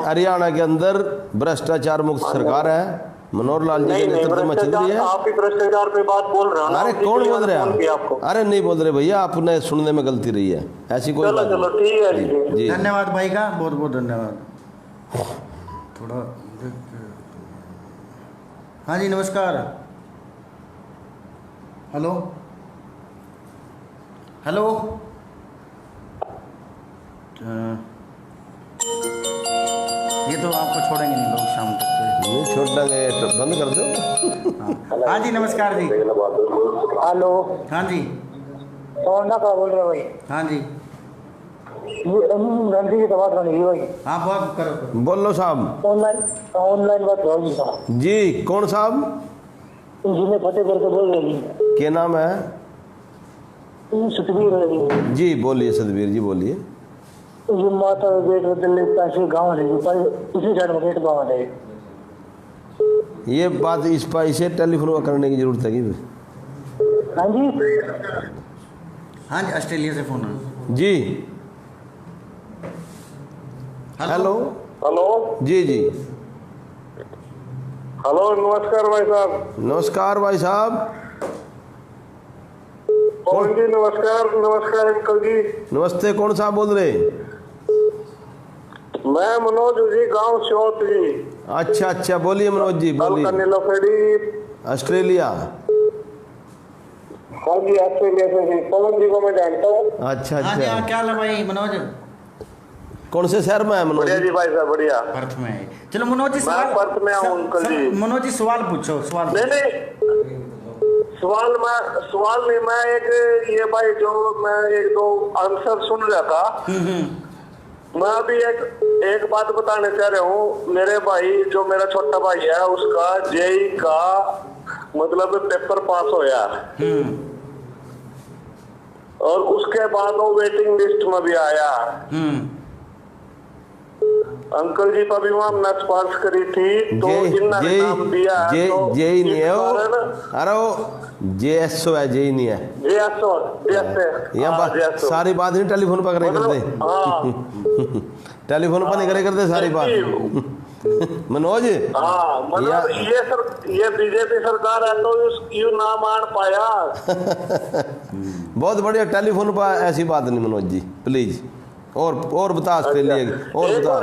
हरियाणा के अंदर भ्रष्टाचार मुक्त सरकार है, मनोहर लाल जी के नेतृत्व में चल रही है। आप ही भ्रष्टाचार पे बात बोल रहे हो ना? अरे कौन बोल रहे हैं? अरे नहीं बोल रहे भैया, आपने सुनने में गलती रही है, ऐसी कोई बात चलो ठीक है जी। धन्यवाद भाई का, बहुत बहुत धन्यवाद। थोड़ा हाँ जी, नमस्कार। हेलो हेलो, ये तो आपको छोड़ेंगे नहीं लोग शाम तक से। नहीं छोड़ देंगे, तो बंद कर दो। हाँ जी, नमस्कार जी। हेलो। हाँ जी, कौन का बोल रहे हो भाई? हाँ जी, की तो बात नहीं भाई। हाँ बात करो। बोलो साहब। ऑनलाइन बात होगी साहब। जी कौन साहब? इंजीनियर फतेहपुर से बोल रहे हैं। क्या नाम है? सतबीर जी बोलिए सतबीर जी बोलिए। ये माता गेट बदल पैसे गाँव है, उसी साइड में गेट गाँव है। ये बात इस पर इसे टेलीफोन करने की जरूरत है कि? हाँ जी हाँ जी, ऑस्ट्रेलिया से फोन है जी। हेलो। हेलो जी जी। हेलो, नमस्कार भाई साहब। नमस्कार भाई साहब। पवन जी नमस्कार। नमस्कार अंकल जी। नमस्ते, कौन साहब बोल रहे? मैं मनोज जी, गांव श्योत जी। अच्छा अच्छा, बोलिए मनोज जी, बोलिए। नीलोखेड़ी, ऑस्ट्रेलिया। हाँ जी, ऑस्ट्रेलिया से जी। पवन जी को मैं जानता हूँ। अच्छा हाँ जी, हाँ, अच्छा, क्या हाल है भाई मनोज? कौन से शहर में है मनोज बढ़िया जी? जी भाई साहब, बढ़िया। पर्थ में है। चलो मनोज जी, मैं पर्थ में हूँ अंकल जी। मनोज जी सवाल पूछो, सवाल। नहीं, सवाल नहीं, मैं एक ये भाई जो मैं एक दो आंसर सुन रहा था, मैं अभी एक बात बताने चाह रहा हूँ। मेरे भाई, जो मेरा छोटा भाई है, उसका जेई का मतलब पेपर पास होया और उसके बाद वो वेटिंग लिस्ट में भी आया। अंकल जी पर भी वहाँ हमने स्पर्श करी थी, तो जिन्होंने नाम दिया तो जेई नहीं है वो, अरे वो जेएसओ है, जेई नहीं है। जेएसओ, यहाँ सारी बात नहीं टेलीफोन पर करे करते, टेलीफोन पर नहीं करे करते सारी बात मनोज। हाँ, मतलब ये बीजेपी सरकार है तो यू ना मान पाया। बहुत बढ़िया, टेलीफोन पर ऐसी बात नहीं मनोज जी, प्लीज। और बता ऑस्ट्रेलिया की, और बता।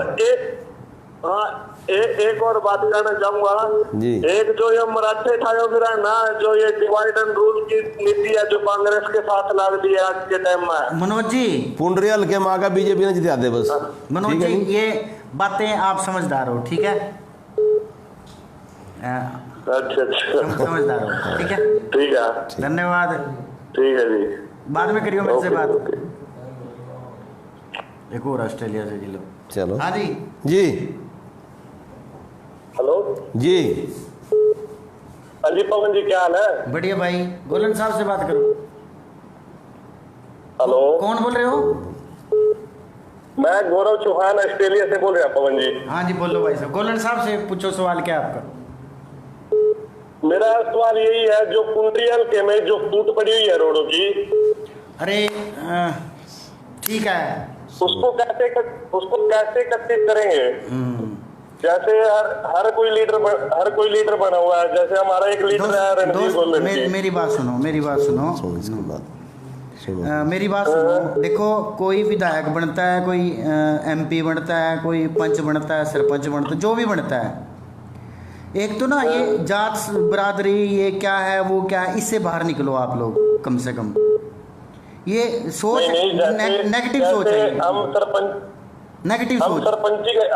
एक और बात कहना चाहूंगा जी। एक जो ये मराठे ठायो फिर है ना, जो ये डिवाइड एंड रूल की नीति है जो कांग्रेस के साथ लाग दी है आज के टाइम में। मनोज जी, पुंडरियल के माँ का बीजेपी ने जिता दे बस। मनोज जी, ये बातें आप समझदार हो, ठीक है? अच्छा, समझदार हो, ठीक है? ठीक है, धन्यवाद। ठीक है जी, बाद में करियो मेरे से ओके, बात। ओके। एक और ऑस्ट्रेलिया से जिलो। चलो। हाँ जी जी हेलो जी। हाँ जी, पवन जी क्या हाल है? बढ़िया भाई, गोलन साहब से बात करो। हेलो, कौन बोल रहे हो? मैं गौरव चौहान ऑस्ट्रेलिया से बोल रहा पवन जी। हाँ जी, बोलो भाई साहब। गोलन साहब से पूछो, सवाल क्या है आपका? मेरा सवाल यही है, जो पुंडरियल के में जो फूट पड़ी हुई है रोडों की, अरे ठीक है, उसको कैसे एकत्रित करेंगे? जैसे हर कोई लीडर बना हुआ है, जैसे हमारा एक लीडर है रणजीत गोलन जी। मेरी बात सुनो, मेरी बात सुनो। मेरी बात सुनो। देखो, कोई विधायक बनता है, कोई एमपी बनता है, कोई पंच बनता है, सरपंच बनता है, जो भी बनता है, एक तो ना ये जात बरादरी ये क्या है वो क्या है, इससे बाहर निकलो आप लोग कम से कम। ये सोच नेगेटिव सोच है। हम नेगेटिव सोच। सरपंची के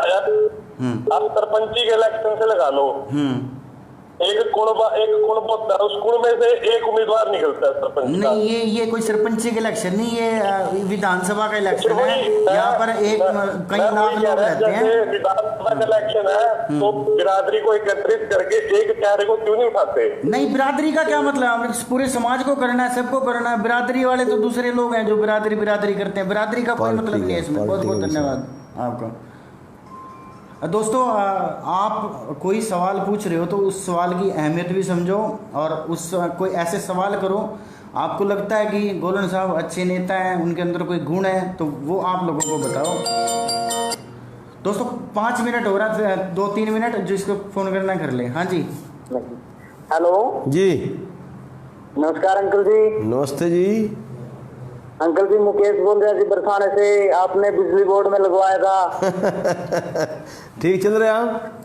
आप सरपंची के इलेक्शन से लगा लो, एक कुण होता है, उस कुण में से एक उम्मीदवार निकलता है सरपंच का। नहीं, ये कोई सरपंची का इलेक्शन नहीं, ये विधानसभा का इलेक्शन है। यहाँ पर एक कई लाख लोग रहते हैं। विधानसभा का इलेक्शन है तो बिरादरी को एकत्रित करके एक चेहरे को क्यों नहीं उठाते? नहीं, बिरादरी का क्या मतलब? पूरे समाज को करना है, सबको करना है। बिरादरी वाले तो दूसरे लोग हैं जो बिरादरी करते हैं। बिरादरी का कोई मतलब नहीं है इसमें। बहुत बहुत धन्यवाद आपका। दोस्तों, आप कोई सवाल पूछ रहे हो तो उस सवाल की अहमियत भी समझो, और उस कोई ऐसे सवाल करो आपको लगता है कि गोलन साहब अच्छे नेता हैं, उनके अंदर कोई गुण है, तो वो आप लोगों को बताओ। दोस्तों 5 मिनट हो रहा है, 2-3 मिनट, जिसको फ़ोन करना कर ले। हाँ जी, हेलो जी। नमस्कार अंकल जी। नमस्ते जी। अंकल जी मुकेश बोल रहे हैं जी, बरसाने से। आपने बिजली बोर्ड में लगवाया था। ठीक चल रहे हैं?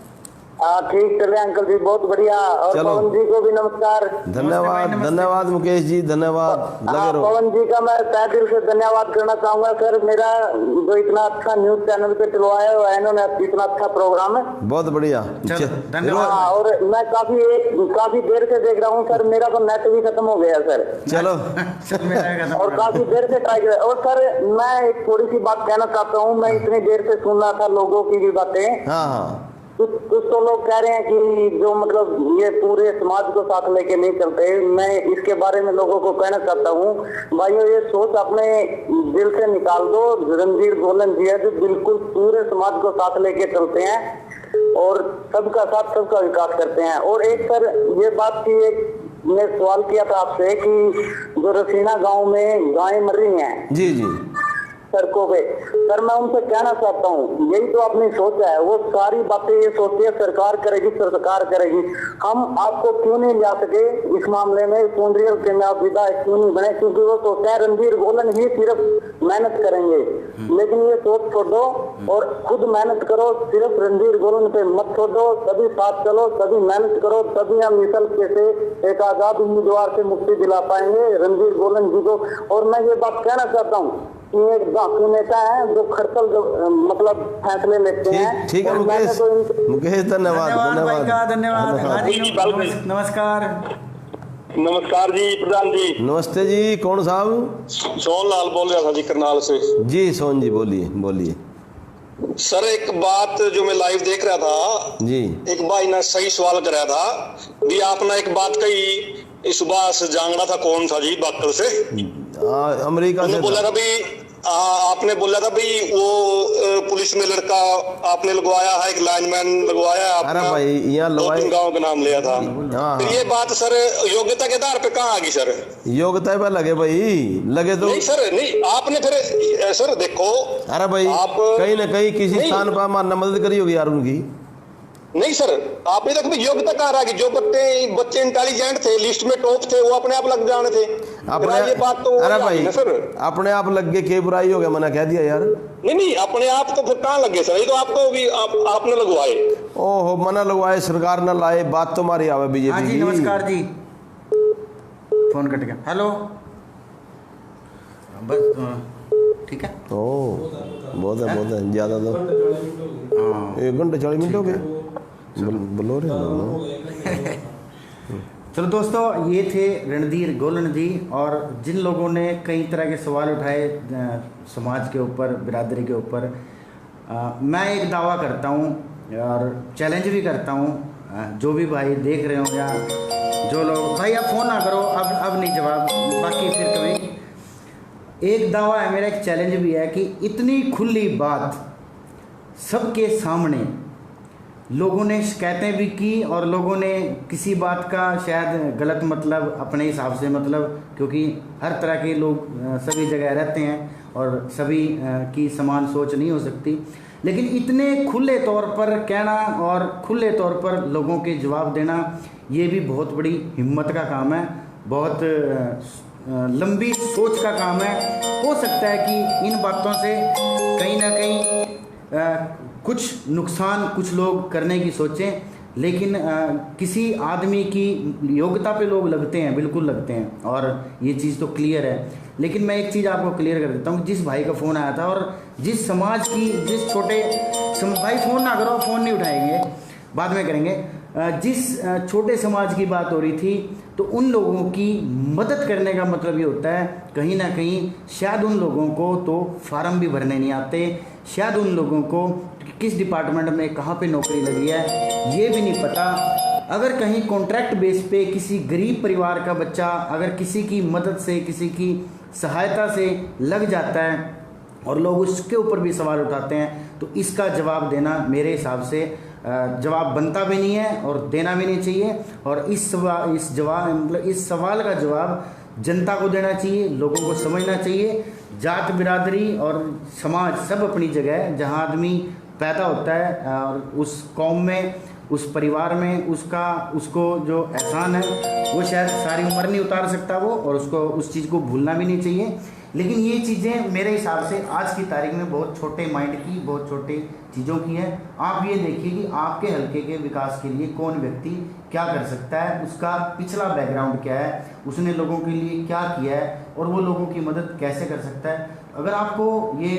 ठीक चल रहे हैं अंकल जी, बहुत बढ़िया। और पवन जी को भी नमस्कार। धन्यवाद, धन्यवाद मुकेश जी, धन्यवाद। लगे रहो। पवन जी का मैं तहे दिल से धन्यवाद करना चाहूंगा सर। मेरा जो इतना अच्छा न्यूज चैनल पे चलवाया हुआ है इन्होंने, इतना अच्छा प्रोग्राम है, बहुत बढ़िया, धन्यवाद। और मैं काफी देर से देख रहा हूँ सर। मेरा तो नेट भी खत्म हो गया सर। चलो। और काफी देर से ट्राई किया। और सर मैं एक थोड़ी सी बात कहना चाहता हूँ। मैं इतनी देर से सुन रहा था लोगों की भी बातें। हाँ, कुछ तो लोग कह रहे हैं कि जो मतलब ये पूरे समाज को साथ लेके नहीं चलते। मैं इसके बारे में लोगों को कहना चाहता हूँ, भाइयों ये सोच अपने दिल से निकाल दो। रणजीत गोलन जी है जो बिल्कुल पूरे समाज को साथ लेके चलते हैं और सबका साथ सबका विकास करते हैं। और एक सर ये बात की एक मैं सवाल किया था आपसे कि जो रसीना गांव में गायें मर रही हैं जी जी सड़कों पे, सर मैं उनसे कहना चाहता हूँ, यही तो अपनी सोच है, वो सारी बातें ये सोचती है सरकार करेगी सरकार करेगी। हम आपको क्यों नहीं ला सके इस मामले में, पुंडरीकल के में आप विधायक क्यों नहीं बने? क्योंकि वो सोचते हैं रणधीर गोलन ही सिर्फ मेहनत करेंगे, लेकिन ये सोच छोड़ो और खुद मेहनत करो, सिर्फ रणधीर गोलन पे मत छोड़ो, सभी साथ चलो, सभी मेहनत करो, तभी हम मिसल के से एक आजाद उम्मीदवार से मुक्ति दिला पाएंगे रणधीर गोलन जी को। और मैं ये बात कहना चाहता हूँ, एक बाकी नेता है जो खड़तल मतलब फैसले लेते हैं। ठीक है मुकेश, मुकेश धन्यवाद धन्यवाद। धन्यवाद। हाँ जी, नमस्कार। नमस्कार जी प्रधान जी। नमस्ते जी, कौन साहब? सोन लाल बोल रहा था जी करनाल से। जी सोन जी बोलिए बोलिए। सर एक बात जो मैं लाइव देख रहा था जी, एक भाई ने सही सवाल कराया था भी आपने एक बात कही, सुभाष जांगड़ा था कौन था जी बाकल से, अमेरिका से बोला था भाई आपने बोला था भाई वो पुलिस में लड़का आपने लगवाया है, एक लाइनमैन लगवाया है, अरे भाई यहाँ लगवाए गांव का नाम लिया था। हाँ फिर ये बात सर योग्यता के आधार पे कहाँ आ गई सर? योग्यता पे लगे भाई, लगे तो नहीं सर, नहीं आपने फिर सर देखो, अरे भाई आप कहीं ना कहीं किसी नहीं, स्थान पर मानना मदद करी होगी यार उनकी। नहीं सर आपने तक भी योग्यता कहाँ रहा? जो बच्चे इंटेलिजेंट थे, लिस्ट में टॉप थे, वो अपने आप लग जाने थे। अपने ये बात तो अरे भाई सर अपने आप लग गए, के बुराई हो गया, मना कह दिया यार। नहीं अपने आप तो फिर कहाँ लगे सर? ये तो आपको भी आपने लगवाए। ओहो मना लगवाए, सरकार न लाए, बात तो मारी आवे बीजेपी हाँ जी, की। नमस्कार जी, फोन कट गया। हेलो, बस ठीक है। ओ बहुत है ज्यादा तो 1 घंटे 40 मिनट हो गए बोलो रहे। चलो दोस्तों, ये थे रणधीर गोलन जी, और जिन लोगों ने कई तरह के सवाल उठाए समाज के ऊपर, बिरादरी के ऊपर, मैं एक दावा करता हूँ और चैलेंज भी करता हूँ, जो भी भाई देख रहे हो या जो लोग, भाई आप फ़ोन ना करो, अब नहीं जवाब, बाकी फिर कभी। एक दावा है मेरा, एक चैलेंज भी है कि इतनी खुली बात सबके सामने लोगों ने शिकायतें भी की, और लोगों ने किसी बात का शायद गलत मतलब अपने हिसाब से, मतलब क्योंकि हर तरह के लोग सभी जगह रहते हैं और सभी की समान सोच नहीं हो सकती, लेकिन इतने खुले तौर पर कहना और खुले तौर पर लोगों के जवाब देना, ये भी बहुत बड़ी हिम्मत का काम है, बहुत लंबी सोच का काम है। हो सकता है कि इन बातों से कहीं ना कहीं कुछ नुकसान कुछ लोग करने की सोचें, लेकिन किसी आदमी की योग्यता पे लोग लगते हैं, बिल्कुल लगते हैं, और ये चीज़ तो क्लियर है। लेकिन मैं एक चीज़ आपको क्लियर कर देता हूँ, जिस भाई का फ़ोन आया था और जिस समाज की, जिस छोटे भाई फ़ोन ना करो, फ़ोन नहीं उठाएंगे, बाद में करेंगे, जिस छोटे समाज की बात हो रही थी, तो उन लोगों की मदद करने का मतलब ये होता है कहीं ना कहीं शायद उन लोगों को तो फार्म भी भरने नहीं आते, शायद उन लोगों को किस डिपार्टमेंट में कहाँ पे नौकरी लगी है ये भी नहीं पता। अगर कहीं कॉन्ट्रैक्ट बेस पे किसी गरीब परिवार का बच्चा अगर किसी की मदद से, किसी की सहायता से लग जाता है और लोग उसके ऊपर भी सवाल उठाते हैं, तो इसका जवाब देना मेरे हिसाब से जवाब बनता भी नहीं है और देना भी नहीं चाहिए। और इस सवाल का जवाब जनता को देना चाहिए, लोगों को समझना चाहिए। जात बिरादरी और समाज सब अपनी जगह है, जहाँ आदमी पैदा होता है और उस कौम में, उस परिवार में उसको जो एहसान है वो शायद सारी उम्र नहीं उतार सकता वो, और उसको उस चीज़ को भूलना भी नहीं चाहिए। लेकिन ये चीज़ें मेरे हिसाब से आज की तारीख में बहुत छोटे माइंड की, बहुत छोटे चीज़ों की है। आप ये देखिए कि आपके हल्के के विकास के लिए कौन व्यक्ति क्या कर सकता है, उसका पिछला बैकग्राउंड क्या है, उसने लोगों के लिए क्या किया है और वो लोगों की मदद कैसे कर सकता है। अगर आपको ये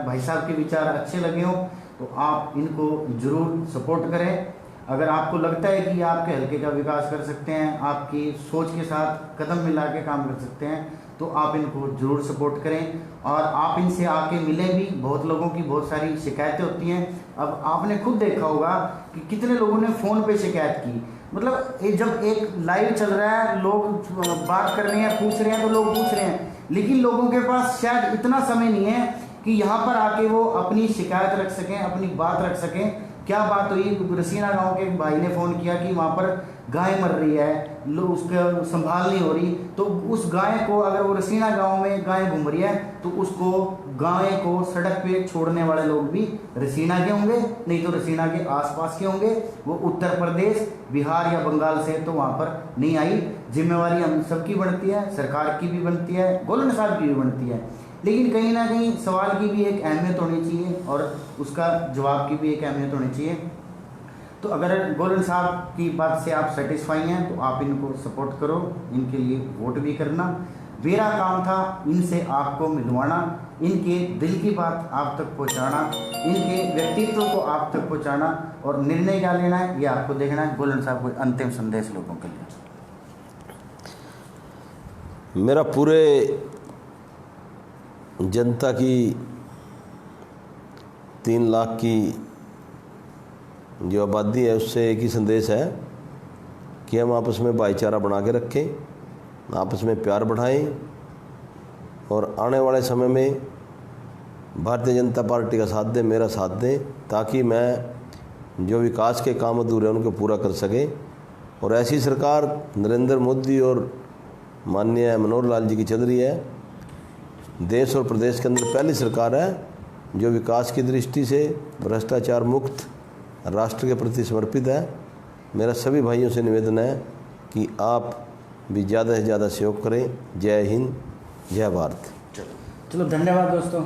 भाई साहब के विचार अच्छे लगे हों तो आप इनको ज़रूर सपोर्ट करें। अगर आपको लगता है कि आपके हल्के का विकास कर सकते हैं, आपकी सोच के साथ कदम मिला के काम कर सकते हैं, तो आप इनको ज़रूर सपोर्ट करें और आप इनसे आके मिलें भी। बहुत लोगों की बहुत सारी शिकायतें होती हैं। अब आपने खुद देखा होगा कि कितने लोगों ने फ़ोन पे शिकायत की, मतलब जब एक लाइव चल रहा है, लोग बात कर रहे हैं, पूछ रहे हैं, तो लोग पूछ रहे हैं, लेकिन लोगों के पास शायद इतना समय नहीं है कि यहाँ पर आके वो अपनी शिकायत रख सकें, अपनी बात रख सकें। क्या बात हुई, रसीना गांव के भाई ने फ़ोन किया कि वहाँ पर गाय मर रही है, लोग उसका संभाल नहीं हो रही, तो उस गाय को, अगर वो रसीना गांव में गाय घूम रही है तो उसको, गाय को सड़क पे छोड़ने वाले लोग भी रसीना के होंगे, नहीं तो रसीना के आसपास के होंगे। वो उत्तर प्रदेश, बिहार या बंगाल से तो वहाँ पर नहीं आई। जिम्मेवारी हम सबकी बनती है, सरकार की भी बनती है, गोलन साहब की भी बनती है, लेकिन कहीं ना कहीं सवाल की भी एक अहमियत होनी चाहिए और उसका जवाब की भी एक अहमियत होनी चाहिए। तो अगर गोलन साहब की बात से आप सेटिस्फाई हैं तो आप इनको सपोर्ट करो, इनके लिए वोट भी करना। मेरा काम था इनसे आपको मिलवाना, इनके दिल की बात आप तक पहुंचाना, इनके व्यक्तित्व को आप तक पहुंचाना, और निर्णय क्या लेना है ये आपको देखना है। गोलन साहब कोई अंतिम संदेश लोगों के लिए? मेरा पूरे जनता की 3 लाख की जो आबादी है उससे एक ही संदेश है कि हम आपस में भाईचारा बना के रखें, आपस में प्यार बढ़ाएं और आने वाले समय में भारतीय जनता पार्टी का साथ दें, मेरा साथ दें, ताकि मैं जो विकास के काम अधूरे हैं उनको पूरा कर सके। और ऐसी सरकार नरेंद्र मोदी और माननीय मनोहर लाल जी की चल रही है। देश और प्रदेश के अंदर पहली सरकार है जो विकास की दृष्टि से भ्रष्टाचार मुक्त राष्ट्र के प्रति समर्पित है। मेरा सभी भाइयों से निवेदन है कि आप भी ज़्यादा से ज़्यादा सहयोग करें। जय हिंद, जय भारत। चलो धन्यवाद दोस्तों।